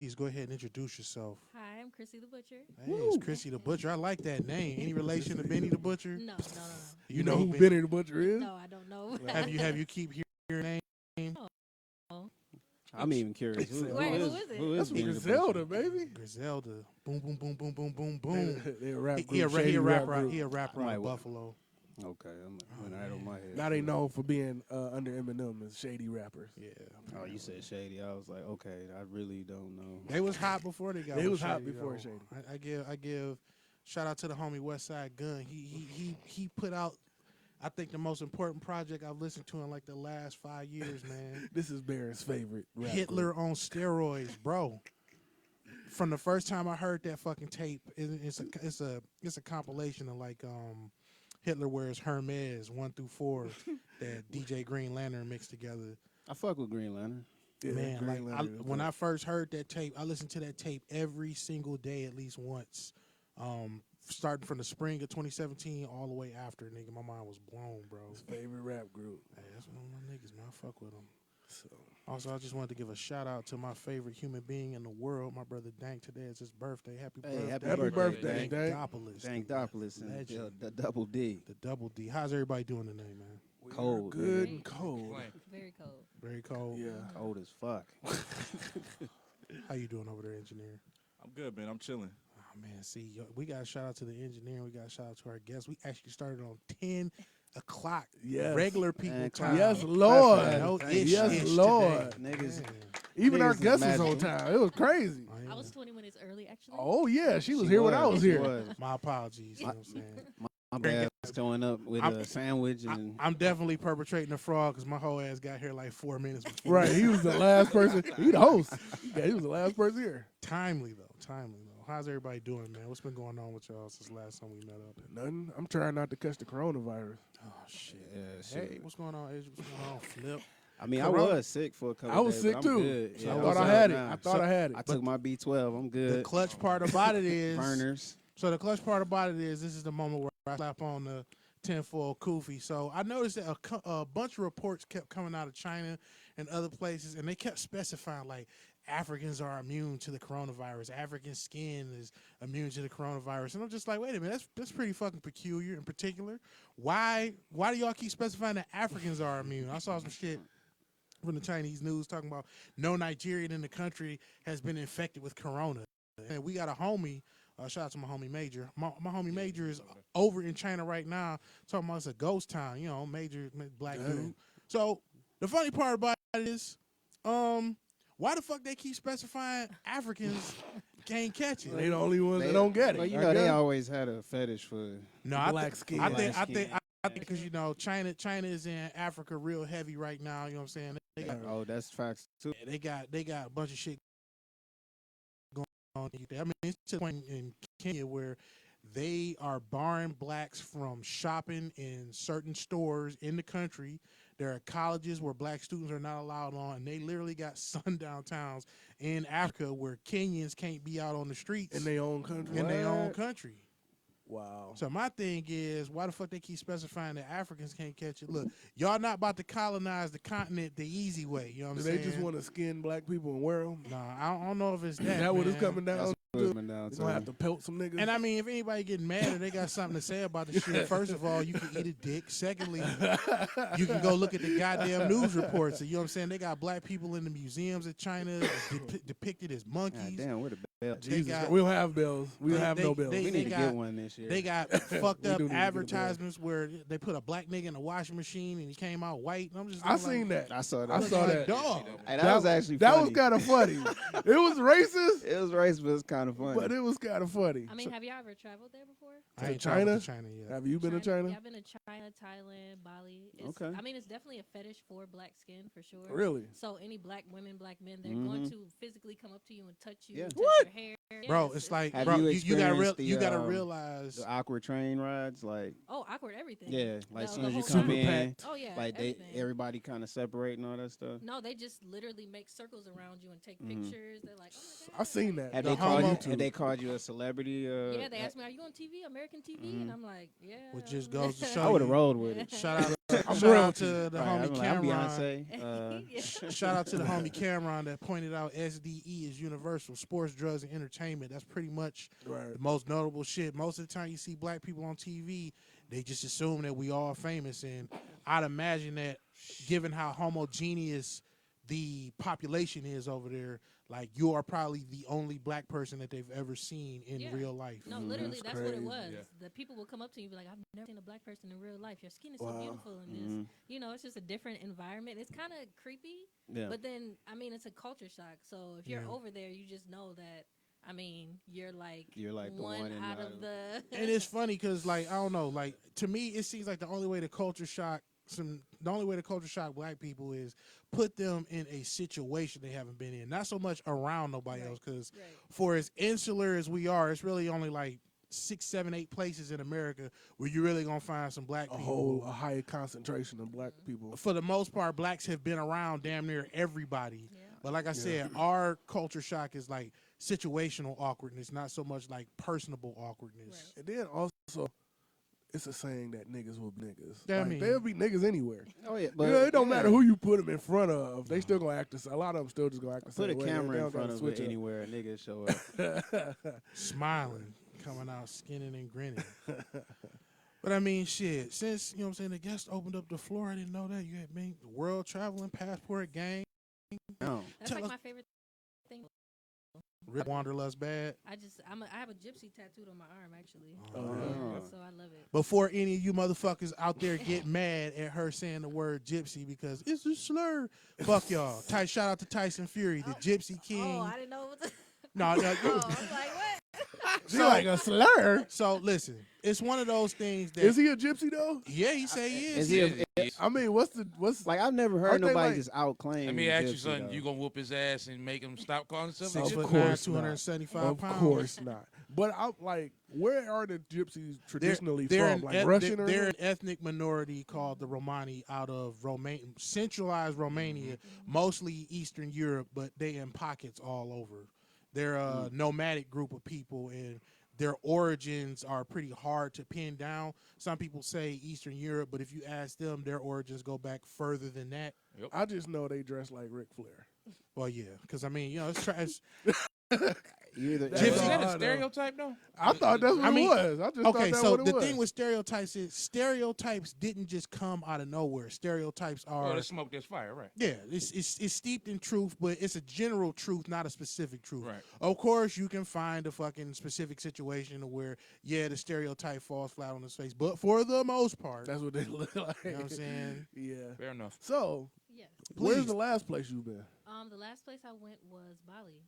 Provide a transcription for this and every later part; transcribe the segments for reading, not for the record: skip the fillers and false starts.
please go ahead and introduce yourself. Hi, I'm Krissy the Butcher. Hey, it's Krissy the Butcher. I like that name. Any relation to Benny the Butcher? No, no, no, no. You know who Benny the Butcher is? No, I don't know. Have you keep hearing name? Oh. I'm even curious. Wait, who is it? Who That's is Benny the Griselda, Butcher? baby. Griselda. Boom, boom, boom, boom, boom, boom, boom. They a rap group. He a shady rap rapper. group. He a rapper out Right, of what? Buffalo. Okay, I'm right on my head. Now they known for being under Eminem as shady rappers. Yeah. Oh, you said shady. I was like, okay, I really don't know. They was hot before they got. They with was hot Shady, before though. Shady. I give shout out to the homie Westside Gun. He put out, I think, the most important project I've listened to in like the last 5 years, man. This is Barron's favorite rap Hitler group. on steroids, bro. From the first time I heard that fucking tape, it's a compilation of like Hitler Wears Hermes 1 through 4 that DJ Green Lantern mixed together. I fuck with Green Lantern. Yeah, Man, Green like Lantern is when dope. I first heard that tape, I listened to that tape every single day at least once. Starting from the spring of 2017 all the way after, nigga, my mind was blown, bro. His favorite rap group. Hey, that's one of my niggas, man. I fuck with them. So Also, I just wanted to give a shout out to my favorite human being in the world, my brother Dank. Today is his birthday. Happy birthday. happy birthday, Dank Dank. Dopolis. Dankdopolis and Legend. the Double D. The double D. How's everybody doing today, man? we Cold, are good man. and cold. Very cold. Very cold. Yeah. Cold as fuck. How you doing over there, engineer? I'm good, man. I'm chilling. Oh, man, see, we got a shout out to the engineer. We got a shout out to our guests. We actually started on 10 o'clock. Yes. Regular people Man, time. Yes, Lord. No Thank ish, you. Yes, ish Lord. today. Niggas. Man. Even our Niggas is guest was on magical. time. It was crazy. Oh, yeah. I was 20 minutes early, actually. Oh, yeah. She was She here when I was She here. was. My apologies. You know what I'm saying? My bad showing up with a sandwich and I'm definitely perpetrating a fraud because my whole ass got here like 4 minutes before. Right. He was the last person. He the host. He was the last person here. Timely, though. Timely, though. How's everybody doing, man? What's been going on with y'all since last time we met up? Nothing. I'm trying not to catch the coronavirus. Oh, shit. yeah, Hey, shit. what's going on, Asia? What's going on, Flip? I mean, Corona- I was sick for a couple I was days, sick but I'm too. good. So Yeah, I was thought I out had it. now. I thought I had it. I took my B12. I'm The good. clutch part about it is... Burners. So the clutch part about it is this is the moment where I slap on the tinfoil kufi. So I noticed that a bunch of reports kept coming out of China and other places, and they kept specifying like Africans are immune to the coronavirus. African skin is immune to the coronavirus. And I'm just like, wait a minute, that's pretty fucking peculiar. In particular, why do y'all keep specifying that Africans are immune? I saw some shit from the Chinese news talking about no Nigerian in the country has been infected with corona. And we got a homie. Shout out to my homie Major. My homie Major is over in China right now talking about it's a ghost town, you know, Major black dude. So the funny part about it is, why the fuck they keep specifying Africans can't catch it? They the only ones that don't get it. Well, you I know, they guess. always had a fetish for. No, black skin. I Black think skin. because you know China is in Africa real heavy right now. You know what I'm saying? They got, Oh, that's facts too. they got a bunch of shit going on. I mean, it's to the point in Kenya where they are barring blacks from shopping in certain stores in the country. There are colleges where black students are not allowed on, and they literally got sundown towns in Africa where Kenyans can't be out on the streets In their own country. in their own country. Wow. So my thing is, why the fuck they keep specifying that Africans can't catch it? Look, y'all not about to colonize the continent the easy way. You know what Do I'm they saying? just want to skin black people and wear them? Nah, I don't know if it's that. Is that what it's man. coming down That's to? what it's been down They're to. going to have to pelt some niggas? And I mean, if anybody getting mad or they got something to say about the shit, first of all, you can eat a dick. Secondly, you can go look at the goddamn news reports. You know what I'm saying? They got black people in the museums of China depicted as God monkeys. damn, where the bell? Jesus, got- we don't have bells. We don't have no bells. they- We need to got- get one this year. They got fucked We up do need to get a advertisements where they put a black nigga in a washing machine and he came out white. And I'm just I looking seen like, that. I saw that. I saw that. Dog. Hey, that was actually That funny. was kind of funny. It was racist, It was racist, but it's kind of funny. but it was kind of funny. I mean, have y'all ever traveled there before? I To ain't traveled China? to China yet. Have you been to China? Yeah, I've been to China, Thailand, Bali. Okay. I mean, it's definitely a fetish for black skin for sure. Really? So any black women, black men, they're Mhm. going to physically come up to you and touch you, Yeah. and touch What? your hair. Bro, Yes, it's like, Have bro, you you gotta experienced the, you gotta realize. the awkward train rides, like oh, awkward everything. yeah, like as The soon as you whole come Super in, packed. Oh yeah, like everything. everybody kind of separate and all that stuff. No, they just literally make circles around you and take Mhm. pictures. They're like, oh my god. I seen that. Have The they called you? homo- Have they called you a celebrity? Yeah, they asked me, "Are you on TV, American TV?" And I'm like, "Yeah." Which just goes to I show would have you. rolled with it. Shout out, I'm shout real out with you. to the Right, homie I'm like, I'm Cameron. Beyonce. Yeah. Shout out to the homie Cameron that pointed out SDE is universal, sports, drugs, and entertainment. That's pretty much Right. the most notable shit. Most of the time you see black people on TV, they just assume that we all famous. And I'd imagine that given how homogeneous the population is over there, like you are probably the only black person that they've ever seen in Yeah. real life. No, literally, That's that's what it crazy. was. Yeah. The people will come up to you and be like, "I've never seen a black person in real life. Your skin is so Wow. beautiful in this." You know, it's just a different environment. It's kind of creepy, Yeah. but then, I mean, it's a culture shock. So if you're Yeah. over there, you just know that, I mean, you're like You're like the one one and out not of the. And it's funny because, like, I don't know, like to me, it seems like the only way to culture shock black people is put them in a situation they haven't been in, not so much around nobody Right. else. Because Right. for as insular as we are, it's really only like 6, 7, 8 places in America where you're really gonna find some black people. A high concentration of black people. For the most part, blacks have been around damn near everybody. Yeah. But like I said, our culture shock is like situational awkwardness, not so much like personable awkwardness. Right. And then also, it's a saying that niggas will be niggas. Yeah, I Like, mean- they'll be niggas anywhere. Oh yeah, You know, it don't matter who you put them in front of. They still gonna act. A lot of them still just gonna act the Put same a way. camera They in don't front gotta of switch it up. anywhere, a nigga show up. Smiling, coming out, skinning and grinning. But I mean, shit, since, you know what I'm saying, the guest opened up the floor, I didn't know that. You had been the world traveling passport gang. No. That's Tell like us- my favorite thing. Rip Wanderlust bad. I have a gypsy tattooed on my arm actually. Oh. So I love it. Before any of you motherfuckers out there get mad at her saying the word gypsy because it's a slur, fuck y'all. Shout out to Tyson Fury, the gypsy king. Oh, I didn't know. What the No, oh, I was like, what? She like a slur. So listen, it's one of those things that Is he a gypsy though? yeah, he say he Is is. he I mean, what's like I've never heard Aren't they nobody like- just outclaim. Let me ask you gypsy, something. though. You gonna whoop his ass and make him stop calling himself? a 6 gypsy? foot Of 9, course not. 275 Of pounds. course not. But I'm like, where are the gypsies traditionally they're from? an Like Russian or they're an anything? ethnic minority called the Romani out of centralized Romania, mostly Eastern Europe, but they in pockets all over. They're a nomadic group of people, and their origins are pretty hard to pin down. Some people say Eastern Europe, but if you ask them, their origins go back further than that. I just know they dress like Ric Flair. Well, yeah, because I mean, you know, it's You either That's Is Gypsy- all that I a know. stereotype though? I thought that's what I mean, it was. I just okay. thought So that the what it thing was. with stereotypes is stereotypes didn't just come out of nowhere. Stereotypes Oh, are there's smoke, there's fire, right? yeah, it's steeped in truth, but it's a general truth, not a specific truth. Right. Of course, you can find a fucking specific situation where, yeah, the stereotype falls flat on its face, but for the most part, That's what they look like. you know what I'm saying? Yeah. Fair enough. So, Yes. where's Please. the last place you've been? The last place I went was Bali.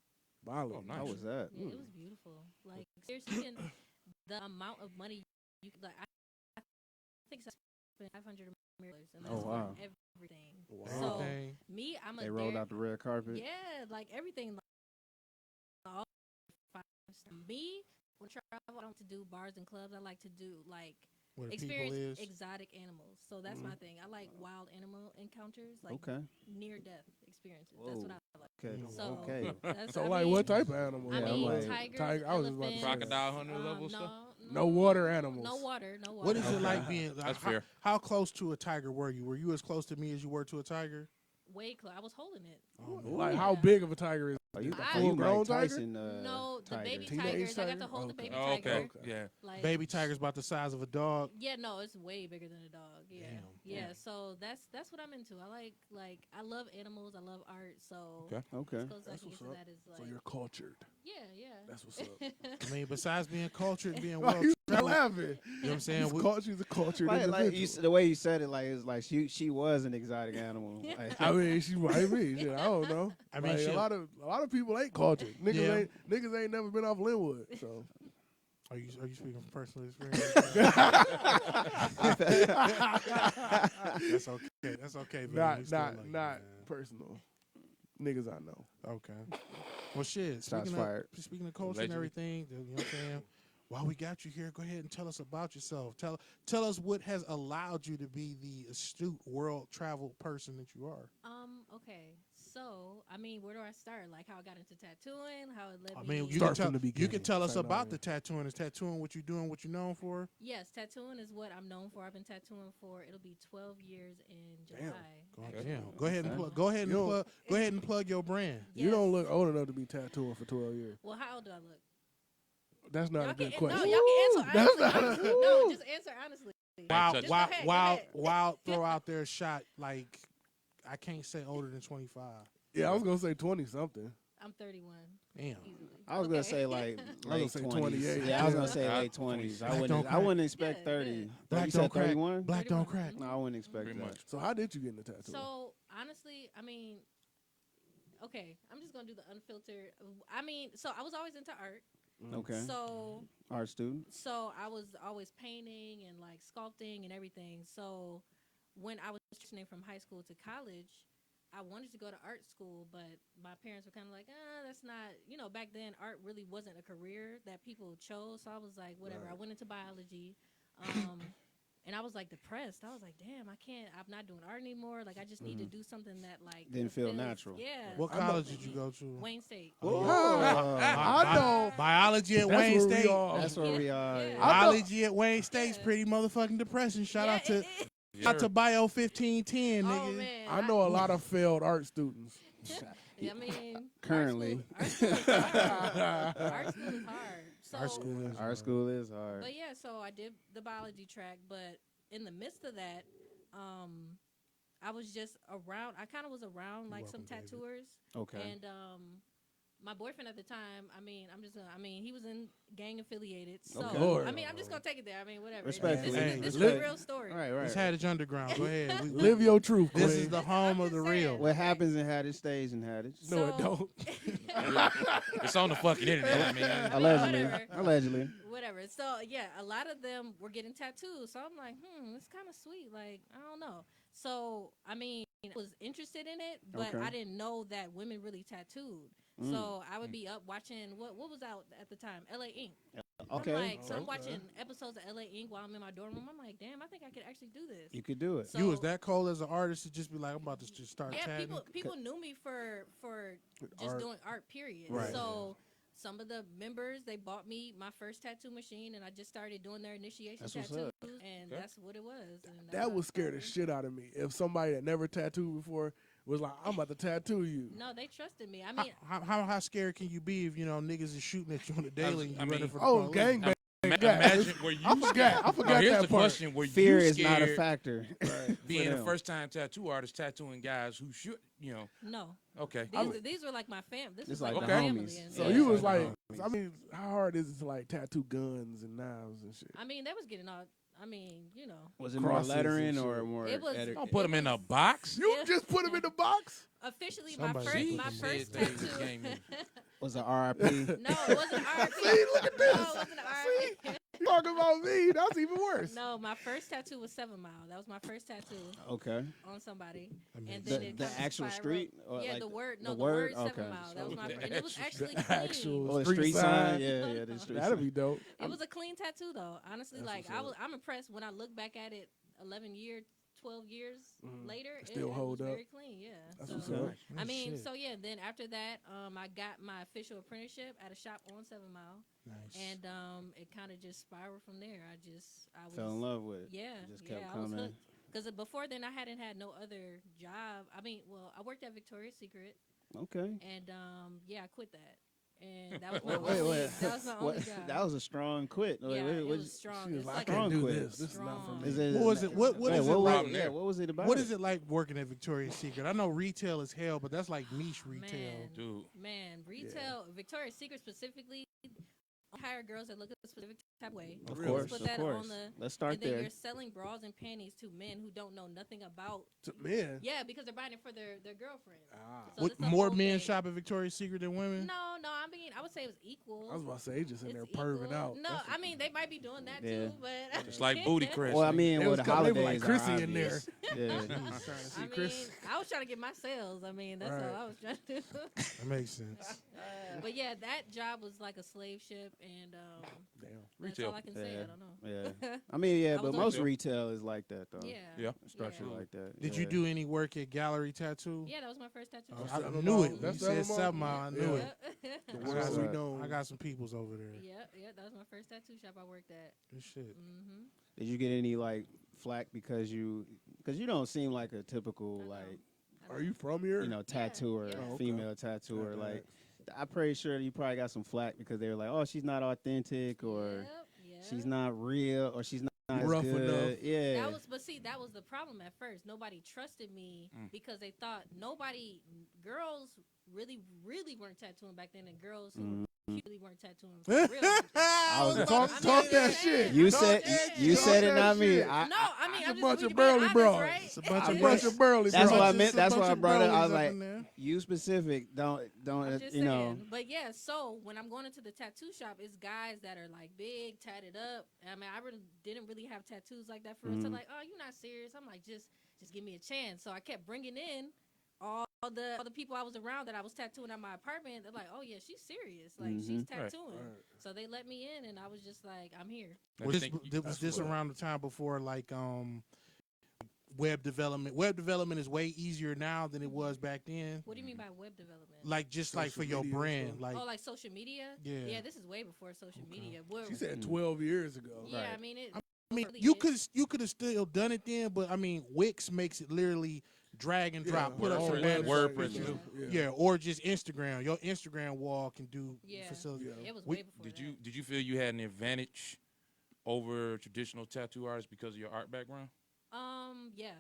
Bali. Oh, nice. How was that? Yeah, it was beautiful. Like seriously, and the amount of money you could like, I think I spent $500 and that's Oh, wow. for everything. Wow. So Everything. me, I'm a They rolled dairy- out the red carpet. Yeah, like everything. Like, all me, when I travel, I don't like to do bars and clubs. I like to do like Where the people experience is. exotic animals. So that's my thing. I like wild animal encounters, like Okay. near death experiences. That's what Whoa. I like. Okay. So Okay. that's, So, I like, mean, what type of animal? I Yeah, I'm mean, like- tigers, Tiger- I was about to say elephants, Crocodile hunter level stuff? No water animals. No water. No water. What is it like being? That's how, fair. How close to a tiger were you? Were you as close to me as you were to a tiger? Way close. I was holding it. Like, how Yeah. big of a tiger is Are you, I- are you Full-grown Mike tiger? Tyson? No, the tiger? baby Teenage tigers. I got to tiger? hold the Okay. baby Oh, tiger. okay. Okay. Yeah. Like, Baby tiger's about the size of a dog. Yeah, no, it's way bigger than a dog. Yeah, Damn. yeah. So that's what I'm into. I like I love animals. I love art. So Okay. Okay. as close as I That's can get what's to up. that is like So you're cultured. yeah, yeah. That's what's up. I mean, besides being cultured and being Why well you traveled, laughing? you know what I'm saying? She's a cultured Like individual. you, the way you said it, like it's like she was an exotic animal. Like, I mean, she might be. Shit, I don't know. I mean, Like, shit. a lot of people ain't cultured. Yeah. Niggas ain't never been off Linwood. So Are you speaking from personal experience? That's okay. That's okay. Man. We still love you, not man. personal. Niggas I know. Okay. Well, shit. Shots Speaking fired. Speaking of culture and Allegedly. everything, you know what I'm saying? While we got you here, go ahead and tell us about yourself. Tell us what has allowed you to be the astute world travel person that you are. Okay. So I mean, where do I start? Like how I got into tattooing, how it led I me. mean, you Start can from the you beginning. can tell us Start about over. the tattooing. Is tattooing what you doing? What you known for? Yes, tattooing is what I'm known for. I've been tattooing for it'll be 12 years in July. Go, actually. damn. Go ahead and Okay. plug. Go ahead and You don't- plug. Go ahead and plug your brand. You don't Yes. look old enough to be tattooing for 12 years. Well, how old do I look? That's not a Y'all good can, question. no, y'all can answer That's honestly. not honestly. a- No, just answer honestly. Wow, Just wow, go ahead, wow, go ahead. wow. Throw out there a shot like I can't say older than 25. Yeah, I was gonna say 20 something. I'm 31. Damn. Easily. I was gonna Okay. say like gonna late say 20s. 28. Yeah, I was gonna Yeah. say Yeah. late 20s. Black I don't wouldn't. I crack. wouldn't expect Yeah, 30. yeah. Black You don't said crack. 31? Black don't 31. crack. No, I wouldn't expect Pretty that. much. So how did you get into tattooing? So honestly, I mean, okay, I'm just gonna do the unfiltered. I mean, so I was always into art. Okay. So Art student. I was always painting and like sculpting and everything. So when I was transitioning from high school to college, I wanted to go to art school, but my parents were kind of like, that's not, back then art really wasn't a career that people chose. So I was like, whatever. I went into biology. And I was like depressed. I was like, damn, I'm not doing art anymore. Like I just need to do something that like Didn't feel feels- natural. Yeah. What college did you go to? Wayne State. I know. Biology at That's Wayne where we State. are. That's where we are. Yeah. yeah. Biology at Wayne State's Yeah. pretty motherfucking depressing. Shout Yeah, out to it- out to Bio 1510, Oh nigga. man. I know a lot of failed art students. I mean, Currently. art school is hard. Art school is hard. So, Our school is Our school is hard. but yeah, so I did the biology track, but in the midst of that, I was just around. I kind of was around like some welcome, David. tattooers, Okay. and my boyfriend at the time. He was in gang affiliated. So Okay. Lord. I'm just gonna take it there. Whatever. Respectfully. This is Hey, a real story. Right, It's right. Hattage Underground. Go ahead. Live your truth, This Queen. is the home of the I'm just real. saying. What happens in Hattage stays in Hattage. No, it So- don't. It's on the fucking internet, man. Allegedly. whatever. Allegedly. Whatever. So yeah, a lot of them were getting tattoos. So I'm like, it's kind of sweet. Like I don't know. So I was interested in it, but Okay. I didn't know that women really tattooed. So I would be up watching what was out at the time, LA Ink. Okay. I'm watching episodes of LA Ink while I'm in my dorm room. I'm like, damn, I think I could actually do this. You could do it. So, You was that cold as an artist to just be like, I'm about to just start yeah, tagging. people knew me for just Art. doing art. Period. Right. So. Some of the members, they bought me my first tattoo machine, and I just started doing their initiation That's what's tattoos, up. and Okay. that's what it was. And that's That how would it scare the started. shit out of me. If somebody that never tattooed before was like, I'm about to tattoo you. No, they trusted me. I How, mean, how scared can you be if niggas is shooting at you on the daily and you I running mean- for the Oh, police? gangbang. Imagine were you I forgot. I No, forgot here's that the part. question: were Fear you is not a scared factor. being for a them. first-time tattoo artist tattooing guys who should, no. Okay. These were like my fam. This It's was like like the my homies. family. And So Yeah. you was Yeah. like, I mean, how hard is it to like tattoo guns and knives and shit? they was getting all. Was it more Crosses and lettering shit. or more? It was- edit- Don't put them in a box. You Yeah. just put them in the box? Officially, Somebody my put first them in. tattoo. Said they game me. Was it RIP? No, it wasn't RP. See, look at this. No, it wasn't RP. Talking about me, that's even worse. No, my first tattoo was 7 Mile. That was my first tattoo Okay. on somebody. mean, And The, then it the kinda actual spiraled. street? Or Yeah, like the word. the No, the word? word 7 Okay. Mile. That was my Okay. first. And it was actually The clean. actual Oh, the street street sign. sign? Yeah, the street That'd sign. be dope. It was a clean tattoo though. Honestly, That's like what's up. I'm impressed when I look back at it 12 years later. It still it hold was up. very clean, yeah. That's So, what's up. I mean, Shit. so yeah, then after that, I got my official apprenticeship at a shop on 7 Mile. Nice. And it kind of just spiraled from there. I was Fell in love with it. Yeah, Just kept I was coming. hooked. Because before then, I hadn't had no other job. I worked at Victoria's Secret, Okay. and I quit that. And that was my Wait, only. wait. That was my only What? job. That was a strong quit. yeah, Wait, it what- was strong. She was It's like, like I strong can't do quit. this. This is not for Strong. me. Is it, What was it? What wait, is it what like? was, yeah, what was it about? What is it like working at Victoria's Secret? I know retail is hell, but that's like niche retail. Man. Dude, Man, retail, Victoria's Secret specifically, hire girls that look a specific type of way. Of Really? course, Put of that course. on the. Let's start And then there. you're selling bras and panties to men who don't know nothing about. Man. Yeah, because they're buying it for their girlfriend. Ah. So Would it's the more whole men thing. shop at Victoria's Secret than women? No, I would say it was equal. I was about to say, he just in there It's perving equal. out. No, That's I mean they might be doing that Yeah. too, but It's like booty crash. Well, I mean, They well, was the coming- they were holidays like are Krissy in there. obvious. Yeah. trying to see I mean, Chris. I was trying to get my sales. I mean, that's Right. all I was trying to do. That makes sense. But yeah, that job was like a slave ship, and Damn. that's Retail. all I can say. Yeah. I don't know. Yeah. I mean, yeah, I but was most on- retail is like that, though. Yeah. Yeah. Structured Yeah. like that. Did yeah. you do any work at Gallery Tattoo? Yeah, that was my first tattoo. Oh, I Seven knew Mall. it. That's You said Seven Mall? 7 Mall. I knew it. The I world got, we some, know. I got some peoples over there. Yeah, that was my first tattoo shop I worked at. Good shit. Mm-hmm. Did you get any like flack because you don't seem like a typical I know. like Are you from here? tattooer, yeah. Oh, okay. female tattooer? Not bad. Like, I'm pretty sure you probably got some flack because they were like, oh, she's not authentic, or she's not real, or she's not as Rough good. enough. Yeah. That was the problem at first. Nobody trusted me Mm. because they thought girls really weren't tattooing back then, and girls who Mhm. really weren't tattooing for real. I was Talk I mean, talk I'm that just shit. saying. You Talk said that you shit. said it, Talk not that me. shit. No, I mean, It's a I'm just bunch we of can be burly honest, bras. right? It's a bunch I of wish- bunch of burly That's bros. what I Just meant. a That's bunch why I of brought it. I burlies was up like, in there. you specific. Don't I'm just you know? saying. But yeah, so when I'm going into the tattoo shop, it's guys that are like big, tatted up. I mean, I didn't really have tattoos like that for real. So Mhm. like, oh, you're not serious. I'm like, just give me a chance. So I kept bringing in all the people I was around that I was tattooing at my apartment. They're like, oh yeah, she's serious. Like she's Mhm. Right. tattooing. Right. So they let me in, and I was just like, I'm here. I Was think was this around the time before like web development? Web development is way easier now than it was back then. What do you mean by web development? Like just like for Social your media and brand, stuff. like oh, like social media? Yeah. Yeah, this is way before social media. She said Mm. 12 years ago. Yeah, I Right. mean it. I mean, really you is. could have still done it then, but I mean, Wix makes it literally drag and drop, put her up own some WordPress, banners. WordPress, you too. know, Yeah, or just Instagram. Your Instagram wall can do Yeah. facility. Yeah. It was We- way before Did that. you feel you had an advantage over traditional tattoo artists because of your art background? Yeah,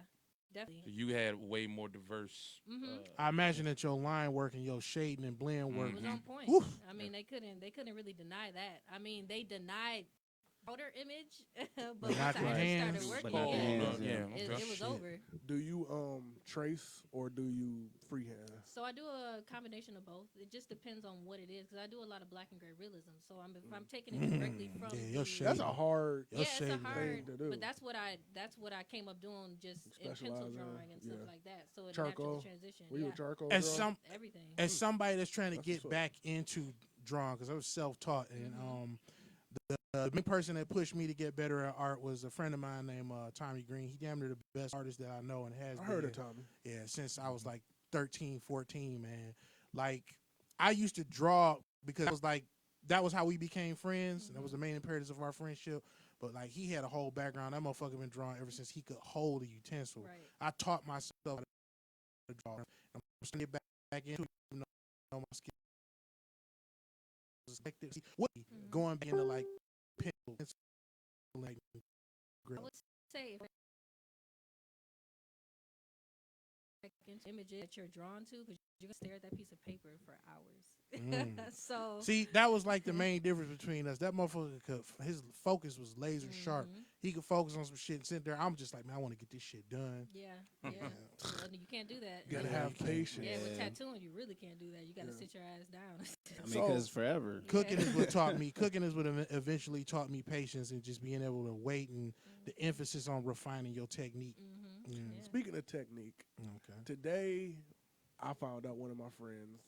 definitely. You had way more diverse. Mhm. I imagine that your line work and your shading and blend work. It was on point. Woo. I mean, they couldn't really deny that. I mean, they denied outer image, but once I not the actually hands. started But working, not the yeah, hands, yeah. it Okay. was Shit. over. Do you trace or do you freehand? So I do a combination of both. It just depends on what it is, because I do a lot of black and gray realism. So if I'm taking it directly from Yeah, your the- shade. That's a hard. Your yeah, it's a shading hard, thing to do. but that's what I came up doing just in pencil Specialize in, drawing and stuff yeah. like that. So it Charcoal? naturally transition. Were you Yeah, a charcoal As drawer? some everything. as somebody that's trying to That's get what's up. back into drawing, because I was self-taught, and Mhm. the main person that pushed me to get better at art was a friend of mine named Tommy Green. He damn near the best artist that I know and has I heard been. of Tommy. Yeah, since I was like 13, 14, man. Like, I used to draw because I was like, that was how we became friends. And that was the main imperatives of our friendship. But, like, he had a whole background. That motherfucker been drawing ever since he could hold a utensil. Right. I taught myself how to draw. I'm starting to get back into it, even though my skills is like this. Mhm. Going back into, like, pencil, like, I would say if images that you're drawn to, because you can stare at that piece of paper for hours. So See, that was like the main difference between us. That motherfucker his focus was laser sharp. Mhm. He could focus on some shit and sit there. I'm just like, man, I want to get this shit done. Yeah, yeah. Well, you can't do that. You gotta Yeah. have patience. Yeah, with Yeah. tattooing, you really can't do that. You got to sit your ass down. I mean, So- because forever. Cooking Yeah. is what taught me. Cooking is what eventually taught me patience and just being able to wait and the emphasis on refining your technique. Mm-hmm. Mm. Yeah. Speaking of technique, Okay. today I found out one of my friends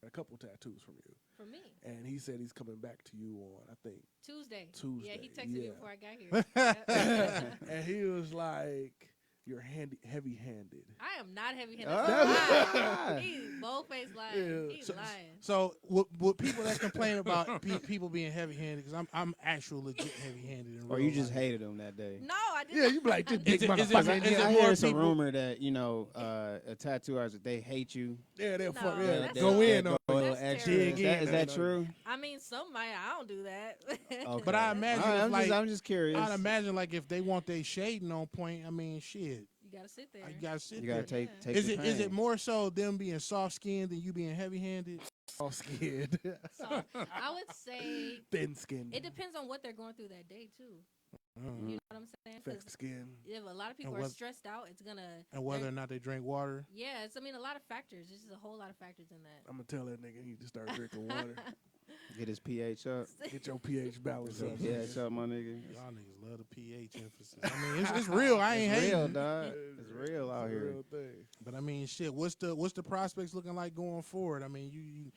had a couple tattoos from you, For me, and he said he's coming back to you on, I think. Tuesday. Yeah, Tuesday, he texted me yeah. before I got here. Yep. And he was like, "You're heavy-handed." I am not heavy-handed. Ah. That's a lie. He's bold-faced lying. Yeah. He's So- lying. So, what people that complain about people being heavy-handed, because I'm actual legit heavy-handed. In Or real you just life. hated him that day. No, I didn't. Yeah, you be like, "This big Is it- is it- motherfucker." is it I more hear it's a people- rumor that a tattoo artist, they hate you. Yeah, they'll fuck. No, Yeah, that's go not- in They'll on go a you. little That's extra. terrible. Is that Dig in. true? I mean, somebody, I don't do that. Okay. But I imagine All right, if, like, I'm just curious. I'd imagine like if they want their shading on point. I mean, shit, You gotta sit there. you gotta sit You gotta there. take Is the it pain. more so them being soft skinned than you being heavy handed? All scared, So I would say thin skinned, it depends on what they're going through that day too. You know what I'm saying? 'Cause thick skin. if a lot of people And are what- stressed out, it's gonna. And whether or not they drink water. Yeah, it's. I mean, a lot of factors. There's just a whole lot of factors in that. I'm gonna tell that nigga he need to start drinking water. Get his pH up. Get your pH balance up. pH up, my nigga. Y'all niggas love the pH emphasis. I mean, it's real. I ain't It's real, hating. dog. It's real out It's a here. real thing. But I mean, shit. What's the prospects looking like going forward? I mean,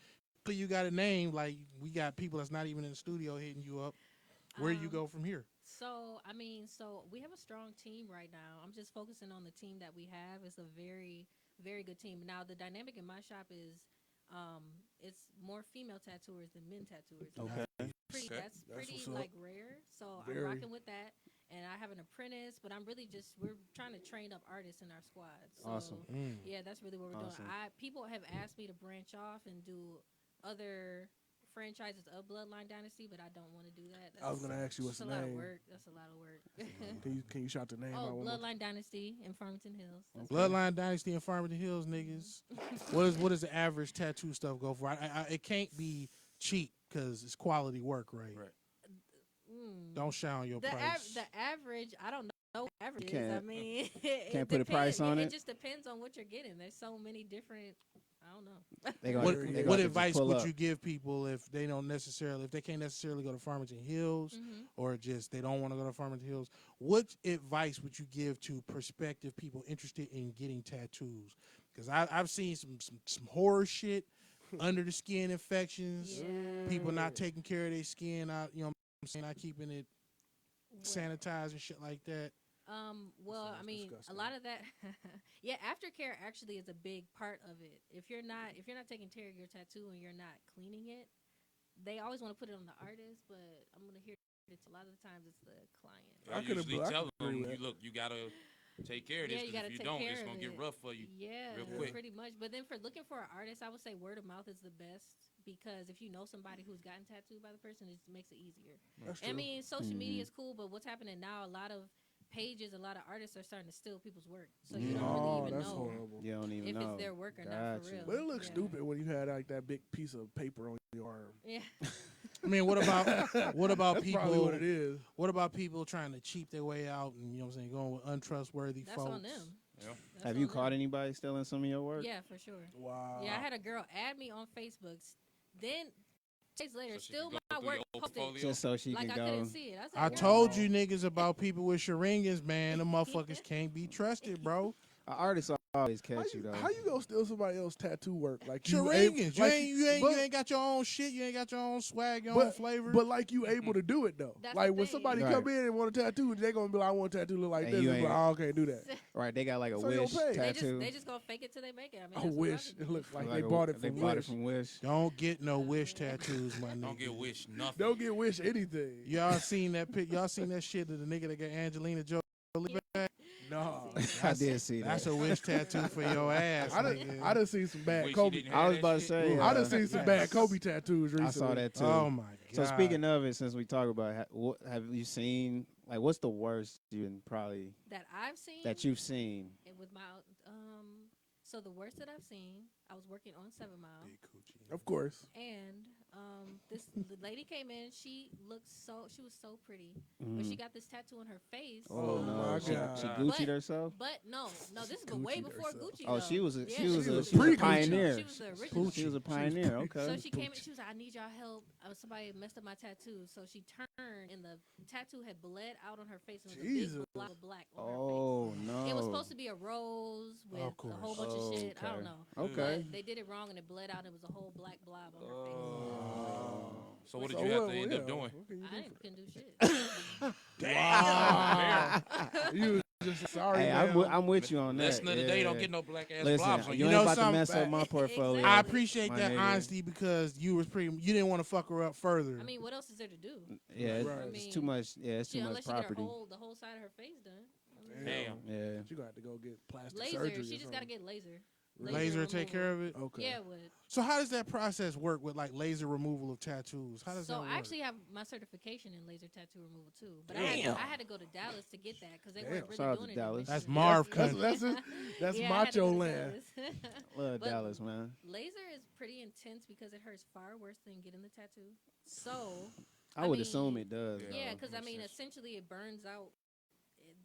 you got a name, like we got people that's not even in the studio hitting you up. Where do you go from here? So we have a strong team right now. I'm just focusing on the team that we have. It's a very, very good team. Now the dynamic in my shop is, it's more female tattooers than men tattooers. Okay. That's pretty what's up. like rare. So Very. I'm rocking with that. And I have an apprentice, but we're trying to train up artists in our squad. So, Awesome. Yeah, that's really what we're Awesome. doing. People have asked me to branch off and do other franchises of Bloodline Dynasty, but I don't want to do that. I was gonna ask you what's That's the a lot of name. work. That's a lot of work. Can you shout the name out? Oh, one more Bloodline Dynasty in Farmington Hills. That's Bloodline Dynasty in Farmington Hills, niggas. What does the average tattoo stuff go for? It can't be cheap because it's quality work, right? Don't shout on your price. The average, I don't know what average You is. I can't- mean, can't put a price on it? It just depends on what you're getting. There's so many different. I don't know. They gonna, What, they what gonna just advice pull would up. you give people if they can't necessarily go to Farmington Hills, or just they don't want to go to Farmington Hills? What advice would you give to prospective people interested in getting tattoos? Because I've seen some horror shit, under the skin infections, people not taking care of their skin, not not keeping it sanitized and shit like that. Well, sounds I mean, disgusting. a lot of that, yeah, aftercare actually is a big part of it. If you're not taking care of your tattoo and you're not cleaning it, they always want to put it on the artist, but I'm gonna hear it's a lot of the times it's the client. I could've- usually I tell could agree them, with that. you gotta take care of this. Yeah, you 'Cause gotta if you take don't, care it's of gonna get it. rough for you. Yeah, real quick. pretty much. But then for looking for an artist, I would say word of mouth is the best, because if you know somebody who's gotten tattooed by the person, it just makes it easier. That's I true. mean, social media is cool, but what's happening now, a lot of pages, a lot of artists are starting to steal people's work. So you don't Oh, really even that's know horrible. You don't even if know. it's their work or not for Gotcha. real. But it looks Yeah. stupid when you had like that big piece of paper on your arm. Yeah. I mean, what about That's probably what it is. What about people trying to cheat their way out and going with untrustworthy That's folks? on them. Yeah. That's Have you on caught them. anybody stealing some of your work? Yeah, for sure. Wow. Yeah, I had a girl add me on Facebook. Then days later, So she still can go my through work your old posted. portfolio? Just so she Like can I go. couldn't see it. I, was I like, told "Girl." you niggas about people with sharingas, man. The motherfuckers can't be trusted, bro. An artist always catch you though. How you gonna steal somebody else's tattoo work? Like you Sharingas. like You ain't got your own shit. You ain't got your own swag, your own flavor. But like you able to do it though. That's Like the when thing. somebody Right. come in and want a tattoo, they gonna be like, I want a tattoo look like And this. you It's like, ain't- oh, okay, do that. Right, they got like a So you wish don't pay. tattoo. They just gonna fake it till they make it. I mean, I that's what wish I it looks like Like they a- bought it they from bought Wish. it from Wish. Don't get no wish tattoos, my nigga. Don't get wish nothing. Don't get Wish anything. Y'all seen that pic? Y'all seen that shit of the nigga that got Angelina Jolie back? No. I did see that. That's a wish tattoo for your ass, nigga. I done seen some bad Wish you Kobe. didn't have I was that about to shit. say. I done seen some bad Kobe tattoos recently. I saw that too. Oh my god. So speaking of it, since we talk about it, have you seen? Like, what's the worst that I've seen. that you've seen? And with my so the worst that I've seen, I was working on 7 Mile, Big coochie. Of course. and the lady came in. She was so pretty, but she got this tattoo on her face. Oh, no, my she God. Gucci'd But- herself. But no, this is way Gucci'd before herself. Gucci. Oh, though. she was a Yeah, she was a pre-Gucci. pioneer. She was the original. She was a pioneer. Okay. So she came in, she was like, I need y'all help. Somebody messed up my tattoo. So she turned, and the tattoo had bled out on her face. And it was a Jesus. big block of black on her Oh face. no. It was supposed to be a rose with Of a course. whole bunch of shit. I Okay. don't know. Okay. But they did it wrong, and it bled out. And it was a whole black blob on her face. Oh. So what did So you have what- to end yeah, up doing? what can you do I for couldn't do shit. that? You was just sorry. Hey, man. I'm with you on that. Listen to the day, don't yeah. get no black ass Listen, blobs on you you. ain't know about to something? mess up my portfolio. I Exactly. appreciate My that nigga. honesty because you didn't want to fuck her up further. I mean, what else is there to do? Yeah, it's, Right. it's too much. Yeah, it's too much Unless property. she get the whole side of her face done. I mean, Damn. Yeah. She gonna have to go get plastic laser. surgery. She or just got to something. get laser. laser take care of it. Okay. Yeah, it would. So how does that process work with like laser removal of tattoos? How does that So work? I actually have my certification in laser tattoo removal too, but Damn. I had to go to Dallas to get that because they Damn. weren't really Shout out doing to it. in Dallas. Michigan. That's Marv That's country. that's Yeah, I had to macho go to land. Dallas. Love But Dallas, man. Laser is pretty intense because it hurts far worse than getting the tattoo. So I would mean, assume it does. yeah, though. because I makes mean, sense. essentially it burns out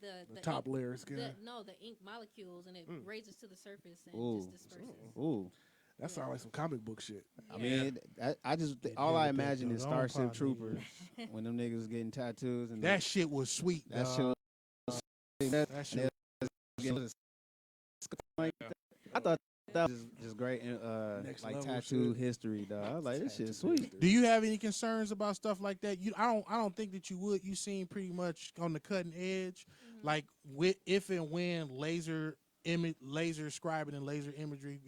the top ink, layer of skin. the ink molecules and it raises to the surface and Ooh. just disperses. Ooh. That sounds like some comic book shit. I mean, I just all did I with that, imagine though. is Don't pop, Starship nigga. Troopers when them niggas was getting tattoos and That shit was sweet. that dog. shit. That shit. I thought that was just great, Next like level tattoo shit. history, dog. I was like, this shit Tattoo sweet. history. Do you have any concerns about stuff like that? I don't think that you would. You seem pretty much on the cutting edge, like if and when laser scribing and laser imagery.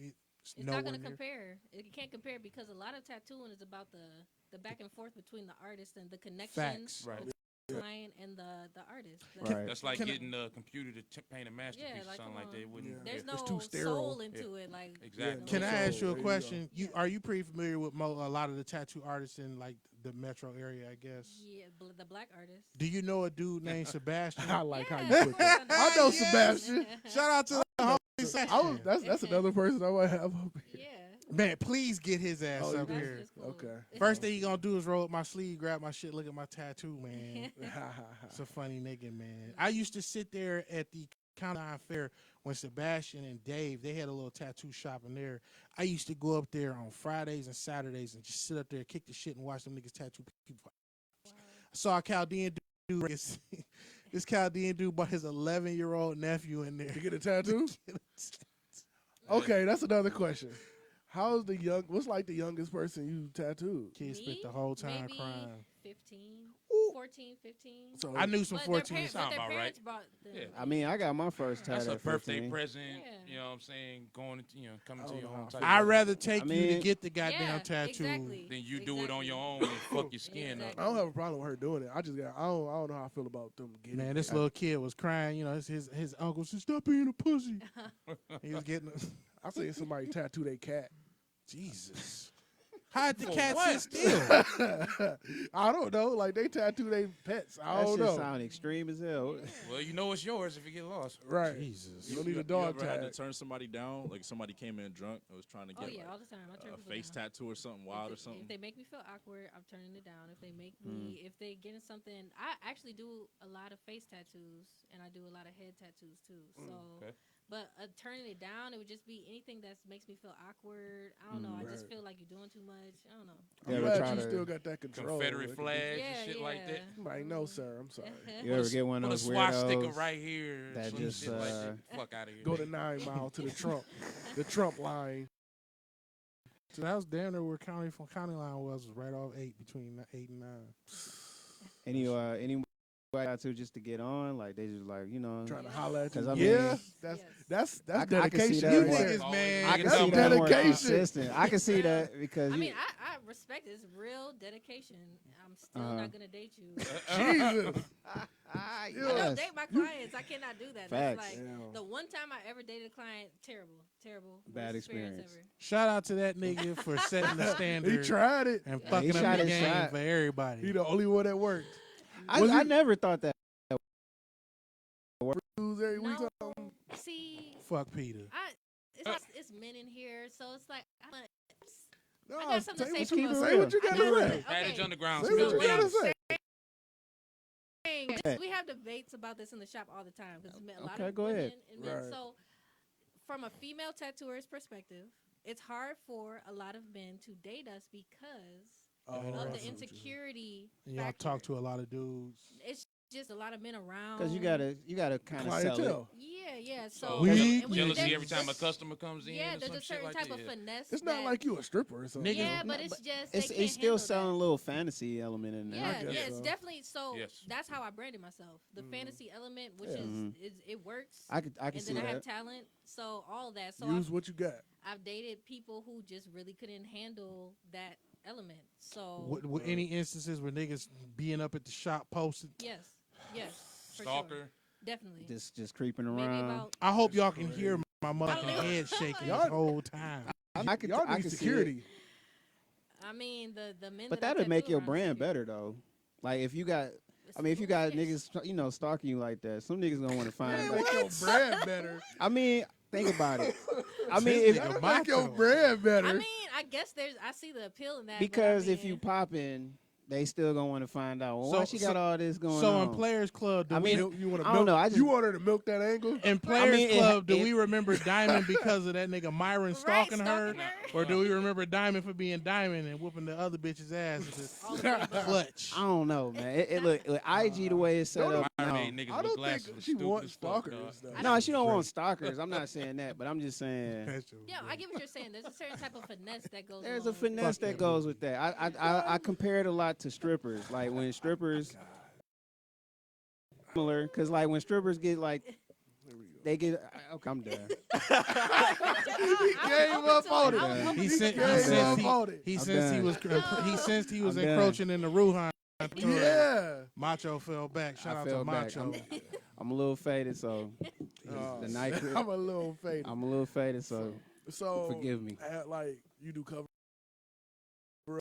It's not going to compare. It can't compare because a lot of tattooing is about the back and forth between the artist and the connection Facts. Right. between the client and the artist. Right. That's like Can I- getting the computer to paint a masterpiece Yeah, or like, something come like that. It on. wouldn't. There's It's no too sterile. soul into it. Like Exactly. Can I So, ask you a there you go. question? Yeah. Are you pretty familiar with a lot of the tattoo artists in like the metro area? I guess. Yeah, the black artist. Do you know a dude named Sebastian? I like how Yeah, you put that. of course I know Yes. Sebastian. Shout out to the homie Sebastian. That's another person I might have up here. Yeah. Man, please get his ass Oh, up you That's here. just cool. Okay. First thing he gonna do is roll up my sleeve, grab my shit, look at my tattoo, man. It's a funny nigga, man. I used to sit there at the Countdown Fair when Sebastian and Dave, they had a little tattoo shop in there. I used to go up there on Fridays and Saturdays and just sit up there, kick the shit, and watch them niggas tattoo people. I saw a Chaldean dude. This Chaldean dude brought his 11-year-old nephew in there. To get a tattoo? Okay, that's another question. How's what's like the youngest person you tattooed? Kid spent Me? the whole time Maybe crying. 15, 14, 15. So I knew some But 14. their Sound about parents brought them. Yeah. I mean, I got my first tattoo. That's a at birthday 15. present. Yeah. You know what I'm saying? Going into, coming I to don't your know own how type. I'd of- rather take I you to mean- get the goddamn Yeah, tattoo. exactly. Then you do it on your own and fuck your skin up. Exactly. I don't have a problem with her doing it. I don't know how I feel about them getting Man, it. this little kid was crying. You know, his uncle said, "Stop being a pussy." He was getting. I seen somebody tattoo their cat. Jesus. How'd the cat what? sit still? I don't know. Like they tattoo their pets. I That don't shit know. sound extreme as hell. Well, you know it's yours if you get lost. Right. Jesus. You don't need a You dog ever had to tag. turn somebody down? Like somebody came in drunk and was trying to Oh get yeah, all like, the time. I turn a people face down. tattoo or something wild or If something. they make me feel awkward, I'm turning it down. If they make me, if they getting something, I actually do a lot of face tattoos and I do a lot of head tattoos too. So, okay. but turning it down, it would just be anything that makes me feel awkward. I don't know. I just Right. feel like you're doing too much. I don't know. I'm You ever glad try you to- still got that control. Confederate It- flags Yeah, and shit like that. You might know, sir. I'm sorry. You ever get one of Put a those swastika weirdos? right here. that some just, shit like that. Fuck out of here. Go to 9 Mile to the Trump line. So that was damn near where county line was right off 8 between 8 and 9. Any tattoo just to get on? Like they just like Trying to holler at you. 'Cause I Yeah, mean- that's I can see dedication. that You more. niggas, man. I can That's see that more dedication. consistent. I can see that because I mean, I respect it. It's real dedication. I'm still Uh-huh. not gonna date you. Jesus. I don't yes. date my clients. I cannot do that. Facts. That's like Damn. the one time I ever dated a client. Terrible. Bad Worst experience. ever. Shout out to that nigga for setting the He standard tried it. and he fucking up shot the his game shot. for everybody. He the only one that worked. I never thought that. Lose every week. No, see, Fuck Peter. it's men in here, so it's like No, I got something to say say what you to say you. what you I got know to what- say. Hattage okay. Underground. Say what Spill you got to beans. say. We have debates about this in the shop all the time because a lot Okay, of go women ahead. and men. Right. So, from a female tattooer's perspective, it's hard for a lot of men to date us because Oh, of I see the what you- insecurity. And y'all factor. talk to a lot of dudes. It's just a lot of men around. Because you gotta kind of sell it. Clientele. Yeah. So So Weak. and jealousy there's- every time a customer comes in. Yeah, or there's some a shit certain like type that. of finesse. It's not that- like you a stripper or something. Niggas- Yeah, No, but it's but just It's they can't still handle selling that. a little fantasy element in there. Yeah, guess it's so. definitely so. Yes. That's how I branded myself. The fantasy element, which Yeah. is it works. I can and see then I have that. talent, so all that. So Use what you got. I've dated people who just really couldn't handle that element. So With any instances where niggas being up at the shop posted? yes, for Stalker. sure, definitely. Just creeping Maybe around. about I hope y'all can hear my motherfucking I don't know. head shaking Y'all- this whole time. I could Y'all I need could see it. security. I mean the men. But that I that'd make tattoo your around brand secret. better though. Like if you got, It's I mean, if you got yes. niggas, stalking you like that, some niggas gonna want to find. Make Like, your brand better. I mean, think about it. I mean, This if, nigga That'll make your macho. brand better. I mean, I guess I see the appeal in that. but I because if mean, you popping, they still gonna want to find out. Well, So- why she got all this going So on? in Players Club, do I we, mean, You want to I don't milk? know. I just You want her to milk that angle? in Players mean, Club, do it- we remember Diamond because of that nigga Myron stalking her? stalking her. Or do we remember Diamond for being Diamond and whooping the other bitch's ass with the clutch? I don't know, man. It look IG the way it's set up. Myron No. made niggas I with don't glasses think look she stupid wants as fuck, dog. stalkers. though. No, she don't want stalkers. I'm not saying that, but I'm just saying Yeah, I get what you're saying. There's a certain type of finesse that goes. there's a along with it. finesse that goes with that. I compare it a lot to strippers. Like when strippers similar, because like when strippers get like they get. Okay, I'm done. He gave up on it. He sensed he was I'm done. encroaching in the Ruhan. Yeah. Macho fell back. Shout I out to fell back. Macho. I'm a little faded, so the night. I'm a little faded. I'm a little faded, so So forgive me. like you do cover. Yeah.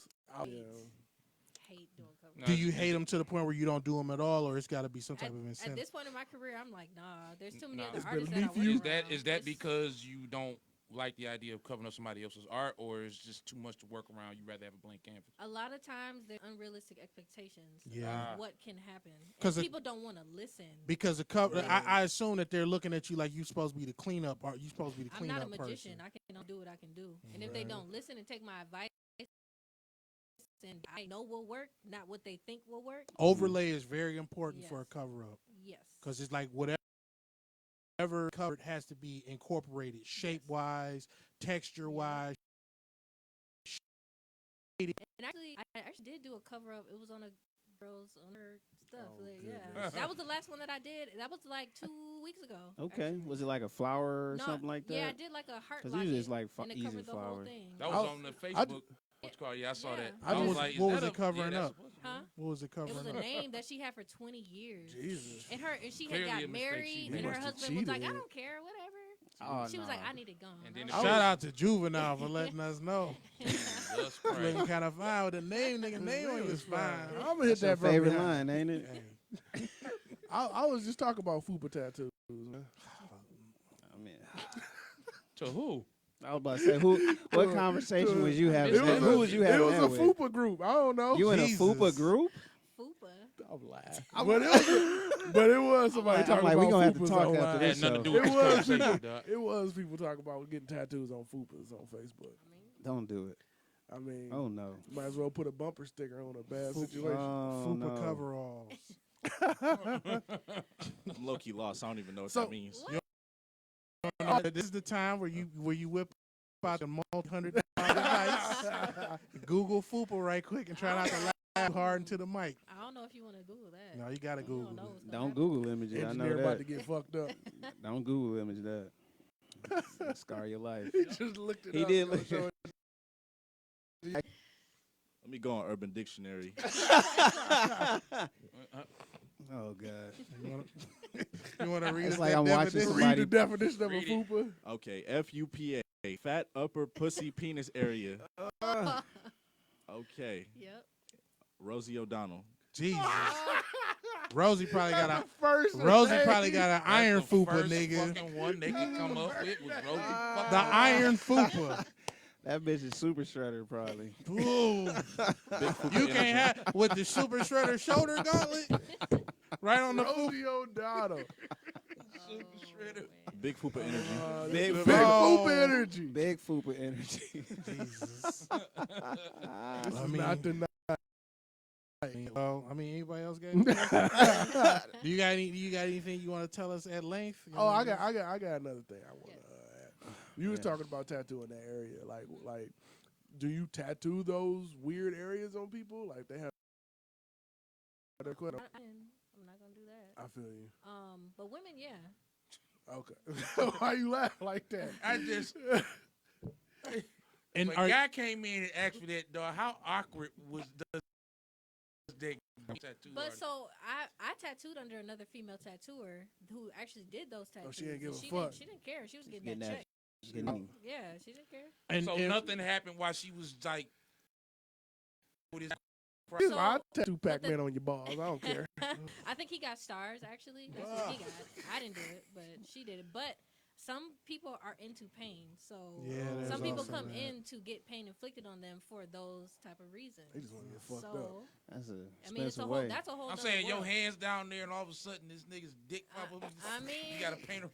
Hate doing cover. No, Do you hate him to the point where you don't do him at all, or it's got to be some type of At incentive? this point in my career, I'm like, nah. There's too many Nah. other It's artists that I beneath work you. Is that around. is that It's- because you don't like the idea of covering up somebody else's art, or is just too much to work around? You rather have a blank canvas? a lot of times there's unrealistic expectations Yeah. of what can happen. 'Cause And it- people don't want to listen. Because the cover, Yeah. I assume that they're looking at you like you're supposed to be the cleanup, or you supposed to be the I'm cleanup not a magician. person. I can do what I can do. And if they Right. don't listen and take my advice, and I know will work, not what they think will work. Overlay is very important for a Yes. cover up Yes. because it's like whatever covered has to be incorporated shape wise, texture wise. And actually, I actually did do a cover up. It was on a girl's on her stuff. Oh, Like, yeah, goodness. that was the last one that I did. That was like 2 weeks ago. Okay, actually. was it like a flower or No, something like that? Yeah, I did like a heart. Because usually it's like and it easy covered the whole flower. thing. That was I- on the I Facebook. What's it called? Yeah, I saw Yeah. that. I I was just- like, what is was that it covering that's up? supposed to be- Huh? What was it It covering was up? a name that she had for 20 years. Jesus. And she Clearly had a got mistake she married, made. and her Must have husband was like, cheated. I don't care, whatever. Oh, She was like, nah. I need it gone. And then I it was Shout out to Juvenile for letting us know. Jesus Looking Christ. kind of fine with the name, nigga. Name on your spine. I'm gonna hit That's your that from favorite behind. line, ain't it? Hey. I was just talking about fupa tattoos. Man. I mean, To who? I was about to say, what conversation was you having? It was Who was you having It was that a with? fupa group. I don't know. You in a Jesus. FUPA group? Fupa. I'm laughing. But it was somebody I'm talking like, about we gonna have to fupas talk online. after That had this nothing show. to do with It this was conversation, people. dog. It was people talking about getting tattoos on fupas on Facebook. Don't do it. I mean, Oh no. might as well put a bumper sticker on a bad situation. Oh, Fupa no. coveralls. I'm low key lost. I don't even know what So- that means. This is the time where you whip out the multi-$100 device. Google Fupa right quick and try not to laugh hard into the mic. I don't know if you want to Google that. No, you gotta You Google don't know it. what's gonna Don't happen. Google image it. I know Engineer about to that. get fucked up. Don't Google image that. Scar your life. He just looked it He up. did Gonna look show it. Let me go on Urban Dictionary. Oh god. You want to read It's us like that I'm watching definition? Read the somebody. definition of a Read it. fupa. Okay, FUPA, fat upper pussy penis area. Okay, Yep. Rosie O'Donnell. Jesus. Rosie probably got a First Rosie name. probably got an iron That's the fupa, first nigga. fucking one they could come up with was Rosie. The iron fupa. That bitch is super shredder probably. Ooh. You can't have with the super shredder shoulder gauntlet right on the fupa. Rosie O'Donnell. Shredder. Big Fupa energy. Big Big Oh. fupa energy. Big FUPA energy. Jesus. This I is mean- not the Well, I mean, anybody else got anything? Do you got anything you want to tell us at length? You Oh, know, I got another thing I want to add. You was Yeah. talking about tattooing that area. Like, do you tattoo those weird areas on people? Like they have. I'm not gonna do that. I feel you. But women, yeah. Okay. Why you laugh like that? I just And when are, guy came in and asked for that, dog, how awkward was does that tattoo But artist? so I tattooed under another female tattooer who actually did those tattoos. she didn't give and a fuck. She didn't care. She was getting Getting that that- check. Getting- Yeah, she didn't care. and, So and- nothing happened while she was like with his So- I tattoo Pac-Man on your balls. I don't care. I think he got stars, actually. That's what he got. I didn't do it, but she did it. But some people are into pain, so Yeah, there's some people also come that. in to get pain inflicted on them for those type of reasons. They just want to get fucked up. So That's a I mean, it's a expensive whole. way. That's a whole. I'm nother saying your world. hands down there, and all of a sudden this nigga's dick pop up. I mean, you gotta paint him.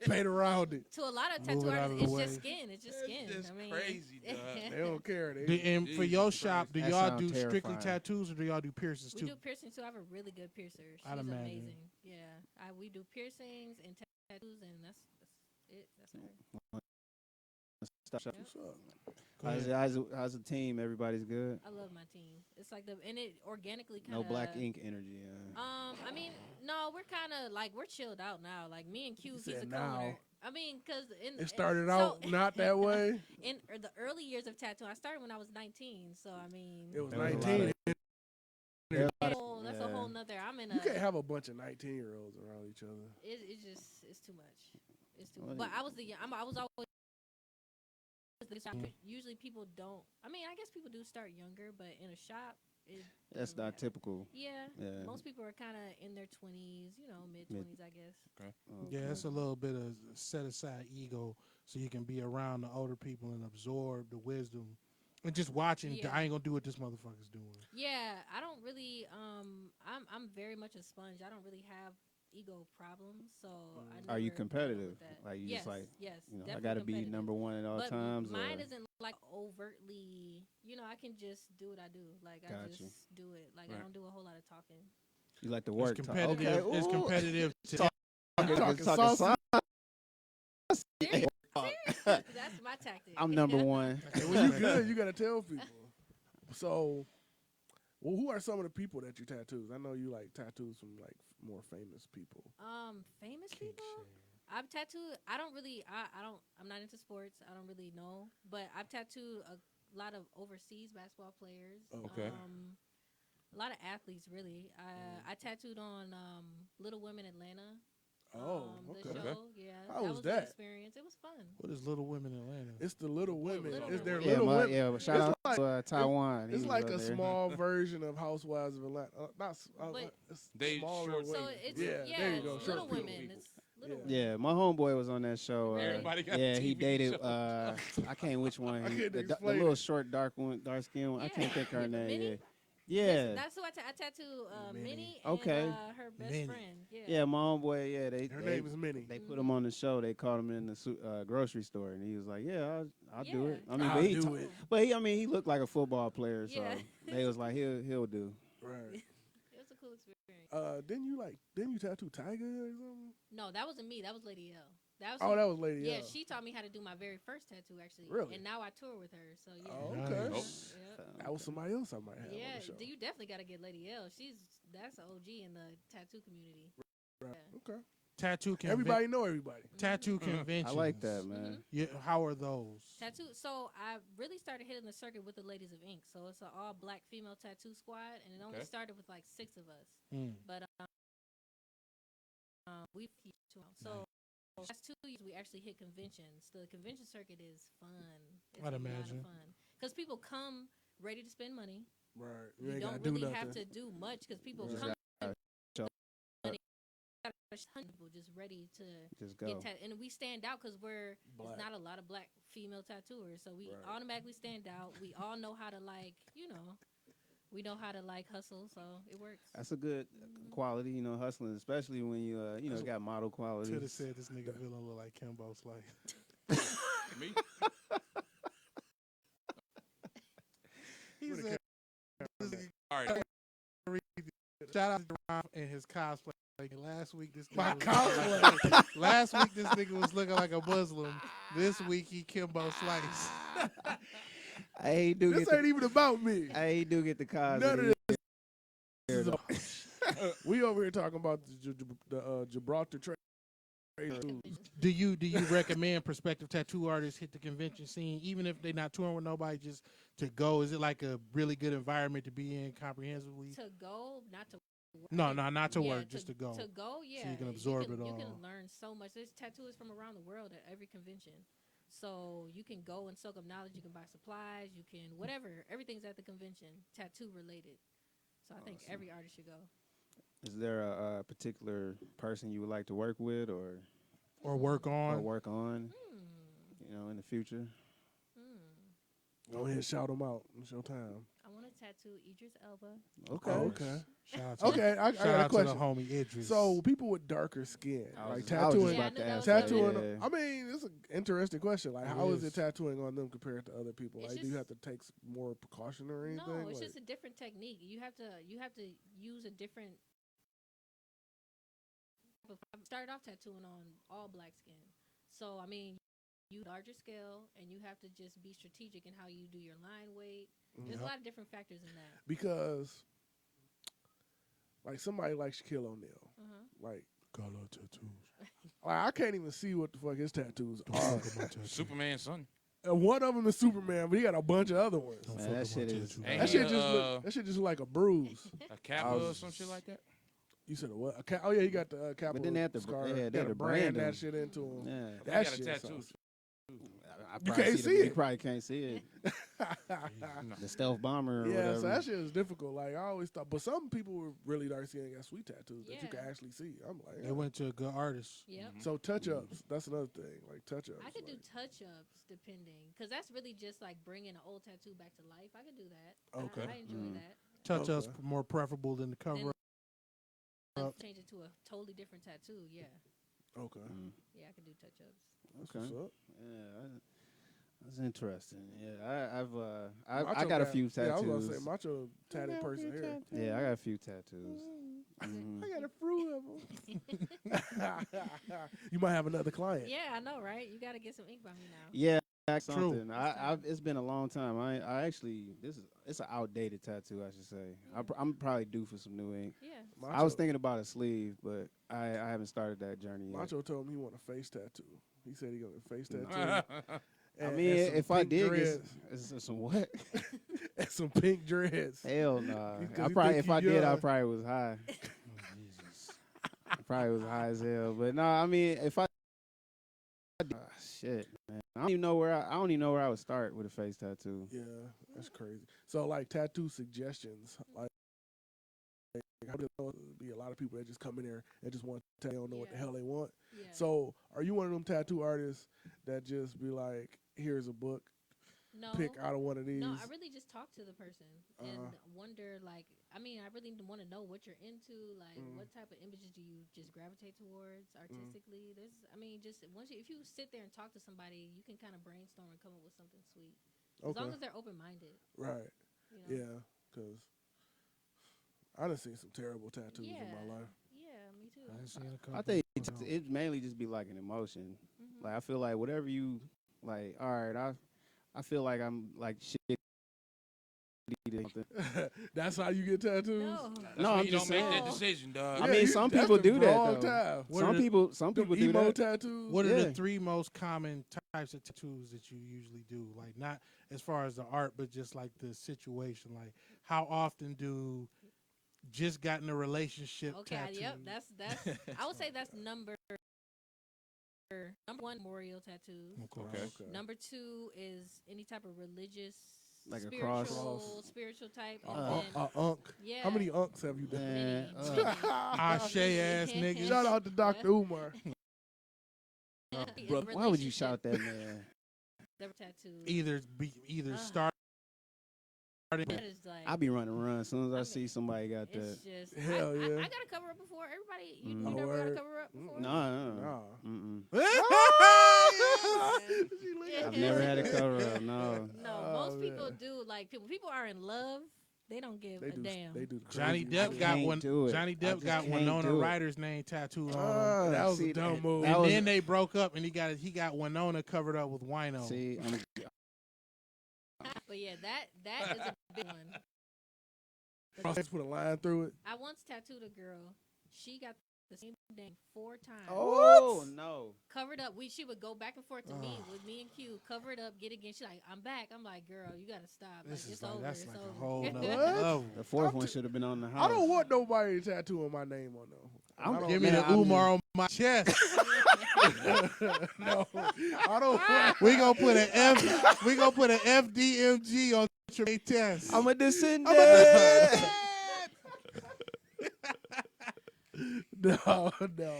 Paint around it. To a lot of Move tattoo it out artists, of the it's way. just skin. It's just skin. That's I mean, crazy, dog. They don't care. And for Jesus your Christ. shop, do That y'all sound do strictly terrifying. tattoos or do y'all do piercings we too? do piercing too. I have a really good piercer. She's I'd imagine. amazing. Yeah, we do piercings and tattoos, and that's it. That's her. Stop shop. What's up? Go ahead. How's the team? Everybody's good. I love my team. It's like and it organically kind No of black ink energy. I mean, no, we're kind of like we're chilled out now. Like me and Q's, he's a said co-owner. now. I mean, because It started out not that way. in the early years of tattoo. I started when I was 19, so I mean, It was There was a lot 19. that's a whole nother. I'm in a. You can't have a bunch of 19-year-olds around each other. It's too much. It's too. Well, But I was I was always. Usually people don't. I mean, I guess people do start younger, but in a shop, That's doesn't not matter. typical. Yeah. Yeah. Most people are kind of in their 20s, mid 20s, I guess. Yeah, it's a little bit of set aside ego so you can be around the older people and absorb the wisdom. And just watching, Yeah. I ain't gonna do what this motherfucker's doing. Yeah, I don't really. I'm very much a sponge. I don't really have ego problems. So I Are you never dealt competitive? with that. Like you yes, just like yes, I definitely got to be competitive. number one at all But times. mine or? isn't like overtly. I can just do what I do. Like I Got just you. do it. Like I Right. don't do a whole lot of talking. You like to It's work. competitive. Okay. It's ooh. competitive. To Talking Talking saucy. Seriously, that's my tactic. I'm number one. When you good, you gotta tell people. So, well, who are some of the people that you tattoos? I know you like tattoos from like more famous people. Famous people. I've tattooed. I don't really. I don't. I'm not into sports. I don't really know. But I've tattooed a lot of overseas basketball players. Okay. A lot of athletes, really. I tattooed on Little Women Atlanta. Oh, The okay. show. Yeah. How that was was that? an experience. It was fun. What is Little Women in Atlanta? It's the Little Women. Little It's their Women. Little Women. Yeah, but shout It's out like- to Taiwan. He It's was like up a there. small version of Housewives of Atlanta. Not. But It's they smaller short- women. So it's yeah, there you go. Little Short people. Women. It's Little Yeah. Women. Yeah, my homeboy was on that show. Really? Everybody got yeah, a he TV dated. show. I can't which one. I can't the explain little it. short, dark one, dark skin one. I Yeah. can't think her name. Minnie? Yeah. That's who I tattooed. Minnie. Minnie and Okay. her best Minnie. friend. Yeah. Yeah, my homeboy. Yeah, Her name is Minnie. They put him on the show. They called him in the grocery store, and he was like, "Yeah, I'll do Yeah. it." I mean, I'll but he, do it. but he looked like a football player, so Yeah. they was like, "He'll do." Right. It was a cool experience. Didn't you tattoo Tiger or something? No, that wasn't me. That was Lady L. That Oh, that was Lady yeah. L. She taught me how to do my very first tattoo, actually. Really? And now I tour with her. So yeah. Oh, Nice. okay. Oh. Yeah. That was somebody else I might have on Yeah, the show. you definitely got to get Lady L. That's an OG in the tattoo community. Right. Yeah. Okay. Tattoo convention. Everybody know everybody. Tattoo conventions. I like that, man. Yeah, how are those? Tattoo. So I really started hitting the circuit with the Ladies of Ink. So it's an all black female tattoo squad, and it only Okay. started with like 6 of us. Mm. But we so last 2 years we actually hit conventions. The convention circuit is fun. It's I'd a lot of imagine. fun because people come ready to spend money. Right. You ain't don't gotta do really nothing. have to do much because people Right. come. show People just ready to Just go. get and we stand out because Black. it's not a lot of black female tattooers, so we Right. automatically stand out. We all know how to we know how to hustle, so it works. That's a good quality, hustling, especially when you got model quality. Should have said this nigga villain look like Kimbo Slice. Me? He said, All right. shout out to Ron and his cosplay. Like, last week this My nigga cosplay. last week this nigga was looking like a Muslim. This week he Kimbo Slice. I do This get ain't even about me. I do get the cause. None of this is we over here talking about the Gibraltar trade. Do you recommend prospective tattoo artists hit the convention scene, even if they're not touring with nobody, just to go? Is it like a really good environment to be in comprehensively? To go, not to work. No, not to Yeah, work, just to go. To go, yeah. you can absorb it You all. can learn so much. There's tattooers from around the world at every convention. So you can go and soak up knowledge. You can buy supplies. You can whatever. Everything's at the convention, tattoo related. So I think every artist should go. Is there a particular person you would like to work with, or or work on. Hmm. You know, in the future. Hmm. Go ahead and shout them out. It's your time. I want to tattoo Idris Elba. Okay. Oh, okay. Shout out to, Okay, I shout got a out to the question. homie Idris. So people with darker skin, I like was tattooing, just Yeah, I about knew to that ask was tattooing. coming. I mean, it's an interesting question. Like, It how is is. it tattooing on them compared to other people? It's Like, do you just- have to take more precaution or anything? No, it's Like, just a different technique. You have to use a different. I started off tattooing on all black skin, so I mean, you larger scale, and you have to just be strategic in how you do your line weight. There's a lot of different factors in that. because, like, somebody like Shaquille O'Neal, like, Color tattoos. I can't even see what the fuck his tattoos Don't are. fuck with my tattoos. Superman's son. And one of them is Superman, but he got a bunch of other ones. Don't Man, fuck that with my shit is- tattoos. Hey, That he, shit just look like a bruise. A Kappa or some shit like that. You said a what? Oh yeah, he got the Kappa. But then they had to- scar. they They had had to to brand brand that him. shit into him. Yeah. He That got a shit tattoo. sucks. I You probably can't see see the- it. You probably can't see it. The stealth bomber or Yeah, whatever. so that shit is difficult. Like I always thought, but some people were really dark skin and got sweet tattoos that you Yeah. can actually see. I'm like, They went to a good artist. Yep. so touch ups. That's another thing. Like touch ups. I could do touch ups depending, because that's really just like bringing an old tattoo back to life. I could do that. Okay. I enjoy that. Touch ups Okay. more preferable than the cover Then- up. Change it to a totally different tattoo. Yeah, Okay. yeah, I could do touch ups. That's Okay. what's up. Yeah, that's interesting. Yeah, I Macho got a few Yeah, I was tattoos. gonna say Macho tatted person here. Yeah, I got a few tattoos. Mhm. I got a fruit of them. You might have another client. Yeah, I know, right? You got to get some ink by me now. Yeah, True. something. I've it's been a long time. I actually it's an outdated tattoo, I should say. I'm probably due for some new ink. Yeah. Macho, I was thinking about a sleeve, but I haven't started that journey yet. Macho told me he want a face tattoo. He said he got a face tattoo. I and- mean, and some if I pink did dreads. get some what? And some pink dreads. Hell no. Because I you probably think if I you did, I young. probably was high. I probably was high as hell. But no, I mean, if I shit, man, I don't even know where I would start with a face tattoo. Yeah, that's crazy. So like tattoo suggestions, like I know be a lot of people that just come in there and just want to they don't know what the Yeah. hell they want. Yeah. So are you one of them tattoo artists that just be like, here's a book, no. pick out of one of these? No, I really just talk to the person and Uh-huh. wonder, like, I mean, I really want to know what you're into, like, Mm. what type of images do you just gravitate towards artistically? I mean, just if you sit there and talk to somebody, you can kind of brainstorm and come up with something sweet. As long as they're open-minded. Right. You know? Yeah, because I done seen some terrible tattoos in Yeah. my life. Yeah, me too. I seen a couple. I think it mainly just be like an emotion. Mhm. Like I feel like whatever you like. All right, I feel like I'm like shit. That's how you get tattoos? No. That's No, why I'm you just don't make saying. that decision, dog. I mean, some people that's do the that, wrong though. time. What are Some Them people do emo that. tattoos. What are Yeah. the three most common types of tattoos that you usually do? Like, not as far as the art, but just like the situation. Like, how often do just got in a relationship Okay, tattoos? yep, that's I would say that's number one, memorial tattoos. Okay. Number two is any type of religious, Like a cross. spiritual type. Oh. And then, Unk. yeah. How many unks have you done? Man, Many. Ashe ass niggas. Shout out to Dr. Umar. Bro, why would you shout that, man? Tattoos. Either starting. That is like, I be running run as soon as I mean, see somebody got that. it's just Hell yeah. I got to cover up before everybody. You Oh, never got to word. cover up before. No. Nah. Mm-mm. Yeah. I've never had a cover up. No. No, Oh, most people man. do. Like people are in love. They don't give They a do. damn. They do. Johnny crazy Depp shit. got can't one. do it. Johnny I Depp just got can't Winona do it. Ryder's name tattooed on him. Ah, that was See, a dumb that- move. that And was- then they broke up, and he got Winona covered up with wino. See, But yeah, that is a big one. Just put a line through it. I once tattooed a girl. She got the same name 4 times. oh no. Covered up. She would go back and forth to me with me and Q. Cover it up, get it again. She's like, I'm back. I'm like, girl, you gotta stop. This Like, is it's like over. that's It's like over. a whole nother What? level. The fourth one should have been on the house. I don't want nobody tattooing my name on though. I don't, Give me Man, the I'm Umar on my chest. no, I don't want. We gonna put an F. We gonna put an FDMG on your test. I'm a descendant. No, no.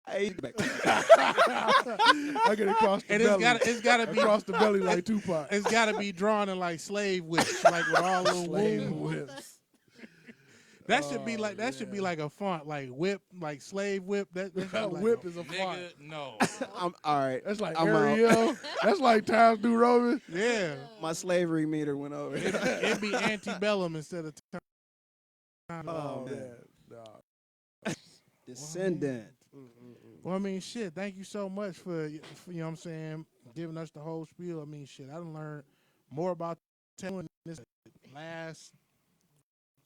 Hey, back. I get across the And belly. it's gotta be across the belly like Tupac. it's gotta be drawn in like slave whips, like with all little Slave wounds. whips. That should be Oh, like that should be man. like a font, like whip, like slave whip. That should be like Whip a- is a font. Nigga, no. I'm all right. That's like I'm out. Ariel. That's like Times New Roman. yeah. My slavery meter went over. It'd be antebellum instead of time. Oh, man. man. Nah. Descendant. Well, I mean, shit. Thank you so much for you know what I'm saying, giving us the whole spiel. I mean, shit. I done learned more about tattooing this last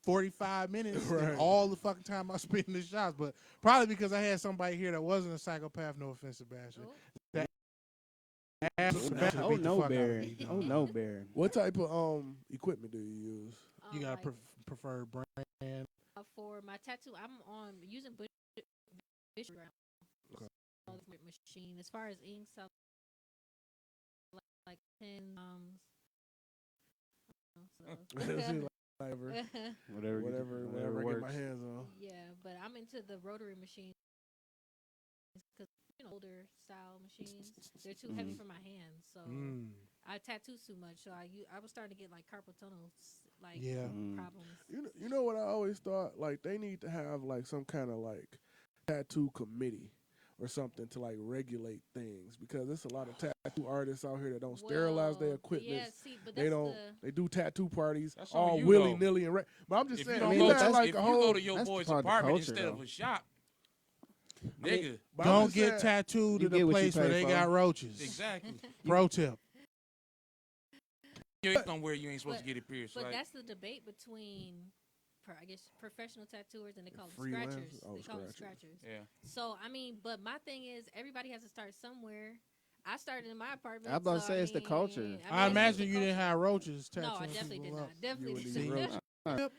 45 minutes than Right. all the fucking time I spent in the shops. But probably because I had somebody here that wasn't a psychopath. No offense, Sebastian. Oh. Sebastian Oh beat the no, fuck out of Baron. me, Oh dog. no, Baron. What type of equipment do you use? You got a Like, preferred brand. for my tattoo, I'm on using Butcher Okay. machine. As far as inks, I like 10 Whatever, whatever I get my hands on. Yeah, but I'm into the rotary machines because older style machines, they're too heavy for my hands. So I tattoo too much, so I was starting to get like carpal tunnel Yeah. problems. You know what I always thought? Like they need to have like some kind of like tattoo committee or something to like regulate things because there's a lot of tattoo artists out here that don't sterilize their equipment. Yeah, see, but They that's don't. They do tattoo parties That's on all you, willy though. nilly and. But I'm just If saying, you don't mean, go, that's that's- like if a you whole. go to your that's boy's part of the apartment culture, instead of though. a shop, I mean, nigga. but I'm Don't just get saying- tattooed You at get a what you place where pay they for. got roaches. Exactly. Pro tip. You ain't somewhere you ain't supposed to get it pierced, But right? that's the debate between, I guess, professional tattooers and they call them Freelance? scratchers. Oh, They call them scratchers. scratchers. Yeah. So I mean, but my thing is, everybody has to start somewhere. I started in my apartment. I was about to so, say it's the culture. mean, I it's imagine the you didn't culture. have roaches tattooing No, I definitely did people not. up. Definitely would did need not. roaches.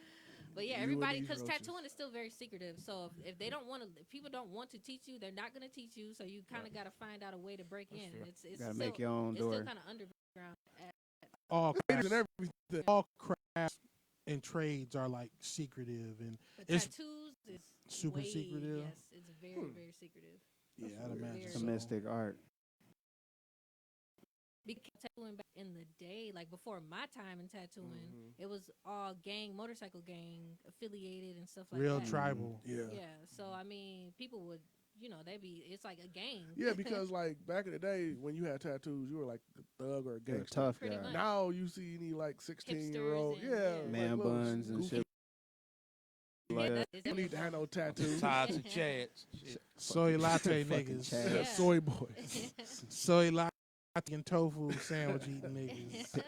But yeah, You would everybody, need because roaches. tattooing is still very secretive. So if they don't want to, if people don't want to teach you, they're not going to teach you. So you kind of got to find out a way to break That's in. fair. It's Gotta still, make your own it's door. still kind of underground. All And crafts, everything. all crafts and trades are like secretive and But It's tattoos is super way, secretive? Yes, it's very, very secretive. yeah, I'd weird. imagine. Very So. Domestic art. Because tattooing back in the day, like before my time in tattooing, Mm-hmm. it was all motorcycle gang affiliated and stuff like Real that. tribal. Yeah. Yeah. So I mean, people would, it's like a gang. Yeah, because like back in the day when you had tattoos, you were like a thug or a You're a gangster. tough Pretty guy. much. Now you see you need like 16-year-old, Hipsters and- yeah, yeah. Man like little buns and goofy- shit. Like that. It's You don't need to have no tattoos. Tods and Chads. Shit. Soy latte fucking niggas. Chad. Yeah. Soy boys. Soy latte and tofu sandwich eating niggas.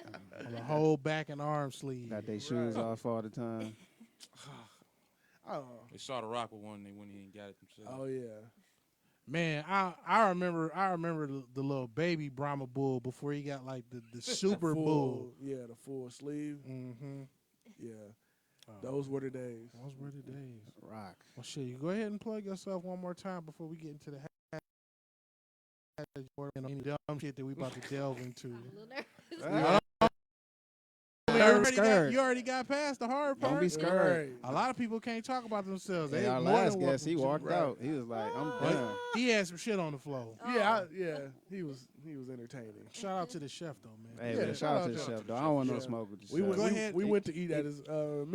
On the whole back and arm sleeve. Got their shoes off all the time. I don't know. They saw the rock with one, they went in and got it themselves. Oh yeah. Man, I remember the little baby Brahma bull before he got like the super Full- bull. Yeah, the full sleeve. Mm-hmm. Yeah, those were the days. Those were the days. Rock. Well, shit, you go ahead and plug yourself one more time before we get into the and any dumb shit that we about to delve into. I'm a little nervous. Ah, You already got past the hard part. Don't be scared. A lot of people can't talk about themselves. They Hey, our more last than guest, he welcome to. walked out. He was like, I'm But done. he had some shit on the floor. Yeah, he was entertaining. Shout out to the chef though, man. Hey, Yeah, man, shout out to the shout out chef, though. I don't want no Yeah. smoke with the We chef. went, Go we, ahead. we went to eat at his. Me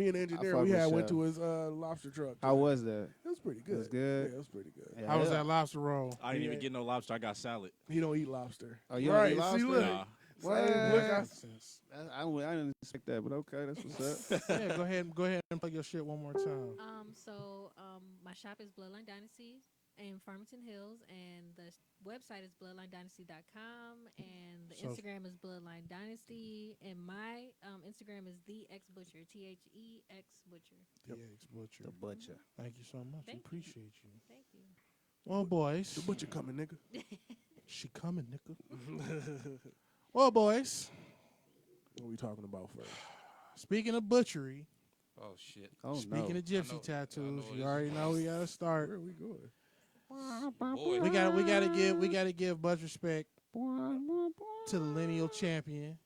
and the engineer, fuck we with had went Chef. to his lobster truck. How was that? It was pretty good. It was good? Yeah, it was pretty good. Yeah, How was yeah. that lobster roll? I didn't Yeah. even get no lobster. I got salad. He don't eat lobster. Oh, you right? don't eat lobster? See, look. Nah. Same What? look, I- I didn't expect that, but okay, that's what's up. Yeah, go ahead and plug your shit one more time. My shop is Bloodline Dynasty in Farmington Hills, and the website is bloodlinedynasty.com, and the So- Instagram is Bloodline Dynasty, and my Instagram is thexbutcher, THEX Butcher. DX Butcher. The butcher. Thank you so much. Thank you. Appreciate you. Thank you. Well, boys, The butcher coming, nigga. she coming, nigga. Well, boys, What we talking about first? speaking of butchery, Oh, shit. Oh, speaking no. of gypsy I know tattoos, this. you already know we gotta start. Where are we going? Boy. We gotta give much respect to the lineal champion,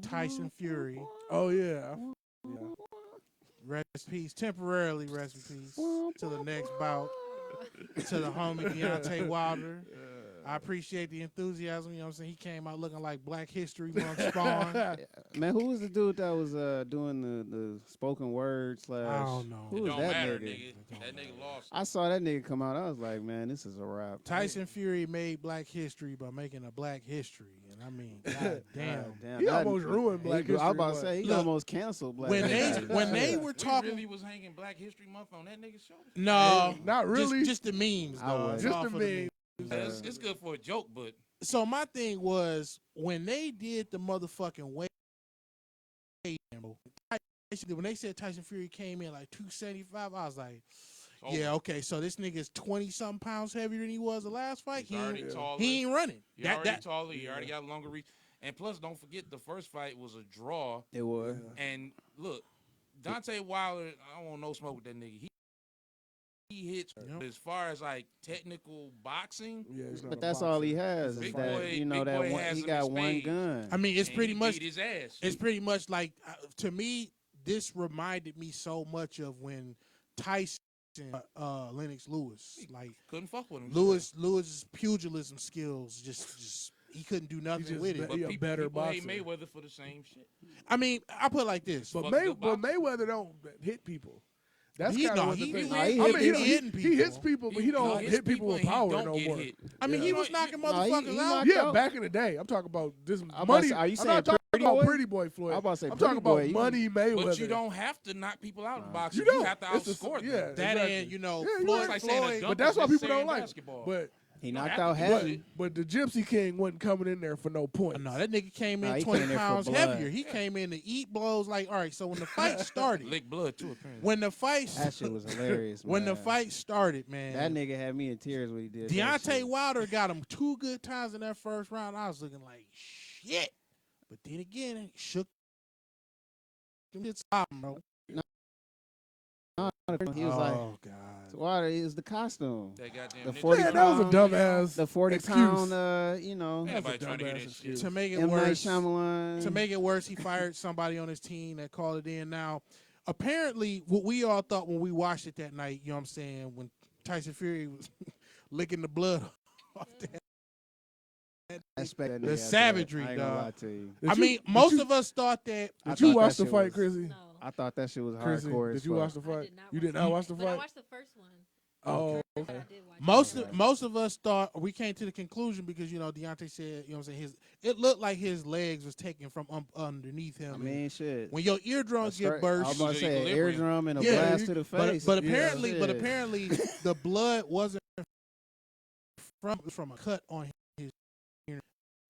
Tyson Fury. Oh yeah. Yeah. Rest in peace, temporarily rest in peace to the next bout. to the homie Deontay Wilder. I appreciate the enthusiasm. You know what I'm saying? He came out looking like Black History Month Spawn. Man, who was the dude that was doing the spoken word slash? I don't know. It Who was don't that matter, nigga? nigga. That nigga lost. I saw that nigga come out. I was like, man, this is a wrap. Tyson Fury made Black history by making a Black history. And I mean, god damn. He almost ruined Black History. I was about to Month. say, he Look, almost canceled Black When History. they were We talking, really was hanging Black History Month on that nigga's show. no, Not really. just the memes. I dog. was. It's Just all the for memes. It's good for a joke, but So my thing was when they did the motherfucking weight, when they said Tyson Fury came in like 275, I was like, yeah, okay, so this nigga's 20-something pounds heavier than he was the last fight. he's already taller. He ain't running. He already taller. He already got longer reach. And plus, don't forget, the first fight was a draw. It was. And look, Deontay Wilder, I don't want no smoke with that nigga. He hits, but as far as like technical boxing, Yeah, he's not But a that's boxer. all he has. Big Is that, boy- you know, Big that Boy one, has he him got in one spades. gun. I mean, it's and pretty he much beat his ass. it's pretty much like to me, this reminded me so much of when Tyson, Lennox Lewis, like Couldn't fuck with him. Lewis's pugilism skills, just he couldn't do nothing just with be- it. But he a people, better people hate boxer. Mayweather for the same shit. I mean, I put it like this. But, Fuck good boxer. Mayweather don't hit people. That's He- kind of no, what the he- thing. he I hit- mean, he hitting he hits people. people, but he don't hits hit people with and he power don't no get more. hit. I mean, Yeah. he was knocking No, he motherfuckers out. knocked Yeah, out. back in the day. I'm talking about this about money. to say, are you I'm saying not talking Pretty about Boy? Pretty Boy Floyd. I was about to say I'm Pretty talking about Boy, you- Money Mayweather. But you don't have to knock people out in boxing. You don't. have to It's a- outscore them. yeah. That Exactly. and you know, Yeah, you're Floyd, right. It's like saying a Floyd. dunk But that's is why people necessary don't in like. basketball. But He don't knocked have out to do it. heavy. but the Gypsy King wasn't coming in there for no points. No, that nigga came Nah, in he 20 came in for pounds blood. heavier. He came in to eat blows. Like, all right, so when the fight started, Lick blood too, apparently. when the fight, That shit was hilarious, when the man. fight started, man, That nigga had me in tears when he did that Deontay shit. Wilder got him 2 good times in that first round. I was looking like shit, but then again, it shook. It's up, bro. He was like, oh god. Wilder is the costume. That goddamn The ninja 40 Yeah, pound. that was a pound- dumbass. The 40 excuse. pound, you know, Ain't nobody That's a trying to hear dumbass that excuse. shit. To make it M. Night worse, Shyamalan. to make it worse, he fired somebody on his team that called it in. Now, apparently, what we all thought when we watched it that night, you know what I'm saying, when Tyson Fury was licking the blood off that. I expect that The nigga after that. savagery, I ain't gonna dog. lie to you. I mean, most of us thought that. I Did you thought watch that the shit fight, was- Chrissy? No. I thought that shit was Chrissy, hardcore. did as you fuck. watch the I fight? did not You watch did it. not watch the But I fight? watched the first one. Oh, But okay. I did watch Most of us thought we came to the conclusion because you know Deontay said, you know what I'm saying, it looked like his legs was taken from underneath him. I mean, shit. when your eardrums get I was burst, about to say an Equilibrium. eardrum and a Yeah, blast to the face. but Yeah. apparently the blood wasn't from a cut on his ear.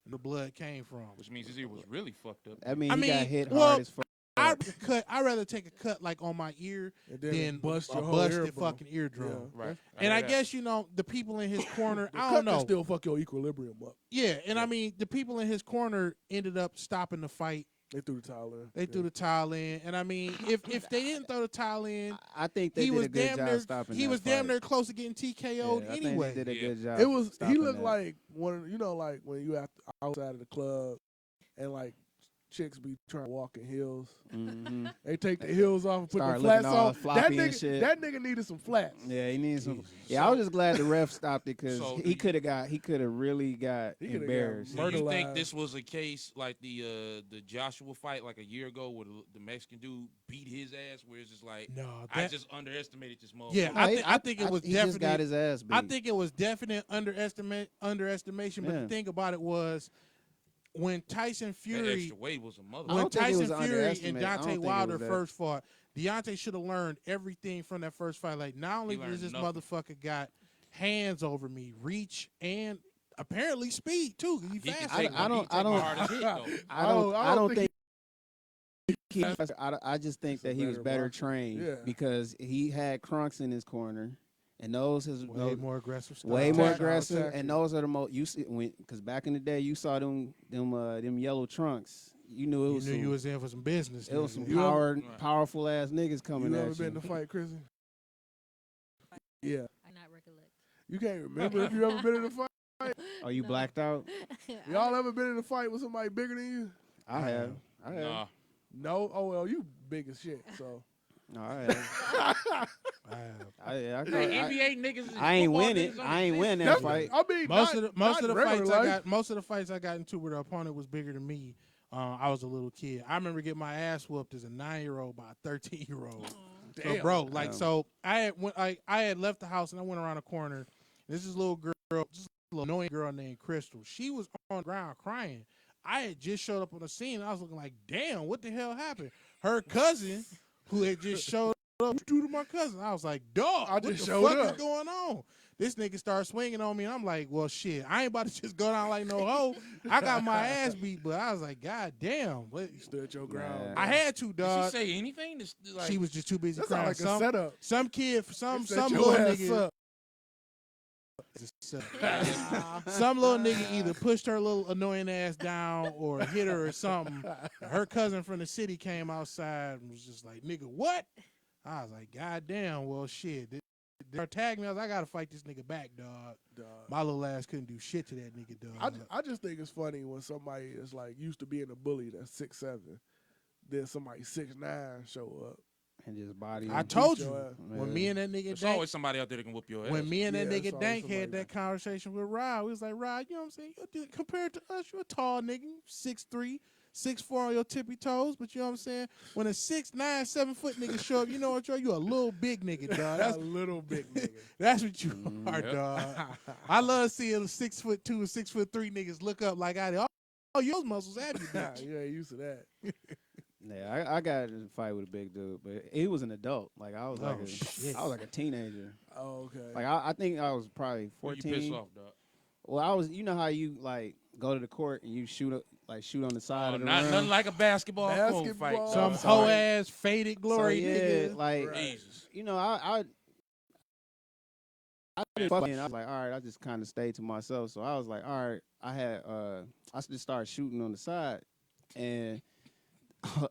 The blood came from. Which means his ear was really fucked up. I mean, I he got mean, hit well, hard as fuck. I'd rather take a cut like on my ear And than bust a your whole busted ear, bro. fucking eardrum. Yeah. Right. And I heard that. guess you know the people in his corner. The I cut don't can know. still fuck your equilibrium up. Yeah, and I mean the people in his corner ended up stopping the fight. They threw the towel in. They threw the towel in, and I mean if they didn't throw the towel in, I think they he did was a good damn job near stopping he that was damn fight. near close to getting TKO'd Yeah, I anyway. think they did a Yeah. good job. It was. He stopping looked that. like one. You know, like when you outside of the club, and like chicks be trying to walk in heels. Mhm. They take the heels off and put Start the flats looking all on. That floppy and nigga, shit. that nigga needed some flats. Yeah, he needs some. Jesus. Yeah, I was just glad the ref stopped it because So he could have really got He coulda got embarrassed. So you think Murderized. this was a case like the Joshua fight like a year ago where the Mexican dude beat his ass, where it's just like No, I that, just underestimated this motherfucker. yeah, I think it was he just got definitely. his ass beat. I think it was definite underestimation. But Yeah. the thing about it was when Tyson That Fury extra weight was a mother. I when don't think it was Tyson Fury and underestimate. I don't Deontay think it Wilder was that. first fought, Deontay should have learned everything from that first fight. Like, not only learned does this nothing. motherfucker got hands over me, reach, and apparently speed too. 'Cause he He can fast. take I my- he don't- can I take my don't- hardest hit, though. I don't think. he- I just think He's a that he was better better boxer. trained Yeah. because he had Crunks in his corner, and those his way those- more aggressive. Style. way more Attack- aggressive, attack and you. those are the most you see when because back in the day you saw them yellow trunks. You knew it You was knew some, you was in for some business. it was some nigga. You ever- powerful ass niggas coming You at ever you. been in a fight, Chrissy? Yeah. I not recollect. You can't remember if you ever been in a fight. Are you No. blacked out? Y'all ever been in a fight with somebody bigger than you? I have. I have. Nah. No. Oh well, you big as shit. So No, I have. I have. I I NBA niggas. Is I ain't football win it. niggas on I the ain't shit. win that That's, fight. I mean, Most not, of the regular fights life. most of the fights I got into where the opponent was bigger than me. I was a little kid. I remember getting my ass whooped as a 9-year-old by a 13-year-old. So Damn. bro, like Damn. so I had left the house and I went around the corner. This is a little girl, just a little annoying girl named Crystal. She was on the ground crying. I had just showed up on the scene. And I was looking like, damn, what the hell happened? Her cousin, who had just showed up, what you do to my cousin? I was like, dog, I what just the showed fuck up. is going on? This nigga started swinging on me, and I'm like, well, shit, I ain't about to just go down like no hoe. I got my ass beat, but I was like, God damn. What? You stood your ground. I had to, Did dog. she say anything? Like, She was just too busy That crying. sounds like a setup. Some kid, some Set your little ass nigga. up. Some little nigga either pushed her little annoying ass down or hit her or something. Her cousin from the city came outside and was just like, nigga, what? I was like, God damn, well, shit. They're tagging me. I was like, I gotta fight this nigga back, dog. My little ass couldn't do shit to that nigga, dog. I just think it's funny when somebody is like used to being a bully that's 6'7", then somebody 6'9" show up. And just body. I him. told Beat you, your ass. when me and that nigga there's Dank, always somebody out there that can whoop your ass. when me and that Yeah, it's nigga always Dank somebody had that that- conversation with Rod, we was like, Rod, you know what I'm saying? Compared to us, you a tall nigga, 6'3", 6'4" on your tippy toes, but you know what I'm saying? When a 6'9", 7 foot nigga show up, you know what, you a little big nigga, dog. That's a little big nigga. That's what you are, Yep. dog. I love seeing 6'2" and 6'3" niggas look up like I did. Oh, your muscles have you, bitch. You ain't used to that. Yeah, I got in a fight with a big dude, but he was an adult. Like I was Oh, like shit. I was like a teenager. Oh, okay. Like I think I was probably Who you 14. pissed off, dog? Well, I was. You know how you like go to the court and you shoot on the side of the Not rim. nothing like a basketball court fight. Basketball. Some dog. hoe ass faded So, glory yeah, nigga. like Right. Jesus. you know, I didn't fuck in. I was like, all right, I just kind of stayed to myself. So I was like, all right, I just started shooting on the side, and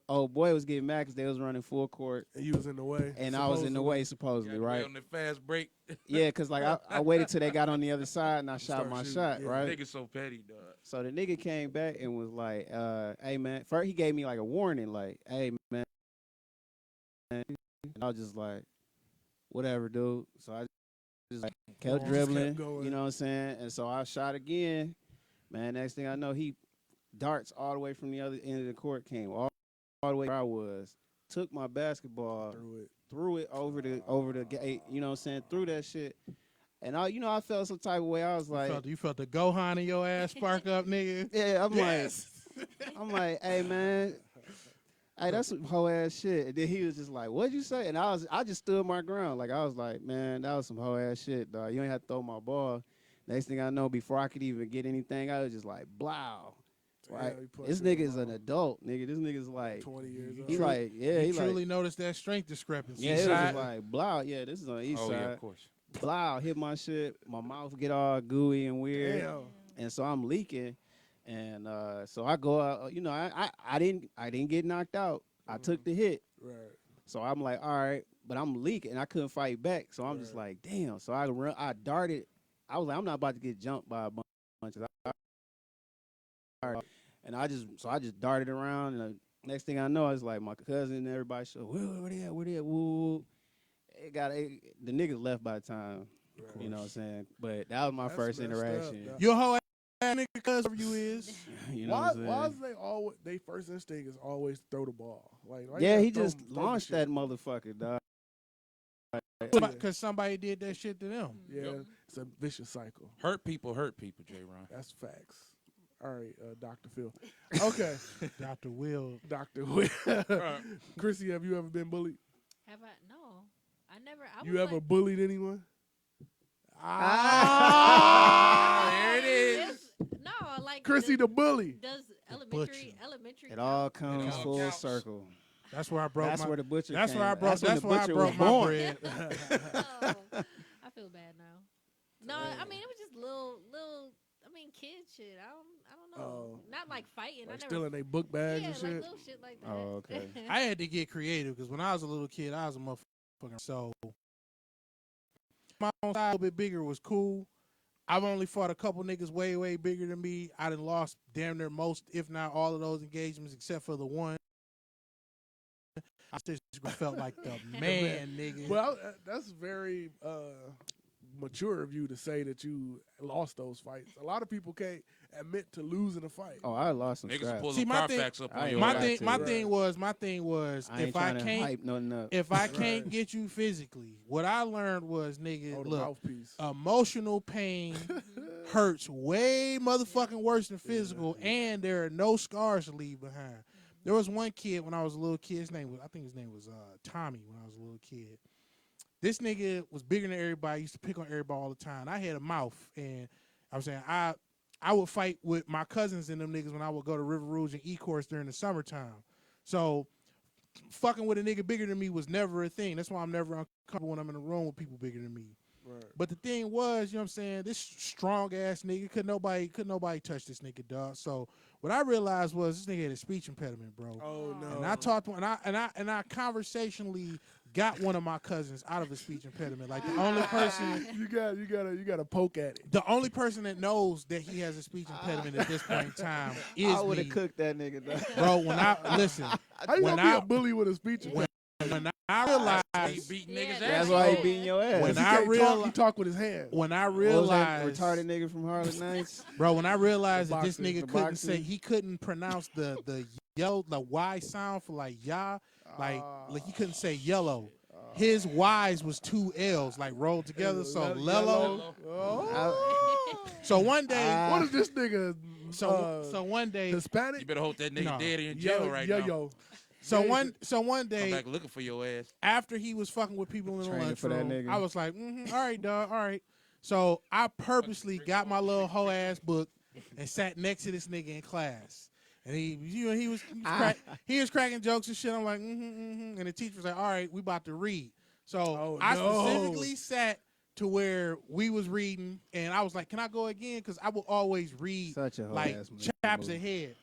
old boy was getting mad because they was running full court, And you was in the way. and I was in the way supposedly, Got away right? on the fast break. Yeah, because like I waited till they got on the other side and I shot Start my shooting, shot, yeah. right? Niggas so petty, dog. So the nigga came back and was like, hey man, first he gave me like a warning, like, hey man, and I was just like, whatever, dude. So I just like kept Just dribbling, kept going. you know what I'm saying? And so I shot again. Man, next thing I know, he darts all the way from the other end of the court, came all the way where I was, took my basketball, threw it over the gate, you know what I'm saying? Threw that shit. And I felt some type of way. I was like, You felt the Gohan in your ass spark up, nigga. yeah, I'm like, hey man, hey, that's some hoe ass shit. And then he was just like, what'd you say? And I just stood my ground. Like I was like, man, that was some hoe ass shit, dog. You ain't have to throw my ball. Next thing I know, before I could even get anything, I was just like, blow. Right? he punched This you nigga's in an adult, nigga. This nigga's like 20 years old. he like, yeah, You he like, truly noticed that strength discrepancy. yeah, it was side? just like, blow. Yeah, this is on the east Oh, side. yeah, of course. Blow, hit my shit. My mouth get all gooey and weird. Damn. And so I'm leaking, and so I go out. I didn't get knocked out. I took the hit, Right. so I'm like, all right, but I'm leaking. I couldn't fight back, so I'm just like, damn. So I darted. I was like, I'm not about to get jumped by a bunch of. And I just darted around, and the next thing I know, it's like my cousin and everybody show, where they at? Woo, woo. The niggas left by the time. You know what I'm saying? But that was my That's first messed interaction. up, You a hoe ass nigga, cuz whoever you is. You know Why? what I'm saying? Why is they always? They first instinct is always throw the ball. Like why you Yeah, gotta he throw just the launched shit? that motherfucker, dog. Because somebody did that shit to them. Yeah, it's a vicious cycle. Hurt people, J-Ron. That's facts. All right, Dr. Phil. Okay, Dr. Will. Dr. Will. Krissy, have you ever been bullied? Have I? No, I never. I You was ever like, bullied anyone? There it is. No, like Krissy the bully. Does butcher. elementary? It all count? comes all full counts. circle. That's where I broke That's my. where the butcher. That's came. where I broke. when That's the where I butcher broke was my born. bread. Oh, I feel bad now. No, I mean it was just little. I mean, kid shit. I don't know. Oh. Not like fighting. Like I never. stealing their book bags Yeah, and like shit. little shit like that. Oh, okay. I had to get creative because when I was a little kid, I was a motherfucker. So my own size a little bit bigger was cool. I've only fought a couple niggas way, way bigger than me. I done lost damn near most, if not all of those engagements except for the one. I just felt like the man, nigga. Well, that's very mature of you to say that you lost those fights. A lot of people can't admit to losing a fight. Oh, I lost some Niggas scraps. pull See, them my Carfax up I on ain't your gonna my lie ass. thing, to you. my thing was, I ain't if I trying to can't, hype nothing up. if I Right. can't get you physically, what I learned was, nigga, Oh, the look, mouthpiece. emotional pain hurts way motherfucking worse than physical, and there are no scars to leave behind. There was one kid when I was a little kid. I think his name was Tommy when I was a little kid. This nigga was bigger than everybody. Used to pick on everybody all the time. I had a mouth, and I was saying I would fight with my cousins and them niggas when I would go to River Rouge and E-Course during the summertime. So fucking with a nigga bigger than me was never a thing. That's why I'm never uncomfortable when I'm in a room with people bigger than me. Right. But the thing was, you know what I'm saying, this strong ass nigga could nobody touch this nigga, dog. So what I realized was this nigga had a speech impediment, bro. Oh no. And I talked to and I conversationally got one of my cousins out of a speech impediment. Like the only person you gotta poke at it. the only person that knows that he has a speech impediment at this point in time is I would me. have cooked that nigga, dog. Bro, when I listen, How you when gonna be I a bully with a speech? when I He realized beating Yeah, niggas' That's ass. why he Yeah. beating your ass. When he I can't talk, realize- he talk with his hands. when I What was that realized retarded nigga from Harlem Nights? Bro, when I realized The that this boxing, nigga the couldn't boxing. say he couldn't pronounce the Y sound for like ya, like he couldn't say yellow. His Y's was two L's like rolled together. So Lello. Oh. So one day, What is this nigga? so one day, You Hispanic? better hope that nigga No. dead in jail right now. Yo. so Yeah. one Come day back looking for your ass. after he was fucking with people in the Training for that lunchroom, nigga. I was like, all right, dog, all right. So I purposely got my little hoe ass book and sat next to this nigga in class. And he was cracking jokes and shit. I'm like, and the teacher was like, all right, we about to read. So Oh, I no. specifically sat to where we was reading, and I was like, can I go again? Because I will always read Such a whole like ass chapters move. ahead.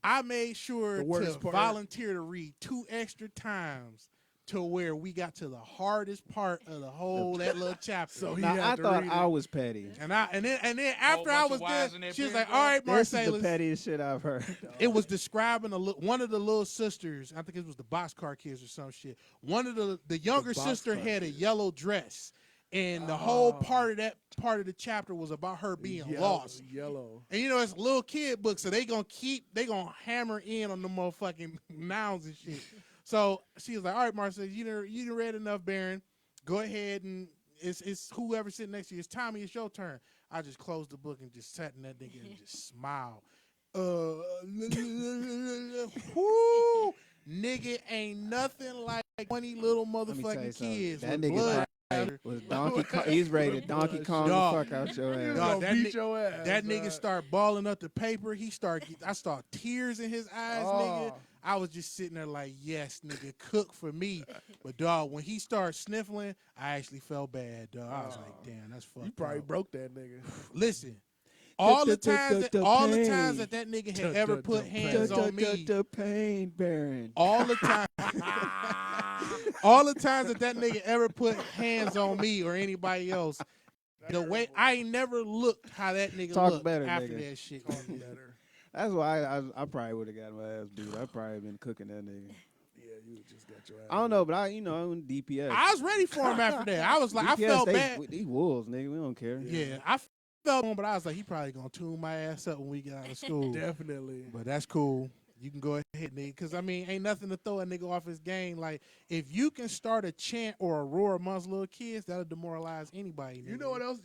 I made sure The to worst part. volunteer to read 2 extra times to where we got to the hardest part of the whole that little chapter. So he Now, had I to thought read I it. was petty. and then after I bunch was of Y's done, in that she was paragraph. like, "All right, This is the Marcellus." pettiest shit I've heard. It was describing one of the little sisters. I think it was the boxcar kids or some shit. One of the younger sister Boxcar had a Kids. yellow dress, and the whole part of the chapter was about her being lost. Yellow. And you know it's a little kid book, so they gonna hammer in on the motherfucking nouns and shit. So she was like, "All right, Marcellus, you done read enough, Baron. Go ahead and it's whoever sitting next to you. It's Tommy. It's your turn." I just closed the book and just sat in that nigga and just smiled. Whoo, nigga, ain't nothing like 20 little Let me tell you motherfucking something. kids That with nigga blood. probably was Donkey Kong. He's ready to Donkey Kong Dog. the fuck out your He was ass. Dog, gonna that beat ni- your ass. That nigga dog. start balling up the paper. I saw tears in his eyes, nigga. Oh. I was just sitting there like, yes, nigga, cook for me. But dog, when he started sniffling, I actually felt bad, dog. I was like, damn, that's fucked You probably up. broke that nigga. Listen, all the The times pain. that nigga had ever put hands on me, The pain, Baron. all the time, all the times that nigga ever put hands on me or anybody else, the way I ain't never looked how that nigga Talk looked better, after nigga. that shit. Better. That's why I probably would have got my ass beat. I probably been cooking that nigga. Yeah, you just got your ass. I don't know, but I'm DPS. I was ready for him after that. I was like, I DPS, felt they, bad. These wolves, nigga. We don't care. Yeah, I felt him, but I was like, he probably gonna tune my ass up when we get out of school. Definitely. But that's cool. You can go ahead, nigga. Because, I mean, ain't nothing to throw a nigga off his game. Like, if you can start a chant or a roar amongst little kids, that'll demoralize anybody. Nigga. You know what else?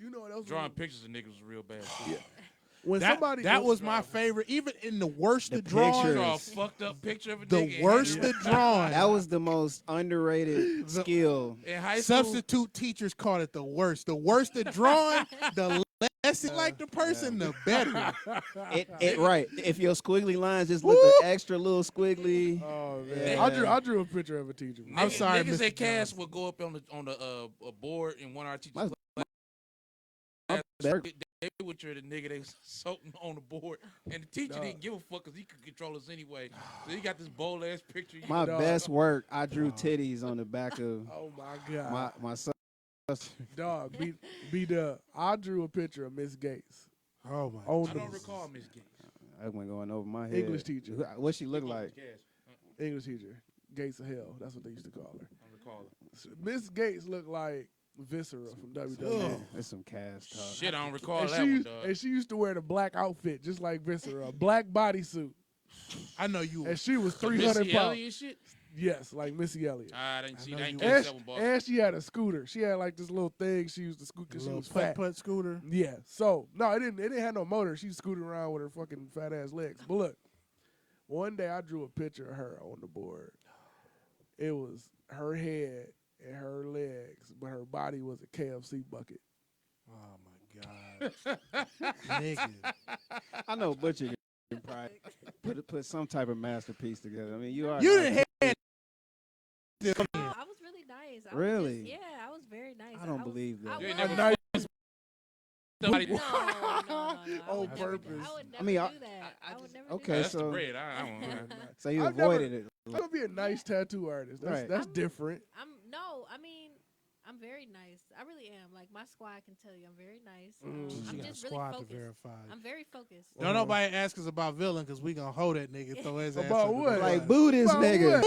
Drawing pictures of niggas was real bad. Yeah. When That, somebody that was my favorite. Even in the worst The of drawings, pictures. Draw a fucked up picture of a the nigga. and worst hand it of drawing, That was the most underrated skill. in high school. substitute teachers called it the worst. The worst of drawing, the less it like the person, the better. It right. If your squiggly lines just look an extra little squiggly. Oh man, Yeah. I drew a picture of a teacher. I'm sorry, Niggas Mr. at Cass Johnson. would go up on the a board in one of our teachers' My- class. Better- They would try the nigga they was something on the board, and the teacher didn't give a fuck because he could control us anyway. So he got this bold ass picture. My Dog. best work, I drew titties on the back of Oh my god, my son. dog, be the. I drew a picture of Miss Gates Oh my! on I the don't recall Miss Gates. That went going over my head. English teacher. What she look like? English teacher. Gates of Hell. That's what they used to call her. I recall it. Miss Gates looked like Viscera from WWE. That's some cast talk. Shit, I don't recall And that she, one, used, dog. and she used to wear the black outfit just like Viscera, a black bodysuit. I know you. And she was The 300 Missy pounds. Elliott shit? Yes, like Missy Elliott. I didn't see know that. you Ain't And, that one, boss. and she had a scooter. She had like this little thing she used to scoot because she little was fat. putt scooter. Yeah. So no, it didn't have no motor. She scooted around with her fucking fat ass legs. But look, one day I drew a picture of her on the board. It was her head and her legs, but her body was a KFC bucket. Oh my god, nigga. I know Butcher can probably put some type of masterpiece together. I mean, you are. You didn't hit. I was really nice. I was Really? just- yeah, I was very nice. I don't was- believe that. I You ain't was- never Nice. Somebody No, I On would never do- purpose. I would never I mean, do I- that. I I would just- never okay, do That's that. the so- bread. I don't know. So you I've never- avoided it. I'm gonna be a nice tattoo artist. That's Right. that's I'm- different. I mean, I'm very nice. I really am. Like my squad can tell you, I'm very nice. Mm. She I'm got a just really squad to focused. verify. I'm very focused. Don't nobody ask us about villain because we gonna hold that nigga. Throw his ass About under the what? bus. Like, boo this About nigga.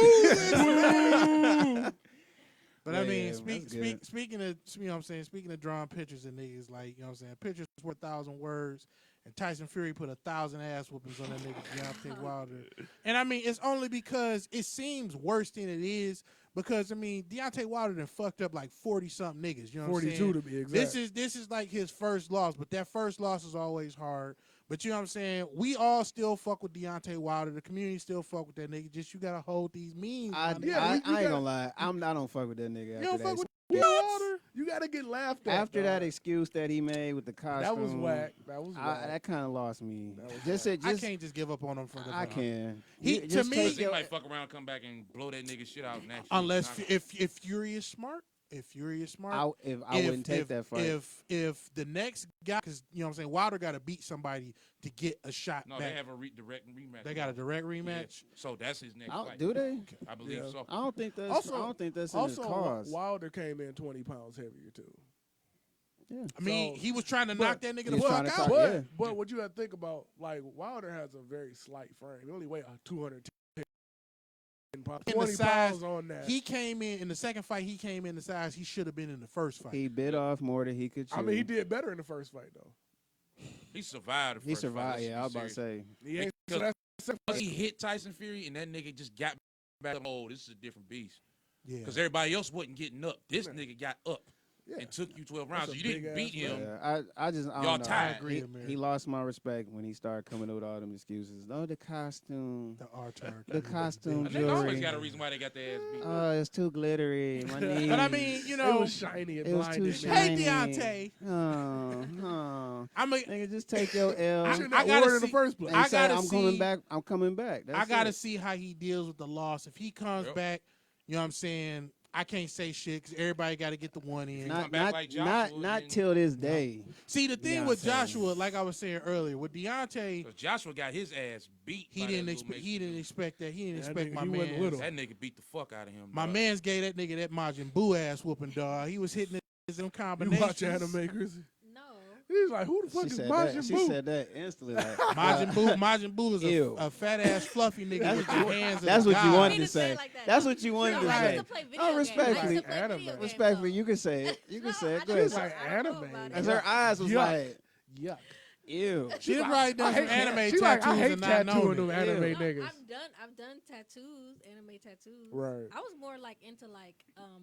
But I Yeah, mean, that's good. speaking of, you know what I'm saying, speaking of drawing pictures of niggas, like, you know what I'm saying, pictures worth 1,000 words, and Tyson Fury put 1,000 ass whoopings on that nigga Deontay Wilder. And I mean, it's only because it seems worse than it is, because I mean, Deontay Wilder done fucked up like 40-something niggas, you know what I'm 42 saying? to be exact. This is like his first loss, but that first loss is always hard. But you know what I'm saying? We all still fuck with Deontay Wilder. The community still fuck with that nigga. Just you gotta hold these memes. my nigga. Yeah, I you ain't gotta- gonna lie. I don't fuck with that nigga. You After don't that. fuck with Wilder. You gotta get laughed at. After that dog. excuse that he made with the costume, That was whack. That was whack. that kind of lost me. That was Just, whack. just I can't just give up on him for the I can. He- You to just me- take Because he your- might fuck around, come back, and blow that nigga shit out next. Unless if Fury is smart, if Fury is smart, I wouldn't take that fight. If the next guy, because you know what I'm saying, Wilder got to beat somebody to get a shot No, back. they have a direct rematch. They got a direct Yeah. rematch. So that's his next Oh, fight. do they? I believe Yeah. so. I don't think that's. Also- I don't think that's in his Also, cause. Wilder came in 20 pounds heavier too. Yeah. I mean, So- he was trying to but- knock that nigga the He's trying fuck to out. talk- But yeah. but what you have to think about, like Wilder has a very slight frame. He only weighed 210 pounds. In the 20 size, pounds on that. He came in the second fight. He came in the size he should have been in the first fight. He bit off more than he could chew. I mean, he did better in the first fight though. He survived the first He fight. survived. Let's Yeah, be I was about to serious. say. He ain't, so Because- that's Once he hit Tyson Fury, and that nigga just got back up. Oh, this is a different beast. yeah, Because everybody else wasn't getting up. This nigga got up yeah. and took you 12 That's rounds. a So you didn't big-ass beat him. Yeah, I just I Y'all don't know. tied. I agree, He, Amir. he lost my respect when he started coming up with all them excuses. Oh, the costume, the R-Turk. the costume A nigga always jewelry. got a reason why they got their ass beat. Oh, it's too glittery. My knees. But I mean, you It know, was shiny and It was too blinding. shiny. hey Deontay, Oh, I'm a, nigga, just take your L. You I shouldn't have gotta ordered in the see- first place. and I say, gotta I'm coming see- back. I'm coming back. I That's gotta it. see how he deals with the loss. If he comes Yep. back, you know what I'm saying. I can't say shit because everybody got to get the one in. come Not, back not, like not, Joshua, not then- till this day. See, the thing with Deontay. Joshua, like I was saying earlier, with Deontay, Because Joshua got his ass beat. he by didn't that expect. little He didn't Mexican expect that. He didn't That expect nigga, my he wasn't man. little. dude. That nigga beat the fuck out of him. My dog. man's gave that nigga that Majin Buu ass whooping, dog. He was hitting his them You combinations. watch anime, Krissy? No. He's like, who the fuck She is said Majin that. She Buu? said that instantly. Like, Majin Buu is Ew. a fat ass fluffy nigga That's with what the you- hands. of that's a what you god. wanted He to didn't say say. it like that. That's what you wanted No, to I say. used to play video Oh, games. respectfully. I used to play Anime. video games, Respectfully, though. you can say it. You can No, say I it. Go just- ahead. like I don't know anime. about it. As her eyes was Yuck. like, Yuck. ew. She done probably done some I hate anime she like, tattoos I hate and not tattooing known them it. anime Ew. No, niggas. I've done tattoos, anime tattoos. Right. I was more like into like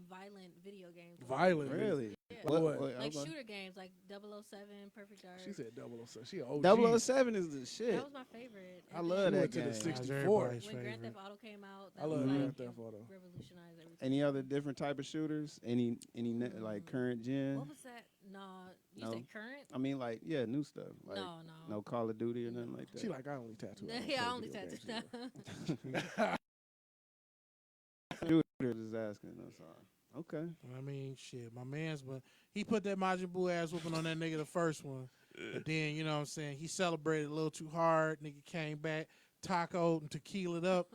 violent video games. Violent. Really? Yeah. What? Like okay. shooter games like 007, Perfect Dark. She said 007. She OG. 007 is the shit. That was my favorite. I And love then that went to the game. 64. everybody's When Grand favorite. Theft Auto came out, that I love was Grand like, Theft it Auto. revolutionized everything. Any other different type of shooters? Any like current gen? What was that? No, you No. said current? I mean, like new stuff. Like No. no Call of Duty or nothing like that. She like, I only tattoo. don't Yeah, I play only video tattooed. games anymore. Shooters is asking. That's all. Okay. I mean, shit, my man's, but he put that Majin Buu ass whooping on that nigga the first one. But then, you know what I'm saying, he celebrated a little too hard. Nigga came back, taco and tequila'd up.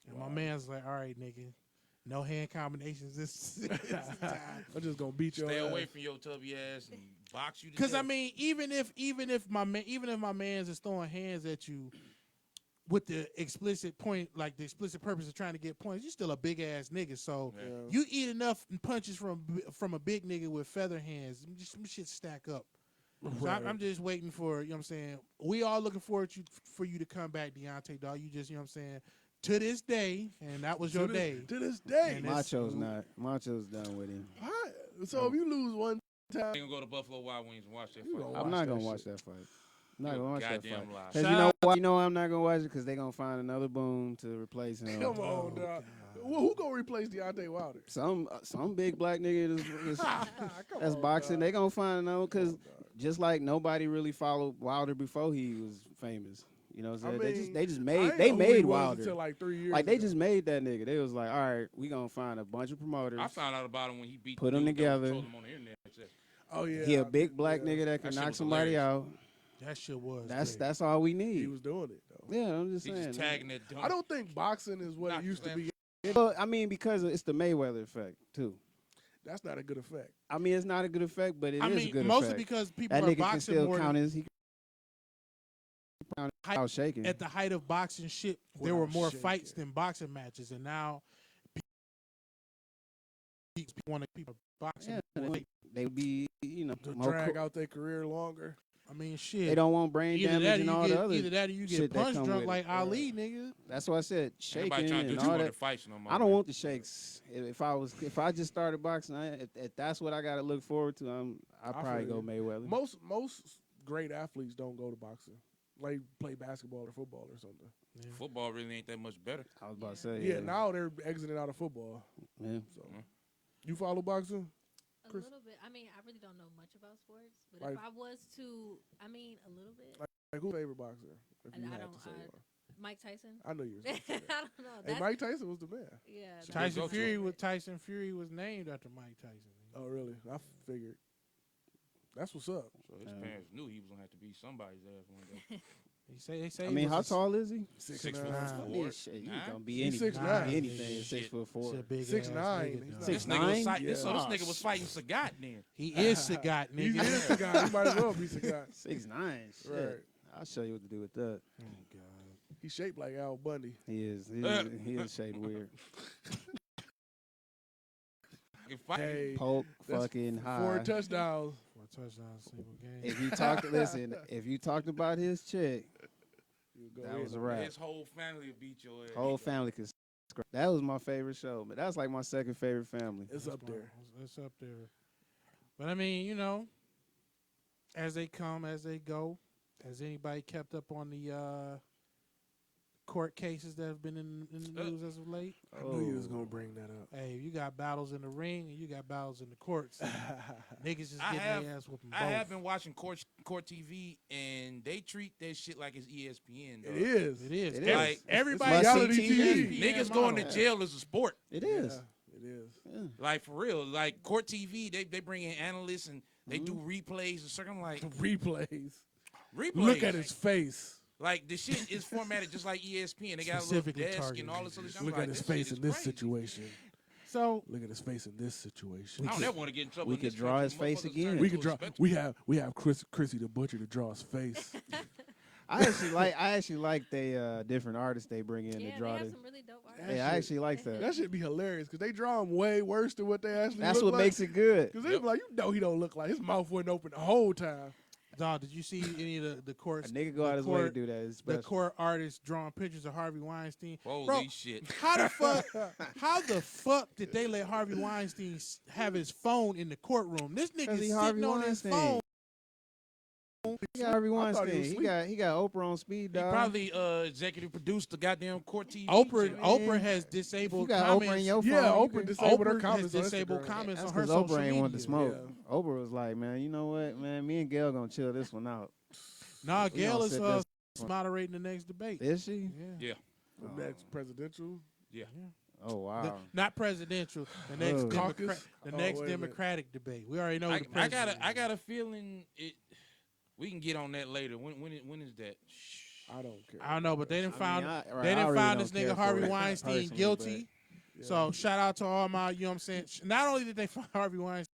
And my man's like, all right, nigga, no hand combinations this time. I'm just gonna beat your Stay ass. away from your tubby ass and box you. to Because I death. mean, even if my man's is throwing hands at you, with the explicit point, like the explicit purpose of trying to get points, you still a big ass nigga. So Yeah. you eat enough punches from a big nigga with feather hands, just some shit stack up. So I'm just waiting for, you know what I'm saying, we all looking forward for you to come back, Deontay, dog. You just, you know what I'm saying, to this day, and that was your day. To this day. And Macho's not. Macho's done with him. So if you lose one time, I ain't gonna go to Buffalo Wild Wings and watch that You fight. gonna I'm watch not that gonna shit. watch that fight. I'm not You gonna watch that goddamn fight. lie. Because Shout you know out- why? You know I'm not gonna watch it because they gonna find another boom to replace him. come on, dog. Well, who gonna replace Deontay Wilder? Some big black nigga Come that's on, boxing. dog. They gonna find another because Come on, dog. just like nobody really followed Wilder before he was famous. You know what I'm saying? I mean, they just I made ain't they know who he made was Wilder. until like 3 years. Like they ago. just made that nigga. They was like, all right, we gonna find a bunch of promoters. I found out about him when he beat Put the them dude that together. controlled him on the internet. Oh yeah, He a big black yeah. nigga that can That shit knock was somebody hilarious. out. That shit was. That's great. all we He need. was doing it though. Yeah, I'm just He saying. just tagging that dumb. I don't think boxing is what Knock it used to his be. Well, I mean, because it's the Mayweather effect too. That's not a good effect. I mean, it's not a good effect, but it is I a mean, good mostly effect. because people That are nigga can boxing still more count than, his. He out shaking. at the height of boxing shit. There Without were more shaking. fights than boxing matches, and now people want to people boxing. Yeah, they be, you know, To more drag cro- out their career longer. I mean, shit. they don't want brain either damage that, or and you all get, the other. either that, or you get shit that punch come drunk with like it. Ali, nigga. That's why I said Everybody shaking trying to do and too all much that. fights no more. I don't want the shakes. If I just started boxing, if that's what I got to look forward to, I probably feel go you. Mayweather. Most great athletes don't go to boxing. Like play basketball or football or something. Football really ain't that much better. I was about to say. Yeah, now they're exiting out of football. Yeah. So you follow boxing? A Chris? little bit. I mean, I really don't know much about sports, but Like- if I was to, I mean, a little bit. Like who's favorite boxer? If And you I had don't- to say I- one. Mike Tyson. I knew you was I gonna say that. don't know. Hey, That's, Mike Tyson was the man. yeah. that's Tyson go to Fury was named after Mike Tyson. Oh really? I figured. That's what's up. So his parents knew he was gonna have to beat somebody's ass one day. They say I he mean, how was a- tall is he? 6'9". 6'9". Yeah, shit, you Nine? gonna be He's anything. 6'9". Anything. Shit. 6'4". He's a big 6'9". ass nigga, He's dog. not- This 6'9"? nigga was fighting. Yeah. So this nigga was fighting Sagat then. He is Sagat, He nigga. is the guy. He might as well be the guy. 6'9". Shit. Right. I'll show you what to do with that. Oh God. He's shaped like Al Bundy. He is. He is shaped weird. Fucking fight. Hey, Poke that's fucking 4 high. touchdowns. 4 touchdowns, single game. If you talked, listen. If you talked about his chick, You go that in was a on wrap. His whole family will beat your ass. Whole family could. That was my favorite show, but that's like my second favorite family. It's up there. It's up there. But I mean, you know, as they come, as they go, has anybody kept up on the court cases that have been in the news as of late? I knew you was gonna bring that up. Hey, you got battles in the ring and you got battles in the courts. Niggas just I getting have- their ass whooping both. I have been watching court TV, and they treat that shit like it's ESPN. Dog. It is. It is. It Every- is. It's Everybody reality sees TV. Niggas ESPN going to model. jail is a sport. It is. Yeah, it is. Yeah. Like, for real. Like, court TV, they bring in analysts, and they do replays and stuff. I'm like, Replays. replays? Look at his face. Like, the shit is formatted just like ESPN. They got a little Specifically desk targeted and all this other shit. I'm Look like, at his this face shit in is this crazy. situation. So Look at his face in this situation. I don't ever want to get in trouble. We in this could draw country. his face Motherfuckers again. turn We into could a draw. spectacle. We have Krissy the Butcher to draw his face. I actually like they different artists they bring in Yeah, to they draw have this. some really dope That artists. Yeah, I shit- actually like that. That should be hilarious because they draw him way worse than what they actually. That's look what like. makes it good. Because they be like, you know, he don't look like his mouth wasn't open the whole time. dog, did you see any of the A courts? nigga go out the his way to court- do that. It's The special. court artists drawing pictures of Harvey Weinstein. Holy Bro, shit. How the fuck? How the fuck did they let Harvey Weinstein have his phone in the courtroom? This nigga 'Cause he sitting Harvey on his Weinstein. phone. He got Harvey I thought he Weinstein. was He got Oprah on speed He dial. probably executive produced the goddamn court TV. Oprah, shit. Oprah has If disabled you got comments. Oprah in your phone. Yeah, you Oprah can- disabled her Oprah comments. has on disabled Instagram. comments That's on her because social Oprah ain't want to media. smoke. Yeah. Oprah was like, man, you know what, man? Me and Gail gonna chill this one out. Nah, We Gail gonna is sit this one. moderating the next debate. Is she? Yeah. The next presidential. Oh wow. Not presidential. The next Oh. Caucus? the Oh, next wait a minute. Democratic debate. We already know I the president. got a feeling it. We can get on that later. When is that? I don't care. I don't know, but they didn't find I they didn't really find don't this care nigga for Harvey it Weinstein personally, guilty. Yeah. So shout out to all my, you know what I'm saying. Not only did they find Harvey Weinstein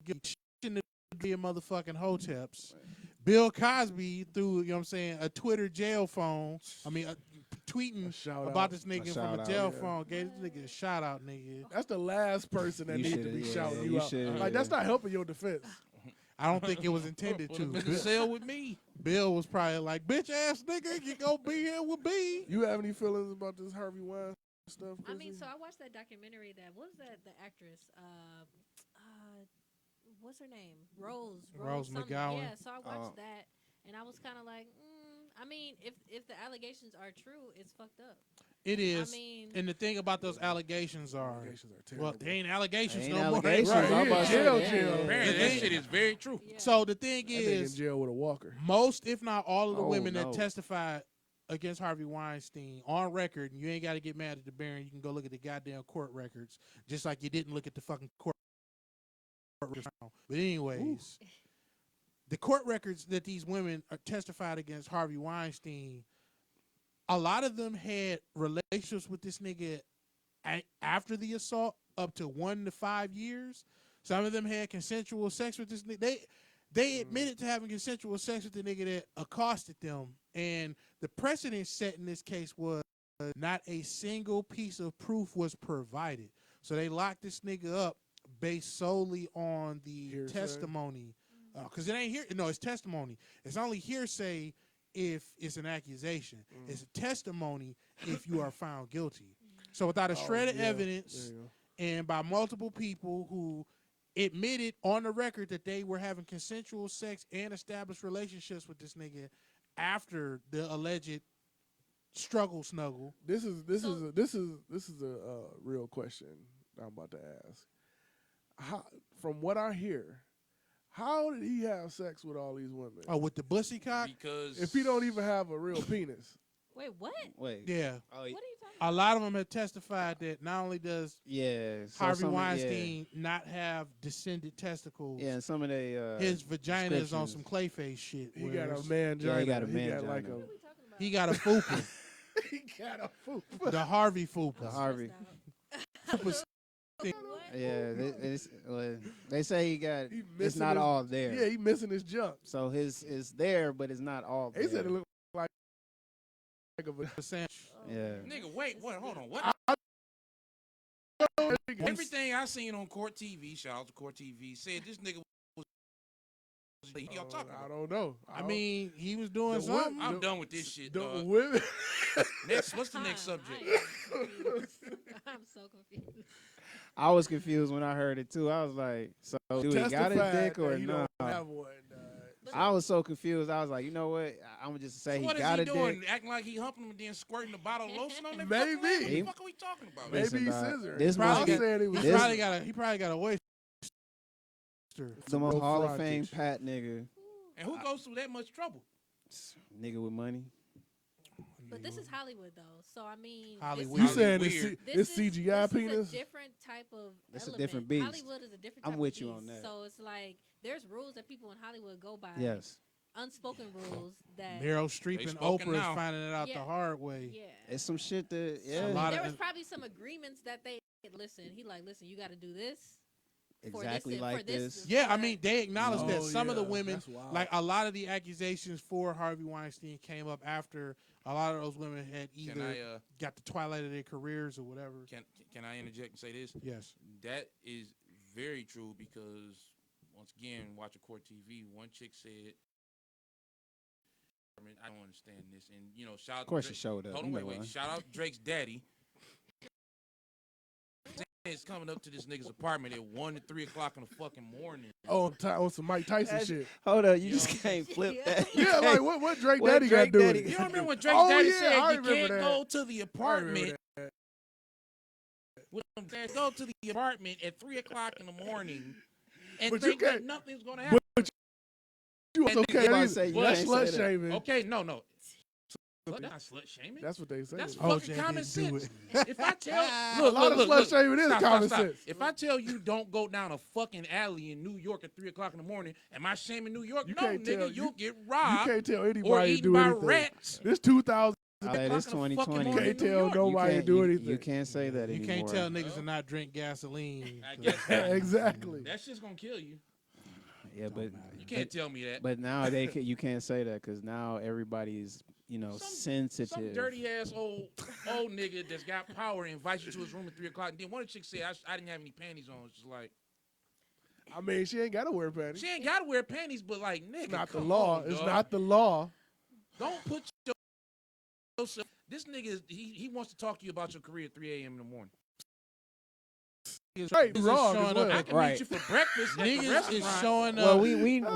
guilty, shouldn't be a motherfucking hoteps. Bill Cosby through, you know what I'm saying, a Twitter jail phone. I mean, tweeting shout about out. this nigga A from shout a out, jail yeah. phone. Gave this nigga a shout out, nigga. That's the last person that You needs to shoulda- be yeah, shouting you you out. shoulda, Like, that's not helping your defense. I don't think it was intended Put to. him in the cell with me. Bill was probably like, bitch ass nigga, you gonna be here with me. You have any feelings about this Harvey Weinstein stuff, I mean, Krissy? so I watched that documentary. That what was that? The actress, what's her name? Rose something. McGowan. Yeah. So I watched Oh. that, and I was kind of like, I mean, if the allegations are true, it's fucked up. It is. I mean, And the thing about those allegations are, Allegations are terrible. well, they ain't allegations Ain't no allegations. more. Right, I was yeah, about to say, jail, yeah, jail. yeah. Apparently, The that thing- shit is very true. yeah. So the thing That nigga in is, jail with a walker. most, if not all of the Oh, women that no. testified against Harvey Weinstein on record, and you ain't got to get mad at the Baron, you can go look at the goddamn court records, just like you didn't look at the fucking court records. But anyways, the court records that these women are testified against Harvey Weinstein, a lot of them had relationships with this nigga after the assault up to 1 to 5 years. Some of them had consensual sex with this nigga. They admitted to having consensual sex with the nigga that accosted them. And the precedent set in this case was not a single piece of proof was provided. So they locked this nigga up based solely on the Hearsay? testimony. Because it ain't here. No, it's testimony. It's only hearsay if it's an accusation. It's a testimony if you are found guilty. So without a shred of yeah. evidence There you go. and by multiple people who admitted on the record that they were having consensual sex and established relationships with this nigga after the alleged snuggle. This is So- a real question I'm about to ask. How, from what I hear, how did he have sex with all these women? Oh, with the bussy cock? Because If he don't even have a real penis. Wait, what? Wait. Yeah. Oh, What are you talking A about? lot of them have testified that not only does yeah. So Harvey some of- Weinstein not have descended testicles, Yeah, and some of they his vagina is on descriptions. some Clayface shit. He got a whereas man. Yeah, he got a He man got like vagina. What are we talking about? he got a fupa. he got a foot. The Harvey fupa. The Harvey. What? Yeah, they say he got. He It's missing not his- all there. Yeah, he missing his jump. So his is there, but it's not all there. He said it looked like a Yeah. nigga, wait, what? Hold on, what? Everything Everything I seen on Court TV, shout out to Court TV, said this nigga was. Y'all talking I about? don't know. I mean, he was doing The something. I'm done with this shit, The dog. women. Next, what's the next subject? I'm so confused. I was confused when I heard it too. I was like, so do he got a Testified dick or that he no? don't have one. I was so confused. I was like, you know what? I'm gonna just say So he what is got he a doing? dick. Acting like he humping him and then squirting the bottle of lotion on them? Maybe. What the He- fuck are we talking about? Maybe Listen, he's dog, scissoring. this must I'm be- saying he was He This- probably got a oyster. The most real Hall of Fame frontage. Pat nigga, And who goes through that much trouble? nigga with money. But this is Hollywood, though. So I mean, Hollywood. You This saying Weird. this, this this CGI this penis? is a different type of. That's a element. different beast. Hollywood is a different. I'm type with of you beast. on that. So it's like there's rules that people in Hollywood go by. Yes, Unspoken rules that. Meryl Streep They and spoken Oprah is now. finding it out the Yeah. hard way. Yeah. it's some shit that So yeah, lot of- there was probably some agreements that they listen. Listen, you got to do this. exactly for like this- this. Yeah, I mean, they acknowledged that Oh, some of the yeah, women, that's wild. like a lot of the accusations for Harvey Weinstein came up after a lot of those women had Can either I got the twilight of their careers or whatever. can I interject and say this? Yes. That is very true because once again, watching Court TV, one chick said, I mean, I don't understand this, and you know, shout out. Of course, to it Drake. showed up. Hold You on, know wait. why. Shout out Drake's daddy. It's coming up to this nigga's apartment at 1 to 3 o'clock in the fucking morning. on some Mike Tyson That's- shit. Hold up, you Yo. just can't flip Yeah. that. Yeah, like what Drake What Daddy got Drake to do Daddy with You it? don't remember when Drake's Oh, daddy yeah, I said you remember can't that. go to the I remember apartment? that. With them dads, go to the apartment at 3 o'clock in the morning and But you think that can't- nothing's gonna happen. You was And okay. nigga about to either. say you That's can't slut say that. shaming. Okay, no. That's not slut shaming. That's what they say. That's OJ fucking common didn't do sense. it. If I tell A lot of slut shaming is common sense. If I tell you don't go down a fucking alley in New York at 3 o'clock in the morning, am I shaming New York? You No, can't nigga, tell- you'll you- get You robbed can't tell or anybody to eaten do by anything. rats. This 2000. Hey, this 2020. You Can't tell nobody to do anything. You can't say that You anymore. can't tell niggas to not drink gasoline. I guess that. Exactly. That shit's gonna kill you. Yeah, but You can't tell me that. But now you can't say that because now everybody's sensitive. Some dirty ass old nigga that's got power invites you to his room at 3 o'clock. And then one of the chicks said, I didn't have any panties on. It's just like, I mean, she ain't got to wear panties. she ain't got to wear panties, but like, nigga, It's not the come law. on, It's dog. not the law. Don't put yourself. This nigga, he wants to talk to you about your career at 3 a.m. in the morning. Right, Niggas is wrong showing as up well. I can Right. meet you for breakfast. At the Niggas is restaurant. showing Well, up.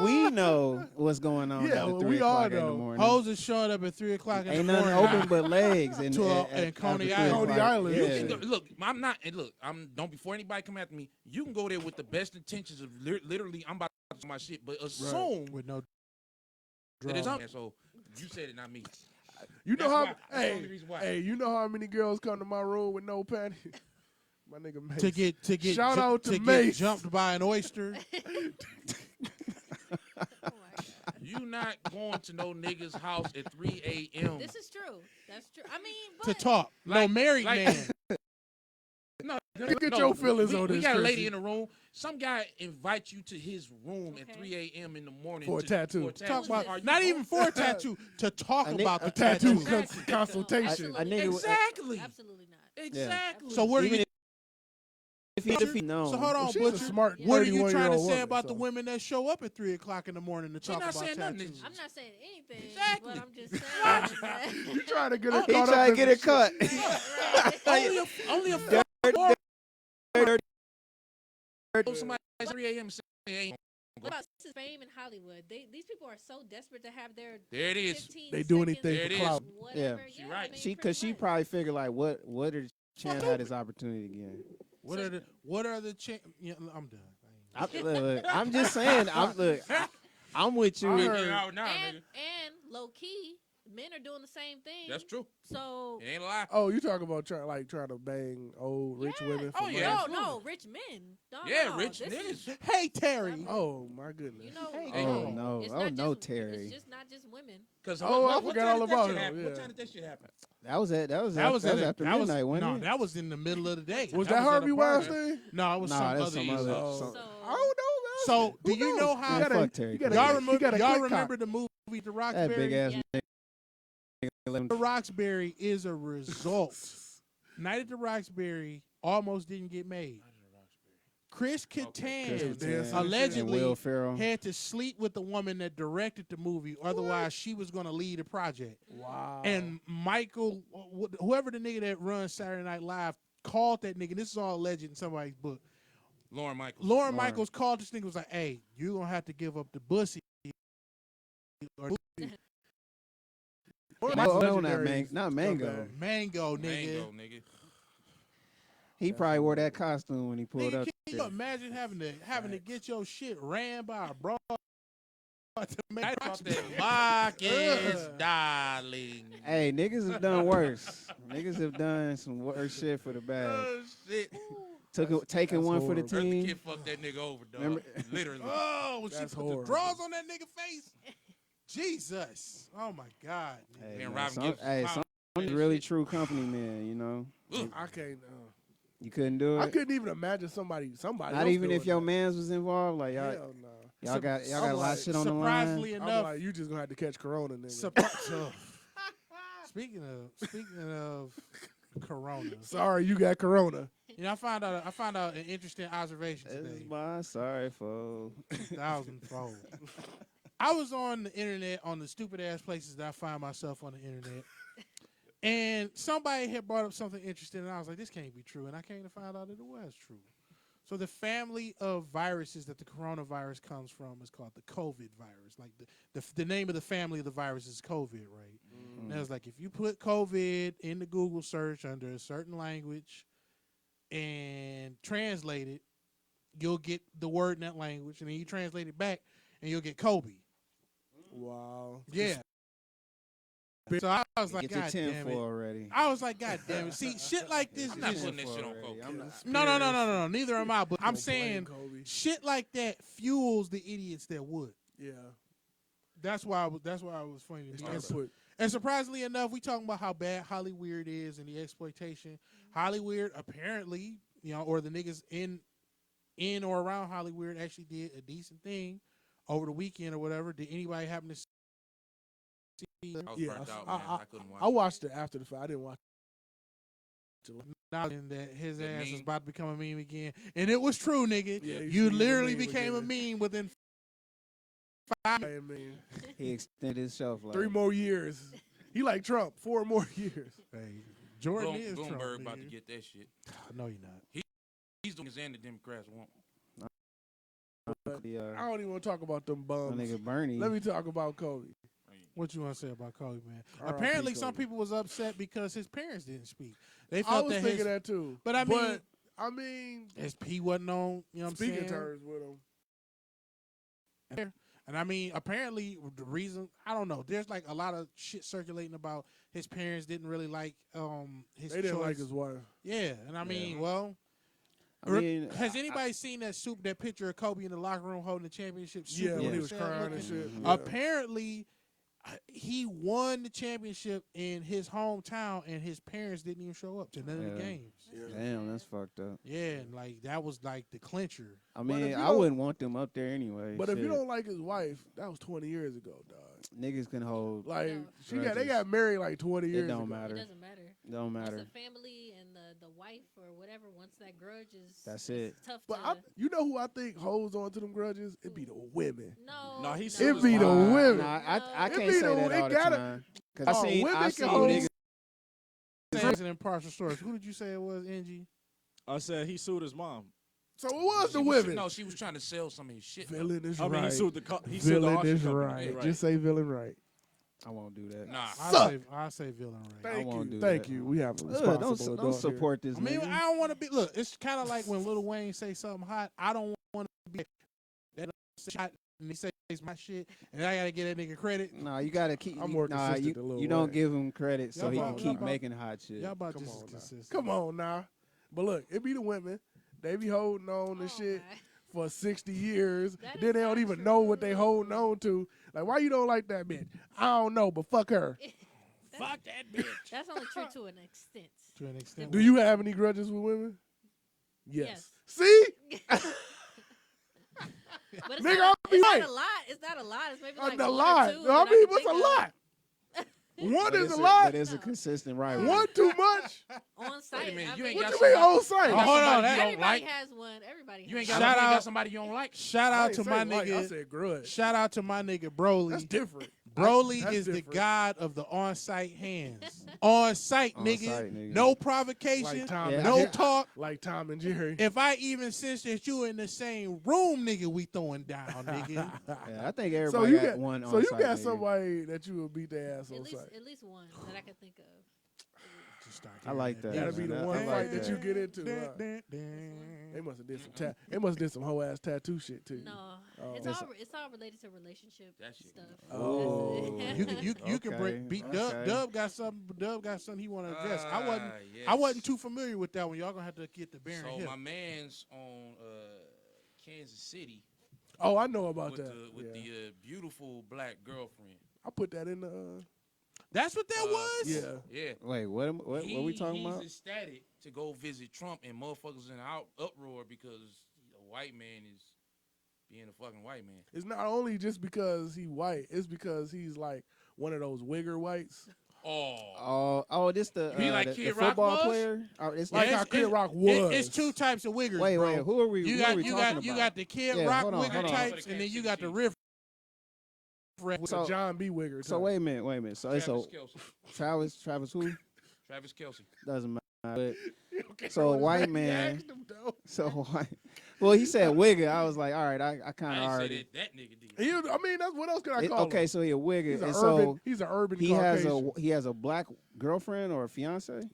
we know what's going on. Yeah, at well, 3 we all o'clock in the know. morning. Hoes is showing up at 3 o'clock in Ain't the nothing morning. open but legs and in Coney Island. Coney Island. You Yeah. can go, look, I'm not, and look, don't before anybody come after me, you can go there with the best intentions of literally, I'm about to do my shit, but assume With no that it's drama. so you said it, not me. You know That's how? why. That's the only reason why. Hey, you know how many girls come to my room with no panties? My nigga Mace. to get Shout out to get Mace. jumped by an oyster. Oh my God. You not going to no nigga's house at 3 a.m. This is true. That's true. I mean, to but talk. No Like- married like- man. No, Get your feelings we, on we this, got a lady Krissy. in the room. Some guy invites you to his room at Okay. 3 a.m. in the morning For a tattoo. For a Talk tattoo. about Are you not going? even for a tattoo to talk A about the A tattoo tattoo. consultation. A nigga- Exactly. absolutely not. Exactly. So what are Even you? if he knows. So hold on, Well, she's a Butcher. smart What are you 31-year-old trying to say woman, about so. the women that show up at 3 o'clock in the morning to talk not about saying nothing. tattoos? I'm not saying anything. Exactly. But I'm just saying. that- You trying to get her He caught trying up to in get it some cut. only a somebody at 3 a.m. saying, What about this is fame in Hollywood? These people are so desperate to have their there it is. 15 They do seconds anything There for it is. clout. Whatever. She Yeah, right. I mean, She, pretty cause she much. probably figured like, what are chance had this opportunity again? What are the yeah, I'm done. I'm just saying. I'm with you. I You heard- get out now, and nigga. low key, men are doing the same thing. That's true. So It ain't a lie. Oh, you talking about trying to bang old rich Yeah. women? For Oh, money? yeah. no, rich men. No, Yeah, no, rich this is- niggas. Hey Terry. Oh my goodness. You know, Hey, Oh Hey. no! it's Oh not no, just, Terry. It's just not just women. Because Oh, I what forgot time all did that about shit him, happen? What yeah. time did that shit happen? That was That was after midnight, wasn't no, it? that was in the middle of the day. Was that that at a Harvey party. Weinstein? No, it was Nah, some that's other. some idiot. other. Oh. some- So I don't know. So do Who you knows? know how? Man, fuck Terry. you gotta- Y'all you remember? gotta Y'all click remember cop. the movie The that Roxbury? big ass Yeah. nigga. The Roxbury is a result. Night at the Roxbury almost didn't get made. Chris Kattan Chris Kattan. allegedly And Will Ferrell. had to sleep with the woman that directed the movie, otherwise she was going to lead the project. Wow. And Michael, whoever the nigga that runs Saturday Night Live, called that nigga. This is all alleged in somebody's book. Lauren Michaels. Lauren Michaels called this nigga, was like, "Hey, you gonna have to give up the bussy." Or No, Legendary not Mango. scumbag. Mango, nigga. Mango, nigga. He probably wore that costume when he pulled Nigga, up. can you imagine having to get your shit ran by a bro? To make Off that Marcus, darling. Hey, niggas have done worse. Niggas have done some worse shit for the bag. Oh, shit. Taking That's one for the horrible. Eartha team. Kid fucked that nigga over, dog. Remember- Literally. Oh, when she That's put horrible. the drawers on that nigga face. Jesus. Oh my God. Nigga. Hey, Man, man, Robin some, Gibbs hey, smiled some and really shit. true company man, you know. Ugh. I can't. You couldn't do it. I couldn't even imagine somebody. Not else even doing if your that. mans was involved. Like y'all, Hell no. y'all got a I'm lot like, of shit on the Surprisingly line. I'm enough, like, you just gonna have to catch Corona, nigga. speaking of Corona, Sorry, you got Corona. you know, I found out an interesting observation This today. is my sorry fool. Thousandfold. I was on the internet on the stupid ass places that I find myself on the internet, and somebody had brought up something interesting, and I was like, "This can't be true," and I came to find out that it was true. So the family of viruses that the coronavirus comes from is called the COVID virus. Like the name of the family of the virus is COVID, right? And it was like if you put COVID in the Google search under a certain language and translate it, you'll get the word in that language, and then you translate it back, and you'll get Kobe. Wow. Yeah. So I was like, Get your God 10 damn for it. already. I was like, God damn it. See, shit like this. I'm not just- putting that shit on already. coke. I'm not- No. Neither am I. But I'm Don't blame saying Kobe. shit like that fuels the idiots that would. Yeah. That's why it was funny It's to me. not put. And surprisingly enough, we talking about how bad Hollywood is and the exploitation. Hollywood apparently, or the niggas in or around Hollywood actually did a decent thing over the weekend or whatever. Did anybody happen to see? I was Yeah, burnt out, man. I couldn't watch I watched it after the fight. I didn't watch it. Now that his The ass is meme? about to become a meme again, and it was true, nigga. Yeah, You he's literally a meme became a again. meme within 5 minutes. I mean, He extended his shelf life. 3 more years. He like Trump. 4 more years. Hey, Jordan is Trump. Bloomberg about to nigga. get that shit. No, you're not. He's doing his and the Democrats want. The, I don't even want to talk about them my bums. nigga Bernie. Let me talk about Kobe. What you want to say about Kobe, man? R.I.P. Apparently, some Kobe. people was upset because his parents didn't speak. They I felt was that thinking his, that too. but I mean, mean, he wasn't on. You know what I'm speaking saying? terms with him. And I mean, apparently, the reason I don't know. There's like a lot of shit circulating about his parents didn't really like his. They didn't choice. like his wife. Yeah, and I mean, well, I mean, has anybody seen that picture of Kobe in the locker room holding the championship? Yeah, super when he was sad crying and looking? shit. Mhm. Yeah. Apparently, he won the championship in his hometown, and his parents didn't even show up to none of the Yeah. games. Yeah. Damn, that's fucked up. Yeah, and like that was like the clincher. I But if mean, you I don't- wouldn't want them up there anyway. But if you Shit. don't like his wife, that was 20 years ago, dog. Niggas can hold. Like No. they Grudges. got married like 20 years It don't ago. It matter. doesn't matter. Don't Once matter. the family and the wife or whatever, once that grudge is, That's it's it. tough But to. you know who I think holds on to them grudges? It be the women. No, No, he no. sued It his be the mom. women. Nah, I It can't be say the- that it all the gotta- time. Cause Oh, women I've can seen hold- niggas. It's an impartial source. Who did you say it was, Angie? I said he sued his mom. So it was the She women. No, she was trying to sell some of his shit. though. Villain is I mean, right. he sued the Villain auction is company. right. Right. Just say villain right. I won't do that. Nah. I say villain right. Thank won't you. do Thank that. you. We have a Ugh, responsible don't adult support this. I mean, nigga. I don't want to be. Look, it's kind of like when Lil Wayne say something hot. I don't want to be that shot and he says my shit, and I gotta get that nigga credit. Nah, you gotta keep. I'm more nah, consistent than Lil you don't Wayne. give him credit so Y'all he can about- keep y'all about- making hot shit. Y'all about Come just on as now. consistent. Come on now. But look, it be the women. They be holding on to Oh, shit my. for 60 years. That Then is they don't not even know what they true. holding on to. Like, why you don't like that bitch? I don't know, but fuck her. Fuck that bitch. That's only true to an extent. To an extent. Do you have any grudges with women? Yes. Yes. See? But it's, Nigga, not, I'll be it's right. not a lot. It's not a lot. It's maybe like A one lot. or two. I that mean, can what's a think of. lot? One But is it's a lot. But it's a consistent rivalry. One too much. On site. minute, I you mean, ain't What got you mean somebody- on site? You got Hold on, somebody that- you don't everybody like. has one. Everybody You ain't has got, Shout you ain't out- got somebody you don't like. Shout I out ain't to say my like, I nigga. said grudge. Shout out to my nigga Broly. That's different. Broly That's is the different. god of the on-site hands. On-site, nigga. On-site, nigga. No Like provocation. Tom Yeah, and no Jerry. talk. Like Tom and Jerry. If I even sense that you in the same room, nigga, we throwing down, nigga. Yeah, I think So everybody you got got one. so you on-site got nigga. somebody that you would beat their ass on at site. least one that I can think of. Just start I like hearing that. Gotta be the man. one I fight like that you get into. Huh? Dun. They must have did some they must have did some whole ass tattoo shit too. No, Oh. it's all related to relationship That shit. stuff. Oh. You can bring Okay, beat Dub. okay. Dub got something he want to address. I Yes. wasn't too familiar with that one. Y'all gonna have to get the bearing So hip. my man's on Kansas City Oh, I know about with that. the Yeah. beautiful black girlfriend. I put that in the That's what that was. yeah. Yeah. Wait, what we talking about? He's ecstatic to go visit Trump, and motherfuckers in uproar because a white man is being a fucking white man. It's not only just because he white, it's because he's like one of those wigger whites. Oh. This the You mean like the Kid Rock football was? player. Oh, it's Like Yeah, how it's- Kid Rock was. It's two types of wiggers. wait, bro. wait. Who are we? You who got are we you talking got you about? got the Kid Yeah, Rock hold on, wigger hold on. types, and then you got the riff. So- a John B. Wigger. So type. wait a minute. So it's a Travis Kelce. Travis who Travis Kelce. doesn't matter. Okay, So a well, white he man. asked him, though. So white. Well, he said wigger. I was like, all right, I kind I of ain't already. say that nigga did. I mean, that's what else can I call Okay, him? so he a wigger, He's an and urban. so He's an urban. he Caucasian. has a black girlfriend or a fiance.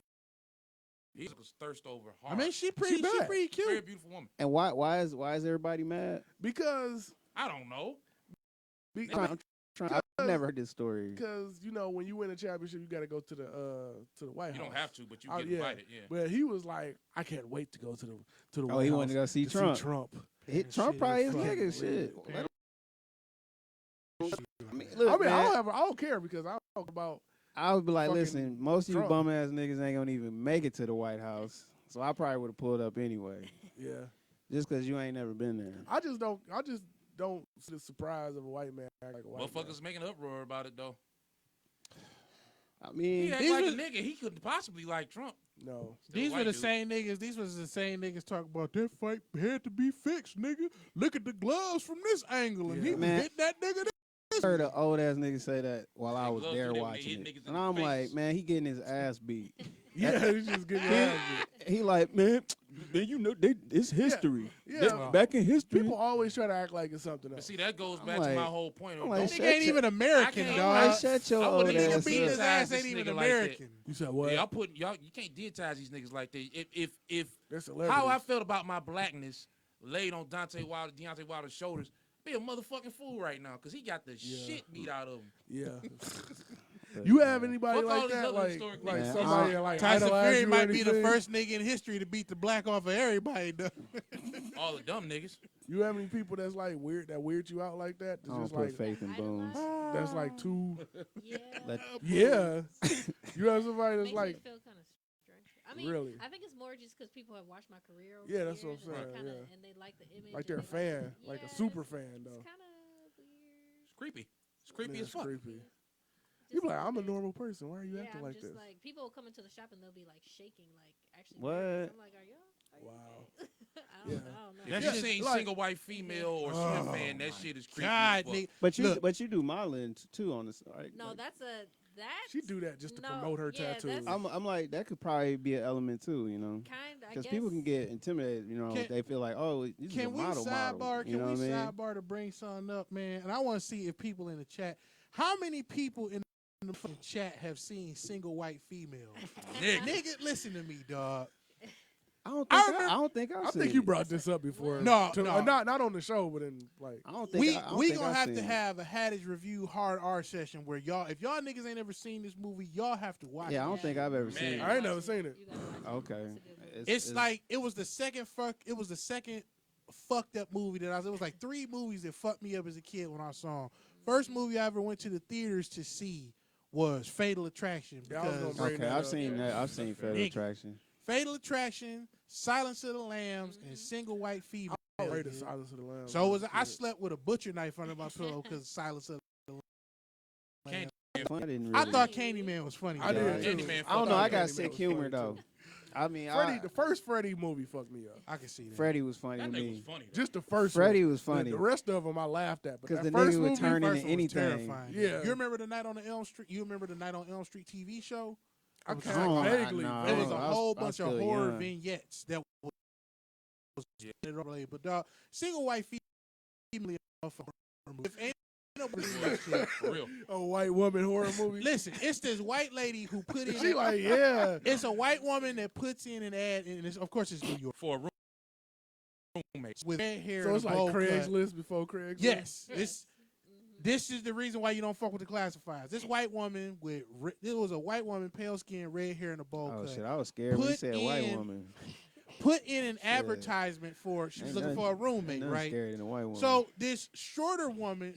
He was thirst over I hard. mean, she pretty bad. pretty very cute. beautiful woman. And why is everybody mad? because I don't know. I'm trying. I've never heard this story. because when you win a championship, you got to go to the White You House. don't have to, but you Oh, get yeah. invited. Yeah. But he was like, I can't wait to go to the Oh, White he House wanted to go see Trump. Trump. Trump Shit, probably is fuck. nigga shit. Man. I mean, look, man, I don't care because I talk about. I would be like, fucking listen, most of you Trump. bum ass niggas ain't gonna even make it to the White House. So I probably would have pulled up anyway, Yeah, just because you ain't never been there. I just don't. don't see the surprise of a white man act like a white man. Motherfuckers making uproar about it though. I He mean, act like a nigga. He could possibly like Trump. No. Still These white were the dude. same niggas. These was the same niggas talking about that fight had to be fixed, nigga. Look at the gloves from this angle, and he Yeah. was Man. hit that nigga. I heard an old ass nigga say that while I They was love there to do that when they watching hit it, niggas in and the I'm face. like, man, he getting his ass beat. Yeah, he's just getting your ass beat. He like, man, you know, it's history. Yeah. Back in history. People always try to act like it's something But else. see, that goes I'm back to like- my whole point. I'm like, Don't Nigga ain't even American, I can't- dog. Like, shut your I old wouldn't even ass beat Beating up. his Deontay ass this ain't even nigga like that. American. You said what? Yeah, y'all putting y'all. You can't demonetize these niggas like that. If They're celebrities. how I felt about my blackness laid on Deontay Wilder's shoulders, I'd be a motherfucking fool right now because he got the shit beat out of him. Yeah. But, You have anybody Fuck all like these that? other Like historic like niggas. somebody like Tyson idolize Fury you or might be the anything? first nigga in history to beat the black off of everybody. Though. All the dumb niggas. You have any people that's like weird that weird you out like that? I don't Just put like faith in Boone's. that's like too. Yeah. Let- Yeah. You have somebody that's Makes like me feel kind of strange. I mean, Really? I think it's more just because people have watched my career. Over Yeah, the that's what I'm years, and they saying, kinda- yeah. and they like the image. like and they're a they fan, the- like yeah, a super it's- fan though. It's kind of weird. It's creepy. It's creepy Yeah, as it's fuck. creepy. You Just be like, I'm a there's- normal person. Why are you Yeah, acting I'm like just this? like people will come into the shop and they'll be like shaking, like actually. What? nervous. I'm like, are you? Wow. Okay? I Yeah. don't know. If Yeah, you seen like- single white female or Oh, swim fan, that shit is creepy. God, as fuck. nigga. But Look. you do modeling too on this, right? No, Like, that's that. She do that just to No, promote her yeah, tattoo. that's- I'm like that could probably be an element too, you know, Kind of. because people can get intimidated. You know, Can- they feel like, oh, this is a Can we model. sidebar? You Can know we what I mean? sidebar to bring something up, man? And I want to see if people in the chat, how many people in the fucking chat have seen single white female? Nigga, listen to me, dog. I don't I think remember- I don't think I've I seen think you it. brought this up before. No, To- no. not on the show, but in like. I don't think We I don't we think gonna I've have seen to it. have a Hattage review hard R session where y'all, if y'all niggas ain't ever seen this movie, y'all have to watch Yeah, I it. don't think I've ever seen Man. it. I ain't never seen it. You gotta watch Okay. It's a good movie. It's like it was the second fucked up movie that I was. It was like 3 movies that fucked me up as a kid when I saw 'em. First movie I ever went to the theaters to see was Fatal Attraction. Yeah, I was gonna Because bring Okay, that I've up. seen that. I've seen Fatal Nigga. Attraction. Fatal Attraction, Silence of the Lambs, and Single White Female. I rated dude. Silence of the Lambs. So it was I slept with a butcher knife under my pillow because Silence of the Can't- Lambs. I didn't I really. thought Candyman was funny. I dog. did too. Candyman I don't know. I got Candyman sick was humor funny, though. too. I mean, Freddy, the first Freddy movie fucked me up. I can see that. Freddie was funny That to nigga was me. funny. though. Just the first Freddie one. was funny. The rest of them I laughed at. But 'Cause that the first nigga would movie, turn First into one was anything. terrifying. Yeah. You remember the Night on the Elm Street? You remember the Night on Elm Street TV show? I It was kinda like- vaguely. nah, It was a I was- whole I was bunch of still horror young. vignettes that was but dog, single white female. If ain't nobody seen that shit, For real. A white woman horror movie. listen, it's this white lady who put in. She like, yeah. It's a white woman that puts in an ad, and it's, of course it's New York For a roommate. with red hair. So and it's a like bowl cut. Craigslist before Craigslist. Yes, this is the reason why you don't fuck with the classifieds. This white woman with it was a white woman, pale skin, red hair, and a bowl Oh cut. shit! I was scared when you Put said white in- woman. Put in an advertisement for she's Ain't looking nothing- for a roommate, Nothing right? scarier than a white woman. So this shorter woman,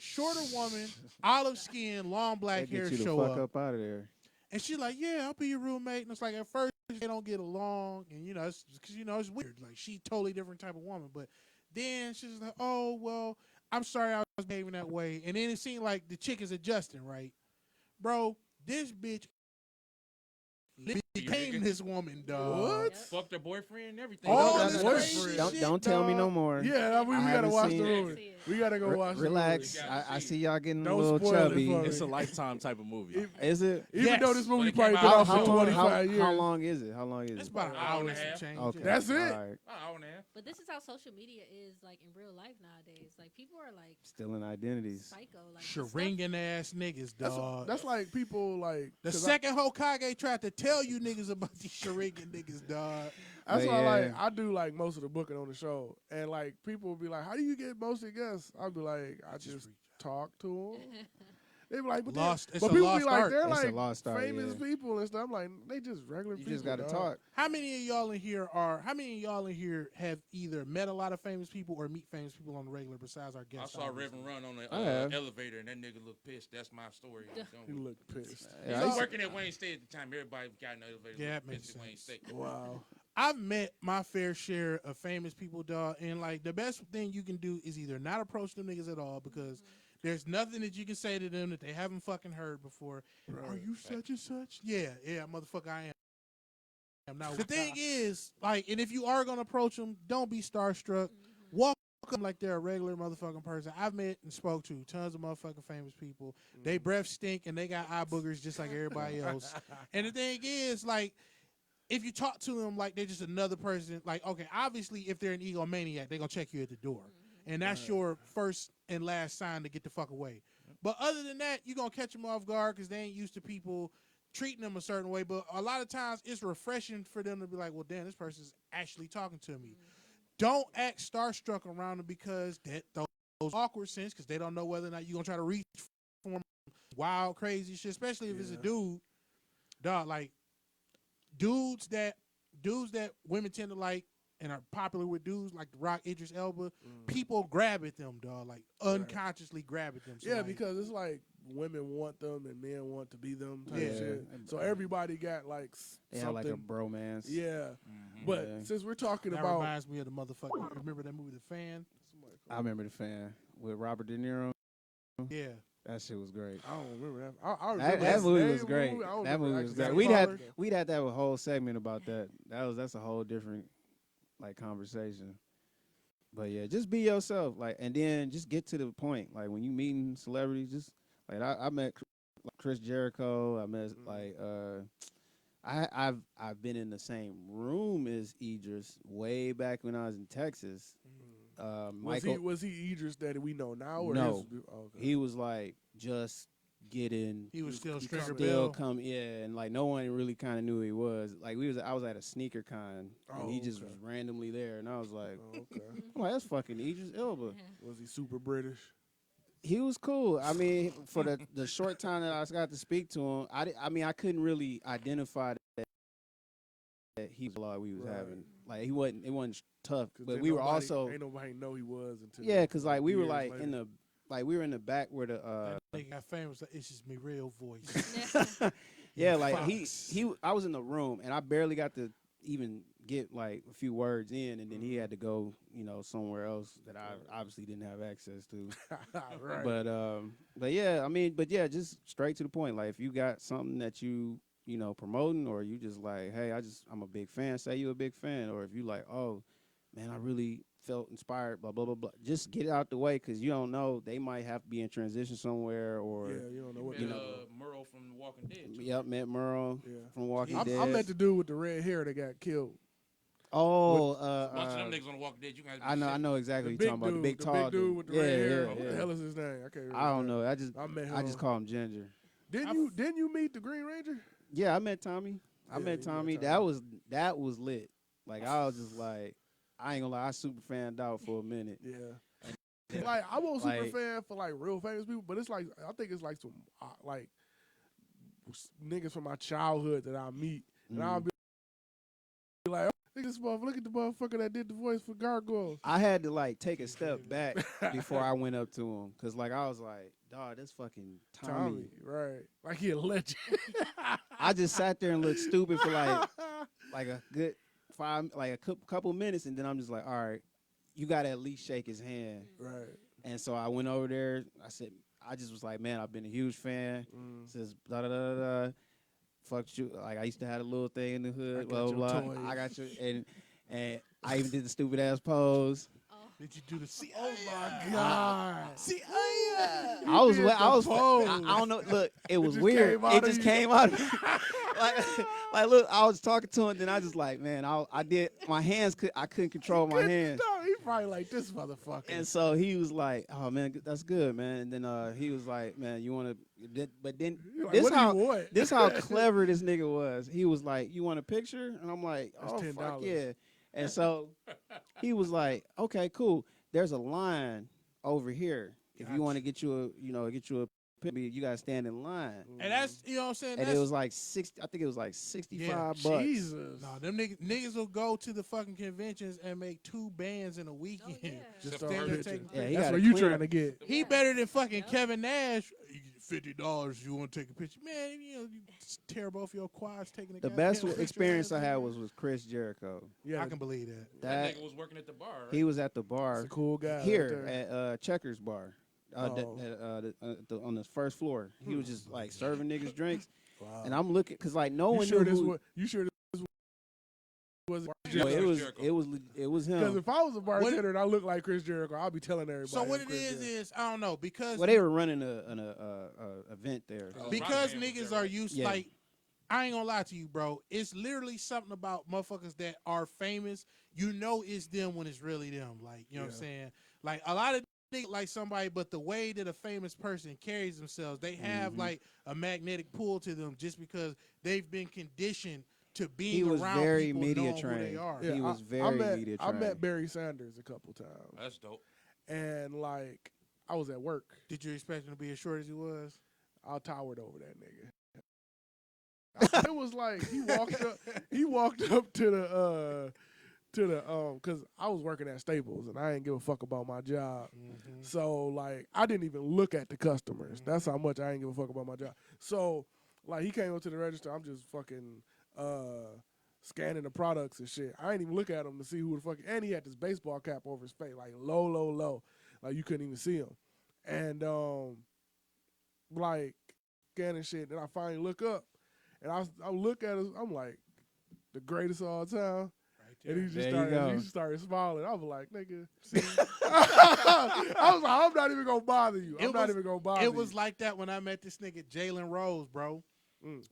olive skin, long black that hair get you the show fuck up. out of there. And she's like, yeah, I'll be your roommate. And it's like, at first, they don't get along. And, it's because, it's weird. Like, she totally different type of woman. But then she's like, oh, well, I'm sorry I was behaving that way. And then it seemed like the chick is adjusting, right? Bro, this bitch became this woman, dog. What? Fucked her boyfriend and everything. All Don't- this don't- crazy Don't shit, don't tell me no dog. more. Yeah, we I gotta haven't watch the seen it. movie. We gotta go watch Relax. the You movie. I see y'all getting Don't a little spoil it chubby. for me. It's a lifetime type of movie. Is it? Even Yes. though this When movie it probably came been out, out for how 25 years. How long is it? How long is It's it? about an Hour hour and and a some half. change. Okay. That's it? All right. Hour and a half. But this is how social media is like in real life nowadays. Like people are like Stealing identities. psycho. Like the stuff- Sharingan ass niggas, dog. That's like people like. The 'cause second Hokage tried to tell you niggas about these Sharingan niggas, dog. That's But why yeah. I do like most of the booking on the show, and like people will be like, "How do you get most of the guests?" I'll be like, "I just talk to them." They be like, "But, Lost- it's but a people lost be like, art. they're It's a like lost art, famous yeah. people and stuff." I'm like, they just regular You people. just got to dog. talk. How many of y'all in here have either met a lot of famous people or meet famous people on the regular besides our I guests? saw obviously? Reverend run on the I have. elevator, and that nigga looked pissed. That's my story. He looked pissed. Yeah, I He was used to- working at Wayne State at the time. Everybody got in the elevator. Yeah, looked that makes pissed at Wayne sense. State. Wow. I've met my fair share of famous people, dog, and like the best thing you can do is either not approach them niggas at all because there's nothing that you can say to them that they haven't fucking heard before. Right. Are you such and such? Yeah, motherfucker, I am. Now the thing is, like, and if you are gonna approach them, don't be starstruck. Walk them like they're a regular motherfucking person. I've met and spoke to tons of motherfucking famous people. They breath stink and they got eye boogers just like everybody else. And the thing is, like, if you talk to them like they're just another person, like, okay, obviously if they're an egomaniac, they're gonna check you at the door. And that's your first and last sign to get the fuck away. But other than that, you're gonna catch them off guard because they ain't used to people treating them a certain way. But a lot of times it's refreshing for them to be like, well, damn, this person's actually talking to me. Don't act starstruck around them because those awkward sense because they don't know whether or not you're gonna try to reach for them wild, crazy shit, especially if it's a dude. Dog, like dudes that women tend to like and are popular with dudes like The Rock, Idris Elba, people grab at them, dog, like unconsciously grab at them. So Yeah, like, because it's like women want them and men want to be them type Yeah. shit. So everybody got like They something. have like a bromance. Yeah. But Yeah. since we're talking that about reminds me of the motherfucker. Remember that movie, The Fan? I remember The Fan with Robert De Niro. Yeah. That shit was great. I don't remember that. I remember That movie name was of the great. movie. I don't That remember movie was actually great. the color. We'd have to have a whole segment about that. That's a whole different like conversation. But yeah, just be yourself, like, and then just get to the point. Like when you meeting celebrities, just like I met Chris Jericho. I met like I've been in the same room as Idris way back when I was in Texas. Michael Was he Idris that we know now? Or No. Okay. he was like just getting. He was still he Stringer coming- Still Bill. come, yeah, and like no one really kind of knew who he was. Like I was at a sneaker con, and he just okay. was randomly there, and I was like, Oh, okay. I'm like, that's fucking Idris Elba. Was he super British? He was cool. I mean, for the short time that I got to speak to him, I couldn't really identify that he was like we was Right. having. Like it wasn't tough, 'Cause but then we were nobody- also ain't nobody know he was until yeah, because like we were years like later. we were in the back where the That nigga got famous. Like, it's just me real voice. yeah, like Fox. I was in the room and I barely got to even get like a few words in, and then he had to go, somewhere else that I obviously didn't have access to. right. But yeah, just straight to the point. Like if you got something that you promoting, or you just like, hey, I'm a big fan. Say you a big fan, or if you like, oh man, I really felt inspired, blah blah blah blah. Just get it out the way because you don't know, they might have to be in transition somewhere, or yeah, you don't know what. Met, they Merle from The Walking Dead. Too. Yep, met Merle Yeah. from Walking I Dead. met the dude with the red hair that got killed. Oh, A bunch of them niggas on The Walking Dead. You guys. I know exactly The what you're talking about. The big the tall big dude with the yeah, red hair. yeah, What yeah. the hell is his name? I can't remember. I don't his name. know. I met him. I just call him Ginger. Didn't you meet the Green Ranger? Yeah, I met Tommy. I Yeah, met you met Tommy. Tommy. That was lit. Like I was just like, I ain't gonna lie, I super fanned out for a minute. Yeah. Like I wasn't super Like- fan for like real famous people, but it's like I think it's like some like niggas from my childhood that I meet, and I'll be like, oh, look at the motherfucker that did the voice for Gargoyles. I had to like take a step back before I went up to him, cause like I was like, dog, that's fucking Tommy. Right? Like he a legend. I just sat there and looked stupid for like a good couple minutes, and then I'm just like, all right, you gotta at least shake his hand. Right. And so I went over there. I just was like, man, I've been a huge fan. Says da da da da. Fuck you. Like I used to have a little thing in the hood. Blah got blah your blah. toys. I got you. And I even did the stupid ass pose. Did you do the see? Oh my god! See, I was. I don't know. Look, it was just weird. came out It of just you. came out. Of me. like, look, I was talking to him, then I just like, man, I did. My hands I couldn't control my hands. No, he probably like this motherfucker. And so he was like, "Oh man, that's good, man." And then he was like, "Man, you want to?" But then You're like, this what do how you want? this how clever this nigga was. He was like, "You want a picture?" And I'm like, That's "Oh $10. fuck yeah!" And so he was like, "Okay, cool. There's a line over here. If you want to get you a picture, you gotta stand in line." And that's what I'm saying. And That's, it was like 60. I think it was like $65. Jesus. no, them niggas will go to the fucking conventions and make 2 bands in a weekend. yeah. Just Stand on there picture. taking Yeah, pictures. he That's got what a you clean- trying to get. He better than fucking Kevin Nash $50 if you want to take a picture. Man, you tear both your quads taking a The goddamn best picture experience of I that had nigga. was Chris Jericho. Yeah, I can believe that. That nigga was working at the bar. Right? He was at the that's bar a cool guy. here right there. at Checkers Bar. Oh. On the first floor, he was just like serving niggas drinks, Wow. and I'm looking because like no you one sure knew this who. was? You sure this was? No, it was Jericho. it was Because him. if I was a bartender and I looked like Chris Jericho, I'll be telling everybody. So what I'm it Chris is Jericho. I don't know because Well, they were running an event there. Oh, because Rock Band was niggas there, are right? used Yeah. like I ain't gonna lie to you, bro. It's literally something about motherfuckers that are famous. You know it's them when it's really them. Like, you know what I'm saying? Like a lot of niggas like somebody, but the way that a famous person carries themselves, they have like a magnetic pull to them just because they've been conditioned to being He was around very people media knowing who they trained. are. Yeah, He was I very met, media I trained. met Barry Sanders a couple times, That's dope. and like I was at work. Did you expect him to be as short as he was? I towered over that nigga. It was like he walked up. He walked up to the because I was working at Staples and I didn't give a fuck about my job. So like I didn't even look at the customers. That's how much I didn't give a fuck about my job. So like he came up to the register. I'm just fucking scanning the products and shit. I didn't even look at him to see who the fuck. And he had this baseball cap over his face, like low, like you couldn't even see him. And like scanning shit. Then I finally look up. And I look at us, I'm like, the greatest of all time. And he just started smiling. I was like, nigga. I was like, I'm not even going to bother you. I'm not even going to bother you. It was like that when I met this nigga, Jalen Rose, bro.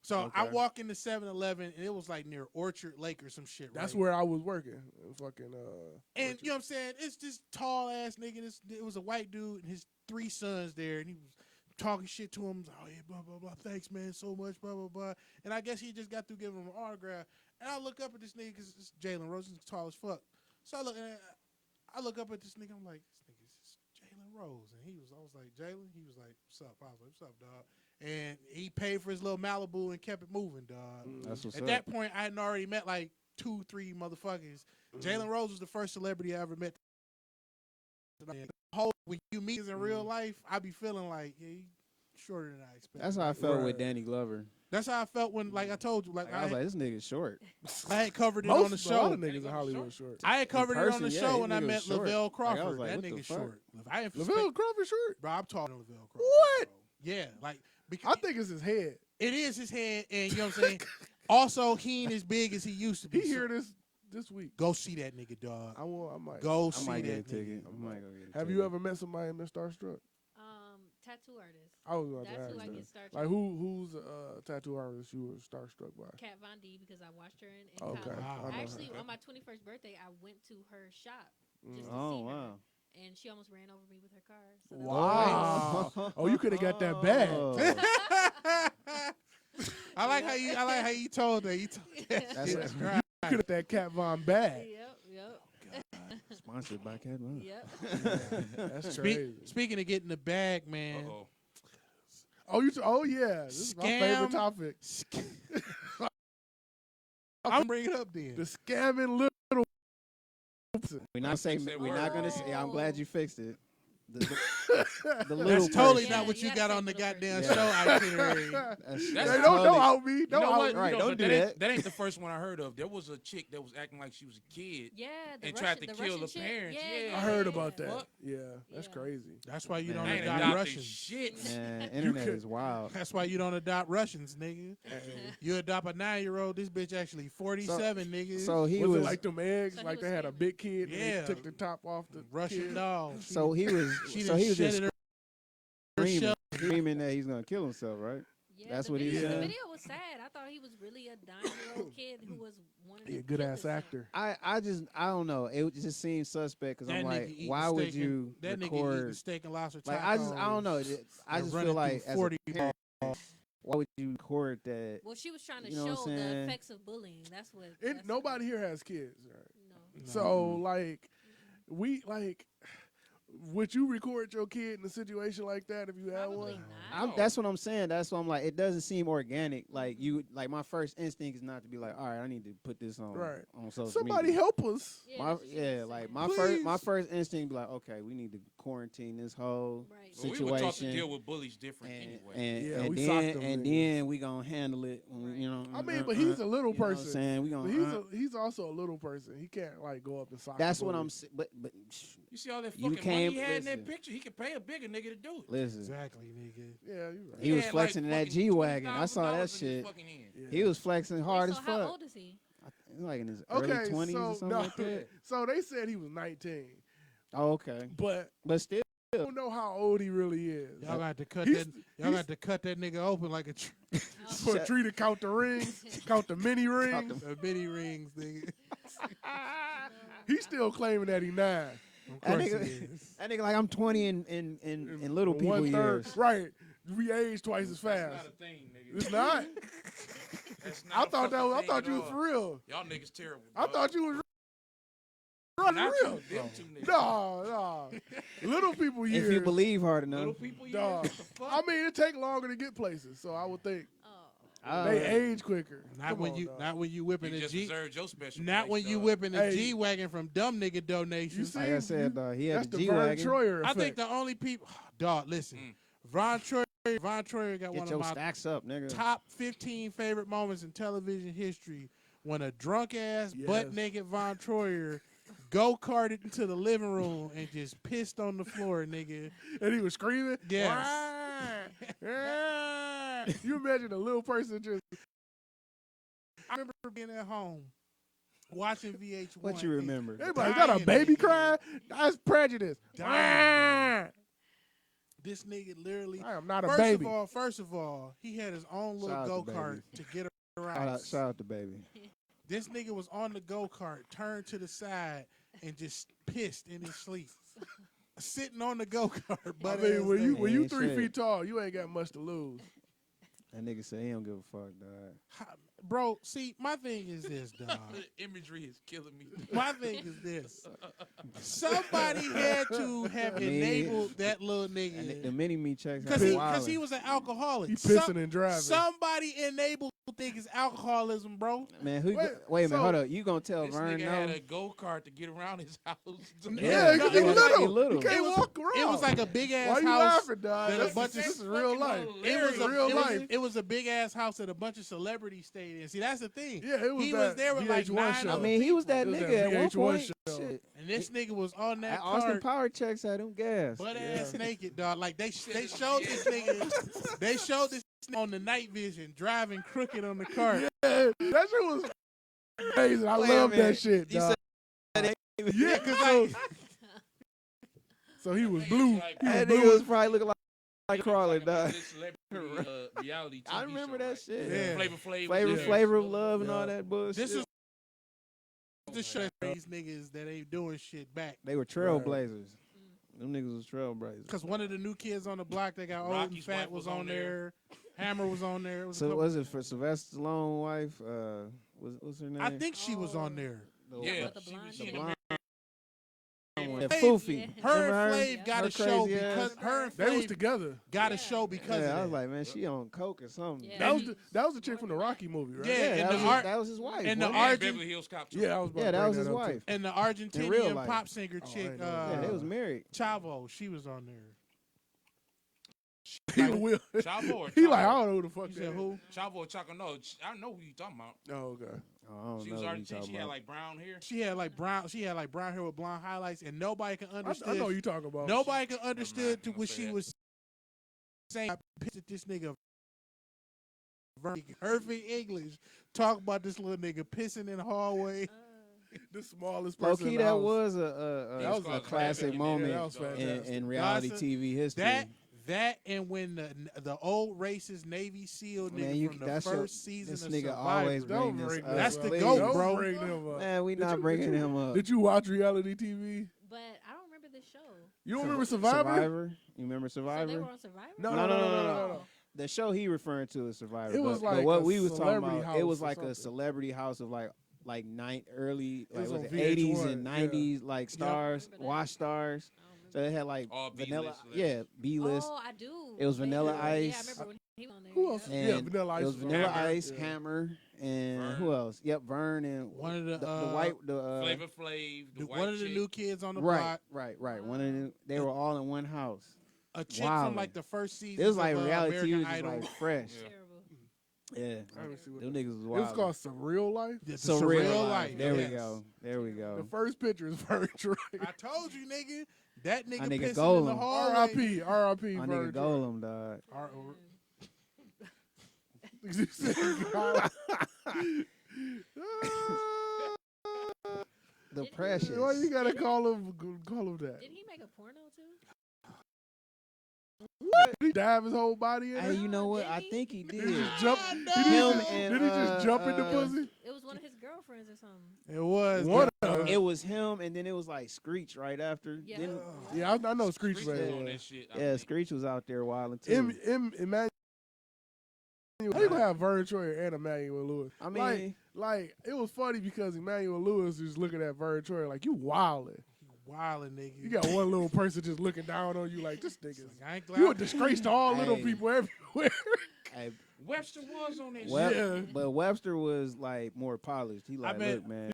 So I okay. walk into 7-Eleven, and it was like near Orchard Lake or some shit, right? That's where I was working. Fucking, And Orchard. you know what I'm saying? It's this tall-ass nigga. It was a white dude and his 3 sons there, and he was talking shit to him. Oh, yeah, blah, blah, blah. Thanks, man, so much, blah, blah, blah. And I guess he just got through giving him an autograph. And I look up at this nigga because it's Jalen Rose. He's tall as fuck. So I look up at this nigga. I'm like, this nigga's Jalen Rose. And I was like, Jalen? He was like, what's up? I was like, what's up, dog? And he paid for his little Malibu and kept it moving, dog. That's what's At up. that point, I had already met like 2-3 motherfuckers. Jalen Rose was the first celebrity I ever met. And when you meet us in real life, I be feeling like, yeah, he shorter than I expected. That's how I felt Right. with Danny Glover. That's how I felt when, like I told you, Like, I was like, this nigga's short. I had covered it Most on the a lot show. of niggas in Hollywood short. I had covered it on person, the yeah, show that when I nigga met was short. Lavelle Like, I Crawford. was like, That what the nigga's fuck? short. I ain't Lavelle Crawford short? Bro, I'm talking to Lavelle Crawford. What? Bro. Yeah, like because I think it's his head. it is his head, and you know what I'm saying. Also, he ain't as big as he used to be. He so here this week. go see that nigga, dog. I might. Go I see might that get a ticket. nigga. I might go get a ticket. Have you ever met somebody and been starstruck? Tattoo artist. I was about That's to who ask I that. get started. Like who's a tattoo artist you were starstruck by? Kat Von D, because I watched her in Okay. college. Wow. I know Actually, her. on my 21st birthday, I went to her shop just to Oh, see her. wow. And she almost ran over me with her car. So that was Wow. Oh, you could have got that bag. I like how you told that. You told That's that's You right. could have that Kat Von bag. Yep. Sponsored by Cat Von. Yep. That's crazy. Speaking of getting the bag, man. Uh-oh. Oh yeah. This is my favorite Scam. topic. I'm bring it up then. The scamming little. We're not saying. fix that We're word. not gonna say. I'm glad you fixed it. The little That's totally person. not what Yeah, you you got gotta on the say little goddamn person. show itinerary. That's They That's don't totally- out me. You Don't know out what? me. Right, You know, don't but do that. That ain't the first one I heard of. There was a chick that was acting like she was a kid. Yeah. The And Russian, tried to the kill Russian the chick. parents. Yeah. I heard about that. What? Yeah, that's Yeah. crazy. That's why you Man, don't I ain't adopt adopting Russians. shit. Man, internet is wild. That's why you don't adopt Russians, nigga. You adopt a 9-year-old. This bitch actually 47, nigga. So he was was. it like them eggs? So he Like was they had a scamming. big kid and Yeah. they took the top off the Russian kid? doll. So he was. She So he was shed just it her screaming that he's gonna kill himself, right? Yeah, That's the what he video, was The saying? video was sad. I thought he was really a 9-year-old kid who was wanting He a to good kill ass himself. actor. I don't know. It just seems suspect because I'm That like, nigga eating why would steak you That nigga eating record? steak and lobster Like tacos. I don't know. I and just running feel like through as 40 a parent, why would you record that? Well, she was trying to You know what show I'm the saying? effects of bullying. That's what. That's Nobody here has kids, right? No. So like, we like Would you record your kid in a situation like that if you had Probably one? not. That's what I'm saying. That's why I'm like, it doesn't seem organic. Like my first instinct is not to be like, all right, I need to put this on social Somebody media. help us. My first instinct be like, okay, we need to quarantine this whole situation. We were taught to deal with bullies different anyway. And then we gonna handle it. When we, I mean, but he's a little person. Saying? We gonna, he's also a little person. He can't like go up and sock. That's what I'm saying. But you see all that fucking money he had in that listen. picture? He could pay a bigger nigga to do it. Listen, Exactly, nigga. Yeah, you're right. he was flexing in that G wagon. I saw that $20,000 shit. Yeah. He was flexing hard so as how fuck. old is he? Like in his early 20s or something like that. So they said he was 19, Oh, okay. but Still. I don't know how old he really is. Y'all got to cut He's- that. Y'all got to cut that nigga open like a For a tree to count the rings, count the mini rings. mini rings, nigga. He's still claiming that he 9. Of That course nigga, it is. that nigga like I'm 20 in little people 1/3. years. Right. We age twice as That's fast. not a thing, nigga. It's not. That's I not a thought that fucking was. I thing thought at you was all. for real. Y'all niggas terrible. I dog. thought you was running Not real. you, them two niggas. No. Little people years. If you believe hard enough. Little people, yeah. Dog. What the fuck? I mean, it take longer to get places, so I would think Oh. they age quicker. Not Come when on, you, dog. not when you whipping you a just G. deserved your special. Not place, when you dog. whipping a Hey. G wagon from dumb nigga donations. see, Like I said, he That's had the the G Vern wagon. Troyer I effect. think the only people, dog. Listen, Von Troyer got Get one your of my stacks up, nigga. top 15 favorite moments in television history when a drunk ass, butt naked Von Troyer go-karted into the living room and just pissed on the floor, nigga. And he was screaming. Yes. You imagine a little person just. I remember being at home watching VH1. What you remember? Everybody, is that a baby crying? That's prejudice. Dying. This nigga literally. I am not a First baby. of all, he had his own little Shout out to go-kart to get around. Shout out to baby. This nigga was on the go-kart, turned to the side, and just pissed in his sleep. Sitting on the go-kart. I mean, when you Ain't 3 shit. feet tall, you ain't got much to lose. That nigga said he don't give a fuck, dog. Bro, see, my thing is this, dog. The imagery is killing me. My thing is this. Somebody had to have enabled that little And nigga. the mini me checks Because he was an alcoholic. He pissing and driving. Somebody enabled niggas alcoholism, bro. Man, Wait wait a minute, so- hold up. You gonna tell This Vern nigga no? had a go-kart to get around his house. Yeah, no, he it was little. little. He can't It was- walk around. It was like a big ass Why you house. laughing, dog? that a bunch of- This is real life. It was a real life. It was a big ass house that a bunch of celebrities stayed in. See, that's the thing. Yeah, it was He that was there with like VH1 9 show. I other mean, he was that It was nigga that at one VH1 point. show. Shit. and this nigga was on that Austin cart, Power checks had him gas. butt ass naked, dog. Like they showed this nigga. They showed this nigga on the night vision driving crooked on the cart. Yeah, that shit was amazing. I Wait a love minute. that shit, He dog. said Yeah, because so he was blue. Like, He was that blue. nigga was probably looking like crawling, Like dog. this celebrity reality TV I remember show, that right? shit. Yeah. Flavor Flav. Flavor, Yeah. flavor of love and Yeah. all that bullshit. This is the show these niggas that ain't doing shit back. They were trailblazers. Them niggas was trailblazers. Because one of the new kids on the block that got old Rocky's and fat wife was was on on there. Hammer was on there. It was a So couple- was it for Sylvester Stallone's wife? What's her name? I think she was on there. Yeah, the she blonde was chick. in blonde American one. Hey, Foofy. Her Remember and Flav got Her a show crazy because ass? her and They was Flav together. got a show because Yeah, I of was that. like, man, she on coke or something. Yeah. That was the chick from the Rocky movie, right? Yeah, and that, the was art- that was his wife. and the wasn't it? Yeah, Argent- Beverly Hills Cop. too. Yeah, I was about Yeah, to that bring was his up, too. wife. And the In real Argentinian life. pop singer Oh, I chick, ain't know that. Yeah, they was married. Chavo, she was on there. He will. Chavo or He like, I Chaco? don't know who the fuck You that said is. who? Chavo or Chaco? No, I know who you talking about. Oh, okay. Oh, I don't She know was what you Argentine. talking She had about. like brown hair. She had like brown hair with blonde highlights, and nobody can I understand. know who you talking about. Nobody can understood to gonna what say she that. was saying. I pissed at this nigga. Perfect English. Talk about this little nigga pissing in the hallway. The smallest Low person. key, in the that house. was That was a a classic Yeah, moment that was fantastic. in reality Gossip. TV history. That and when the old racist Navy SEAL nigga Man, from the that's your- first season this of nigga Survivor. always Don't bring this bring up. That's the Please. GOAT, Don't bro. bring them up. Man, we Did not you- bringing did you- him up. Did you watch reality TV? But I don't remember this show. You don't remember Survivor? You remember So they Survivor? were on Survivor? No. The show he referring to is Survivor. It was but like what a we was talking celebrity about, it was house or like a something. celebrity house of like early was was on it 80s VH1, and yeah. 90s like stars, Remember that. watch stars. I don't remember So it had like All vanilla, B-list letters. B-list. Oh, I do. It was They- Vanilla Yeah, I Ice. remember when he was on there. Who else? yeah. And Yeah, Vanilla Ice. it was was on Vanilla there. Ice, Yeah. Hammer, and Vern. who else? Yep, Vern and One of the, white, Flavor Flav, the white one of the chick. new kids on the right, block. right. One of them, they were all in one house. A chick Wildin'. from like the first season. It was like reality American TV, was just Idol. like fresh. Yeah. Terrible. Yeah, I haven't seen what them that- niggas was It wild. was called Some Real Life. Yeah, So the real surreal life. There yes. we go. There we The go. first picture is Vern Troy. I told you, nigga. That nigga, My nigga pissing in the Golem. hallway. R.I.P. R.I.P. My Vern nigga Golem, dog. R- You said God. The precious. Why you gotta call him that? Did he make a porno too? Did he dive his whole body in Hey, it? you know what? Did I he? think he Did he did. just jump? I Did know. he, Him just, and, did he just jump in the uh, pussy? It was one of his girlfriends or something. It was One the- of them. It was him, and then it was like Screech right after. Yeah. Then, Yeah, I know Screech Screech was man. on that shit. I yeah, think. Screech was out there wilding too. Emmanuel. How you gonna have Vern Troyer and Emmanuel Lewis? I mean, Like it was funny because Emmanuel Lewis is looking at Vern Troyer like you wildin'. wildin' nigga. You got one little person just looking down on you like this nigga. I ain't You a glad. disgrace to all little Hey. people everywhere. hey, Webster was on that Web- shit. Yeah. but Webster was like more polished. He like, bet- look, man.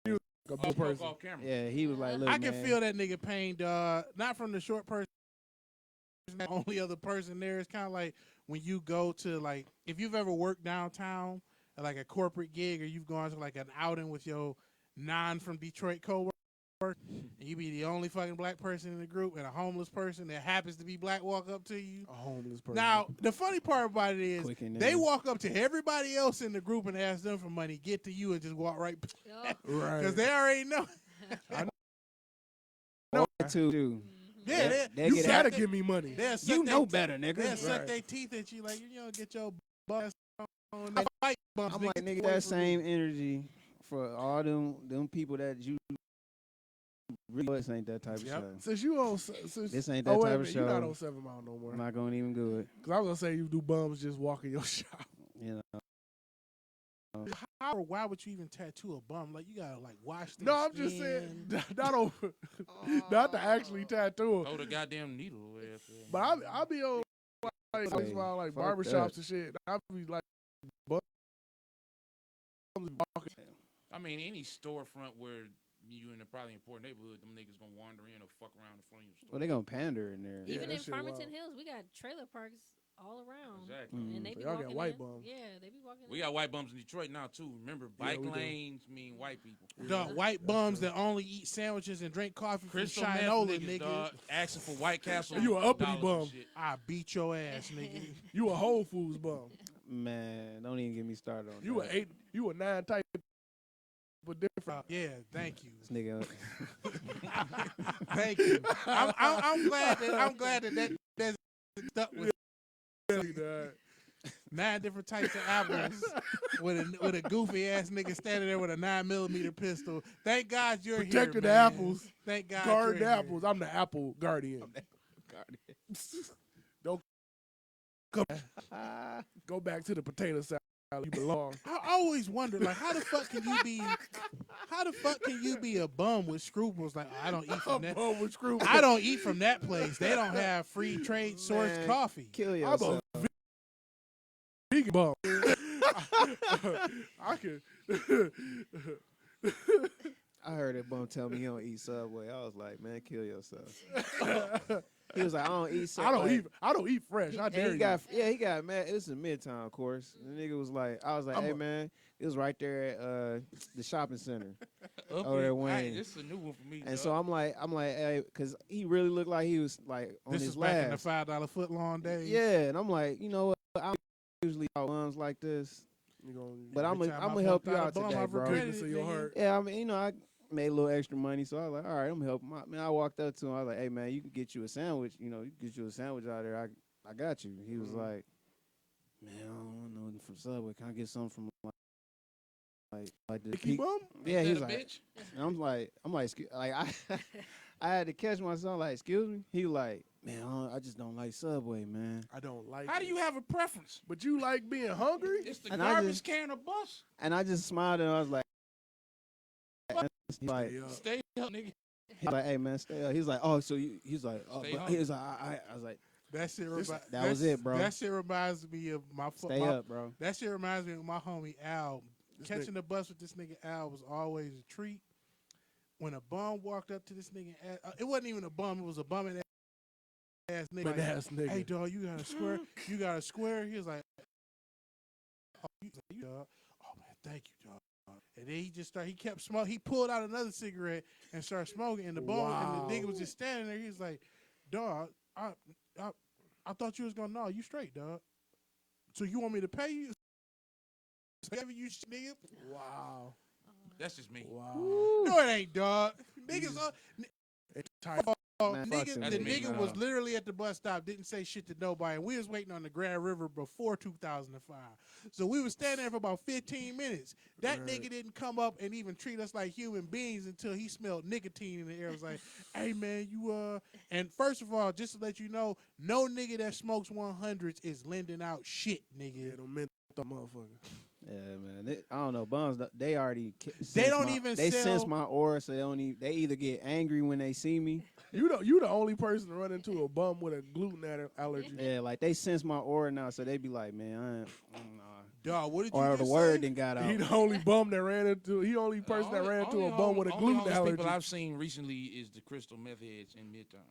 A Oh, good spoke person. off camera. Yeah, he was like, look, I can man. feel that nigga pain, dog. Not from the short person. The only other person there is kind of like when you go to like if you've ever worked downtown at like a corporate gig or you've gone to like an outing with your non from Detroit coworker, and you be the only fucking black person in the group and a homeless person that happens to be black walk up to you. A homeless person. Now the funny part about it is Quick and they then- walk up to everybody else in the group and ask them for money, get to you and just walk right Oh, right. because they already know. too. Yeah, They you get gotta happy. give me money. they'll suck You they- know better, They'll nigga. suck Right. their teeth at you like, get your butt on. They fight bumps, I'm like, get nigga, away that from me. same energy for all them people that you really this ain't that type of Yep. show. Since you on, since This ain't that oh, wait type a of minute, you're not show. on 7 Mile no more. I'm not gonna even do it. Cause I was gonna say you do bums just walking your shop. You know. How or why would you even tattoo a bum? Like you gotta like wash their No, I'm just skin. saying not on, not to actually tattoo 'em. Throw the goddamn needle away. But I be on like, Hey, like fuck barbershops that. and shit. I be like, bums walking. I mean, any storefront where you in a probably important neighborhood, them niggas gonna wander in or fuck around in front of your store. Well, they gonna pander in there. Yeah, Even that in shit Farmington wild. Hills, we got trailer parks all around. Exactly. Mm. And they So be y'all got walking white in. bums. Yeah, they be walking We in. got white bums in Detroit now too. Remember, Yeah, bike we do. lanes mean white people. The white bums that only eat sandwiches and drink coffee Crystal from meth Shinola, niggas, nigga. dog, asking for White Castle. You a uppity dollars bum. and shit. I beat your ass, nigga. You a Whole Foods bum. Man, don't even get me started on You a that. 8. You a 9 type, but different. Yeah, thank you. This nigga. Thank you. I'm glad that that's stuck with Really, dog. 9 different types of apples with a goofy ass nigga standing there with a 9mm pistol. Thank God you're Protecting here, the man. apples. Thank God Guard you're the here. apples. I'm the apple guardian. Don't come. Go back to the potato salad. You belong. I always wondered, like, how the fuck can you be a bum with scruples? Like, I don't eat from that. Bum with screw. I don't eat from that place. They don't have free trade source Man. coffee. Kill I'm yourself. a vegan bum. I could. I heard that bum tell me he don't eat Subway. I was like, man, kill yourself. He was like, I don't eat Subway. I don't eat fresh. I And dare he got mad. It was in Midtown, of course. The nigga was like, I was like, hey man, it was right there at the shopping center. Up Oh, here, that Wayne. hey, this is a new one for me. And dog. so I'm like, hey, because he really looked like he was like on This his is back in the last. $5 foot long days. Yeah, and I'm like, you know what? I'm usually out ones like this, You gonna, but I'm Every time gonna I help bumped you out out a bum, today, I've bro. regretted goodness it, of your nigga. heart. Yeah, I mean, you know, I made a little extra money, so I was like, all right, I'm gonna help him out. Man, I walked up to him. I was like, hey man, you can get you a sandwich. You know, you can get you a sandwich out there. I got you. He was like, man, I don't want nothing from Subway. Can I get something from like the Mickey bum? Yeah, Is he's that a like, bitch? and I'm like, I had to catch myself. Like, excuse me. He like, man, I just don't like Subway, man. I don't like. How do it. you have a preference? But you like being hungry? It's the And I garbage just- can or bus. And I just smiled and I was like, Fuck. he's like, Yeah. Stay up, nigga. He's like, hey man, stay up. He's like, oh, so he's like, oh, Stay but hungry. he's like, I was like, That shit. that was it, bro. That shit reminds me of stay up, bro. That shit reminds me of my homie Al. This Catching the bus with this nigga Al was always a treat. When a bum walked up to this nigga, it wasn't even a bum. It was a bumming ass nigga. But ass nigga. Hey dog, you got a square? You got a square? He was like, oh, you dog. Oh man, thank you, dog. And then he just started. He kept smoking. He pulled out another cigarette and started smoking. And the bum and the nigga was just standing there. He was like, dog, I thought you was gonna know. You straight, dog. So you want me to pay you? You nigga. Wow. That's just me. Wow. No, it ain't, dog. Niggas, Man, fuck nigga, them the niggas. nigga was literally at the bus stop, didn't say shit to nobody, and we was waiting on the Grand River before 2005. So we was standing there for about 15 minutes. That nigga didn't come up and even treat us like human beings until he smelled nicotine in the air. It was like, hey man, you and first of all, just to let you know, no nigga that smokes 100s is lending out shit, nigga. Yeah, don't mental motherfucker. Yeah, man. I don't know. Bums, they already. They sense my aura, so they either get angry when they see me. You the only person to run into a bum with a gluten allergy. Yeah, like they sense my aura now, so they be like, man, nah. Dog, what did you Or just the word say? then got out. He the only bum that ran into. He the only person that ran into a bum with a gluten allergy. People I've seen recently is the crystal meth heads in Midtown.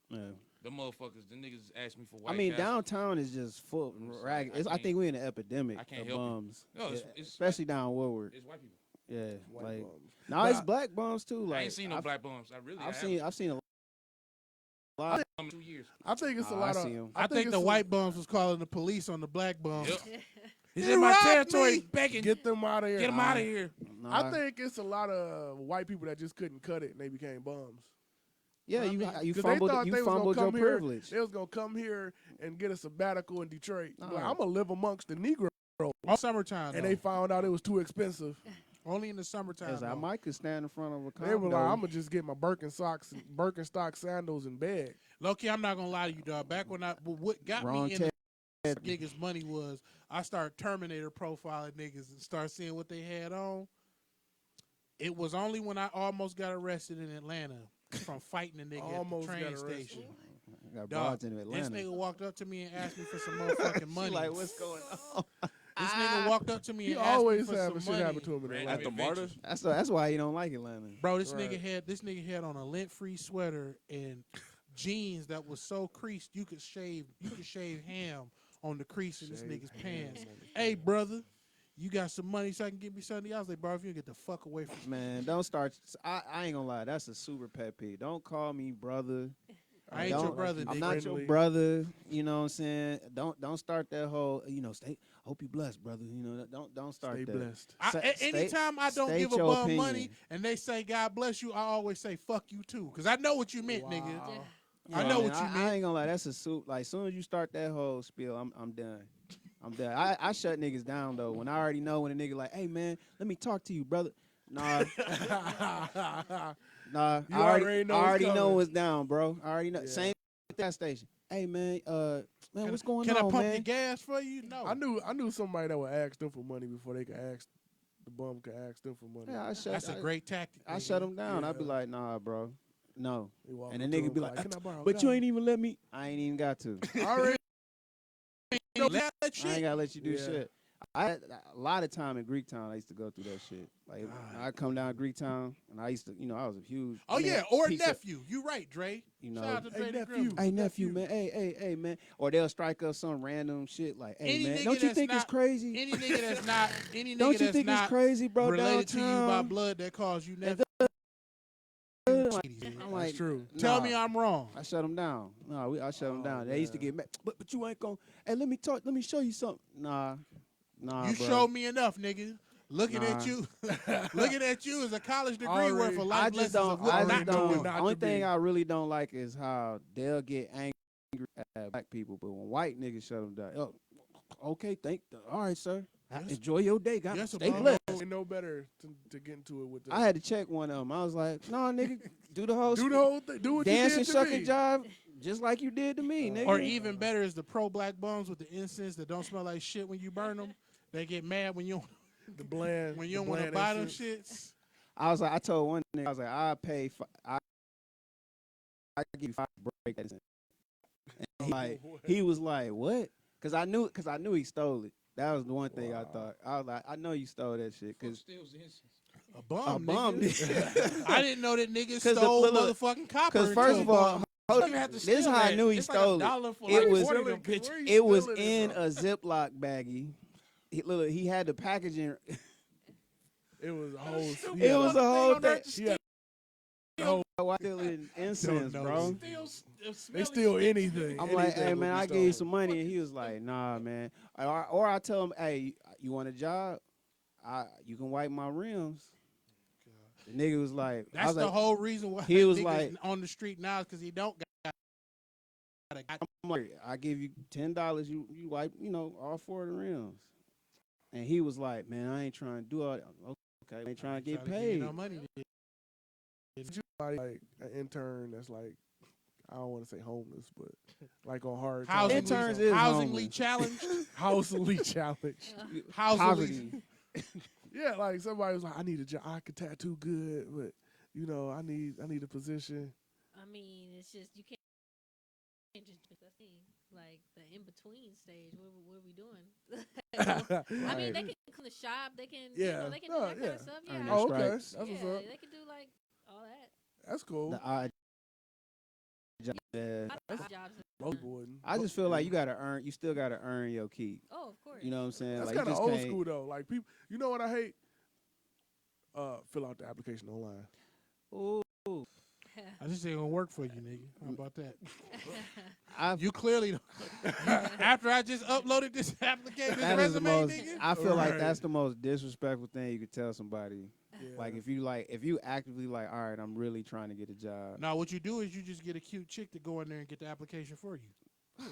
Yeah. The motherfuckers, the niggas ask me for White I mean, Castle. downtown is just full ragged. I think we're in an epidemic I can't of help you. bums. No, it's especially down Woodward. It's white people. Yeah, White like bums. no, it's black bums too. Like I ain't seen no black bums. I've seen a lot. in 2 years. I think it's a I lot of. see 'em. I think it's the a- white bums was calling the police on the black bums. Yep. He's You in my robbed territory, me. begging. Get them out of here. Get him out of here. Nah, I think it's a lot of white people that just couldn't cut it and they became bums. yeah, I you mean, you 'Cause fumbled they thought you they was gonna fumbled your come here. privilege. They was gonna come here and get a sabbatical in Detroit. Nah. Like, I'm gonna live amongst the Negro, All summertime, and though. they found out it was too expensive. Only in the summertime. Yes, I though. might could stand in front of a They were condo. like, I'm gonna just get my Birkenstock sandals and bag. Low-key, I'm not gonna lie to you, dog. Back when what got Wrong me in the niggas' money was I started Terminator profiling niggas and start seeing what they had on. It was only when I almost got arrested in Atlanta from fighting a nigga at the Almost train got arrested. station. got Dog, broads in Atlanta. this nigga walked up to me and asked me for some motherfucking money. She like, what's going on? This nigga walked up to me He and asked me always for having some shit money. happen to him in Random Atlanta. At the Martyr? adventures. That's why he don't like Atlanta. Bro, this Right. nigga had on a lint-free sweater and jeans that was so creased you could shave ham on the crease in this Shave nigga's ham pants. on the Hey, brother, you got some money so I can give me something? I was like, bro, if you get the fuck away from me. Man, don't start. I ain't gonna lie. That's a super pet peeve. Don't call me brother. I ain't your Don't- brother, I'm nigga. not Friendly. your brother. You know what I'm saying? Don't start that whole. Stay. Hope you blessed, brother. Don't start Stay that. blessed. Anytime I don't state give a your bum opinion. money and they say God bless you, I always say fuck you too, because I know what you meant, nigga. Wow. I know what you I meant. ain't gonna lie. That's a soup. Like, soon as you start that whole spiel, I'm done. I'm done. I shut niggas down though when I already know when a nigga like, hey man, let me talk to you, brother. Nah, nah. You I already know I what's already know coming. what's down, bro. I already know. Yeah. Same at that station. Hey man, man, what's going Can I on, pump man? your gas for you? No. I knew somebody that would ask them for money before they could ask the bum could ask them for money. Yeah, That's a great tactic. I nigga. shut him down. I'd be Yeah. like, nah, bro, no. He walk And up the to nigga him, be like, "Can I borrow but you $1?" ain't even let me. I ain't even got to. I already Let that I ain't shit. gotta let you do Yeah. shit. A lot of time in Greek Town, I used to go through that shit. Like, I come down Greek Town, and I used to, I was a huge. Oh I mean, yeah, or piece of- nephew. You right, Dre. You know, Shout out to Dre Hey, the nephew. Gremlin. hey nephew, man, hey, man, or they'll strike up some random shit like, hey Any man, nigga don't you that's think it's not- crazy? Any nigga that's not, any Don't nigga you that's think it's not crazy, bro? related to you by Downtown. blood that calls you nephew. I'm That's like, true. Tell nah. me I'm wrong. I shut them down. No, I shut them Oh, down. They used to man. get mad. But you ain't gonna. Hey, let me talk. Let me show you something. Nah, You bro. showed me enough, nigga. Looking at Nah. you, looking at you is a college degree Already- worth of life I just lessons don't. of what I not just to know do. what not Only to thing be. I really don't like is how they'll get angry at black people, but when white niggas shut them down. Oh, okay, all right, sir. Yes. Enjoy your day. God, Yes, stay bro. blessed. Ain't no better to get into it with them. I had to check one of them. I was like, no, nigga, do the whole do the whole thing. Do what dance you and did shuck to and me. jive just like you did to me, nigga. Or even better is the pro-black bums with the incense that don't smell like shit when you burn them. They get mad when you The bland. when you the don't want to bland buy them incense. shits. I was like, I told one nigga, I was like, I pay I give you 5 break that. And he was like, what? Cause I knew he stole it. That was the one thing I thought. I was like, I know you stole that shit. Fuck Cause steals the incense. A bum, a bum. nigga. I didn't know that niggas 'Cause the- stole look, motherfucking copper. Cause until first of all, bum. You don't even have to this steal is how I that. knew he It's stole like it. $1 for It like was- 40 of them bitches. Where you It was stealing in from? a Ziploc baggie. He had the packaging. It was a whole. It was a whole They don't thing. have to steal. Why stealing incense, know. bro? They steal anything. I'm like, anything hey will man, be I give you stolen. some money, and he was like, nah, man. Or I tell him, hey, you want a job? You can wipe my rims. The nigga was like, I That's was the like, whole reason why he was niggas like- on the street now is because he don't got. I'm like, I give you $10, you wipe, all 4 of the rims. And he was like, man, I ain't trying to do all that. Okay, I ain't trying to get Trying to give you paid. no money. Like an intern that's like, I don't want to say homeless, but like on hard Housingly, Interns is housingly homeless. challenged. housingly challenged. Housingly. Poverty. Yeah, like somebody was like, I need a job. I can tattoo good, but I need a position. I mean, it's just you can't just do the thing. Like the in between stage. What are we doing? I mean, they can clean the shop. They can. Yeah. They can No, do that kind yeah. of stuff. Earn Yeah. their Oh, okay, stripes. that's what's Yeah, up. they can do like all that. That's cool. The odd job. Yeah. A lot of jobs. Lowboarding. I just feel like you still gotta earn your keep. Oh, of course. You know what I'm saying? That's Like, you kind of just old can't- school though. Like people, you know what I hate? Fill out the application online. Ooh. I just ain't gonna work for you, nigga. How about that? I've- You clearly don't. After I just uploaded this application, this That is the resume, most. nigga. I feel like Right. that's the most disrespectful thing you could tell somebody. Yeah. Like if you actively like, all right, I'm really trying to get a job. No, what you do is you just get a cute chick to go in there and get the application for you.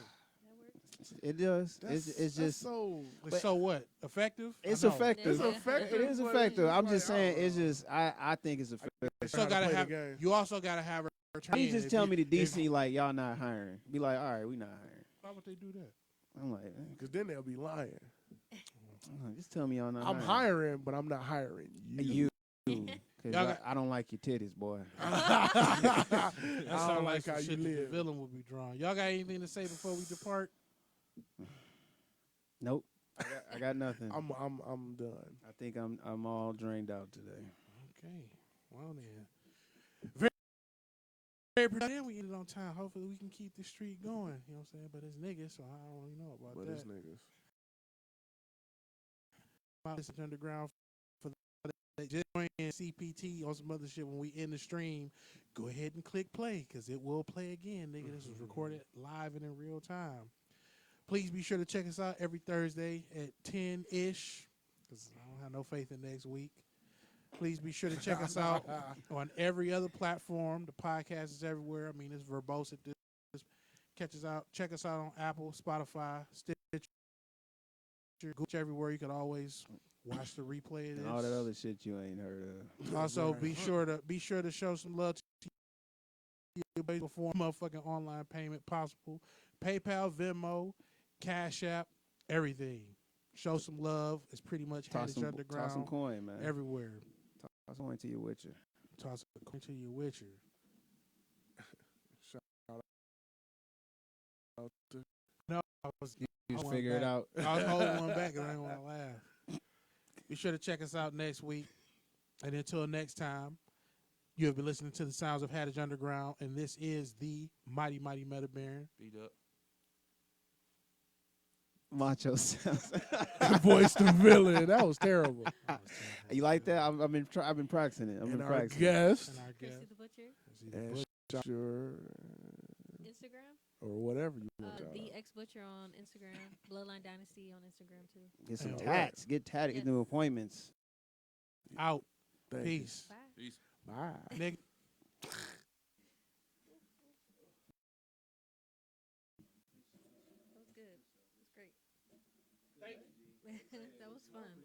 It does. That's, It's that's just. so. But- So what? Effective? It's I know. effective. It's effective, It is but effective. it's I'm like, just saying. oh. It's just. I think it's effective. You still Trying to gotta play the have. game. You also gotta have a. Why you just tell me the DC like y'all not hiring? Be like, all right, we not hiring. Why would they do that? I'm like, Because then they'll be lying. just tell me y'all not I'm hiring, but I'm not hiring you. You. Cause Y'all got- I don't like your titties, boy. That I sounds don't like like some how shit you that the live. villain would be drawing. Y'all got anything to say before we depart? Nope. I got nothing. I'm done. I think I'm all drained out today. Okay. Well then. Very productive. We ended on time. Hopefully we can keep the streak going. You know what I'm saying? But it's niggas, so I don't really know about But that. it's niggas. Hattage Underground for the just join CPT on some other shit when we end the stream. Go ahead and click play because it will play again, nigga. This was recorded live and in real time. Please be sure to check us out every Thursday at 10-ish because I don't have no faith in next week. Please be sure to check us out on every other platform. The podcast is everywhere. I mean, it's verbose at this. Check us out on Apple, Spotify, Stitcher, Google, everywhere. You can always watch the replay of this. And all that other shit you ain't heard of. Also, be sure to show some love to you before motherfucking online payment possible. PayPal, Venmo, Cash App, everything. Show some love. It's pretty much Hattage Underground Toss some coin, man. everywhere. Toss some coin to your Witcher. Toss a coin to your Witcher. No, I was You just holding figure it back. out. I was holding one back and I didn't want to laugh. Be sure to check us out next week. And until next time, you have been listening to the sounds of Hattage Underground, and this is the Mighty Mighty Meta Baron. Beat up. Macho sounds. Voice the villain. That was terrible. You like that? I've been practicing it. I've And been our practicing. guest, And our Krissy guest, the Butcher. and sure, Instagram. or whatever you want. to The thexbutcher on Instagram. Bloodline Dynasty on Instagram too. Get some All right. tats. Get tatted. Get Yes. new appointments. out. Thank you. Peace. Bye. Peace. Bye. Nigga. That was good. It was great. that was fun.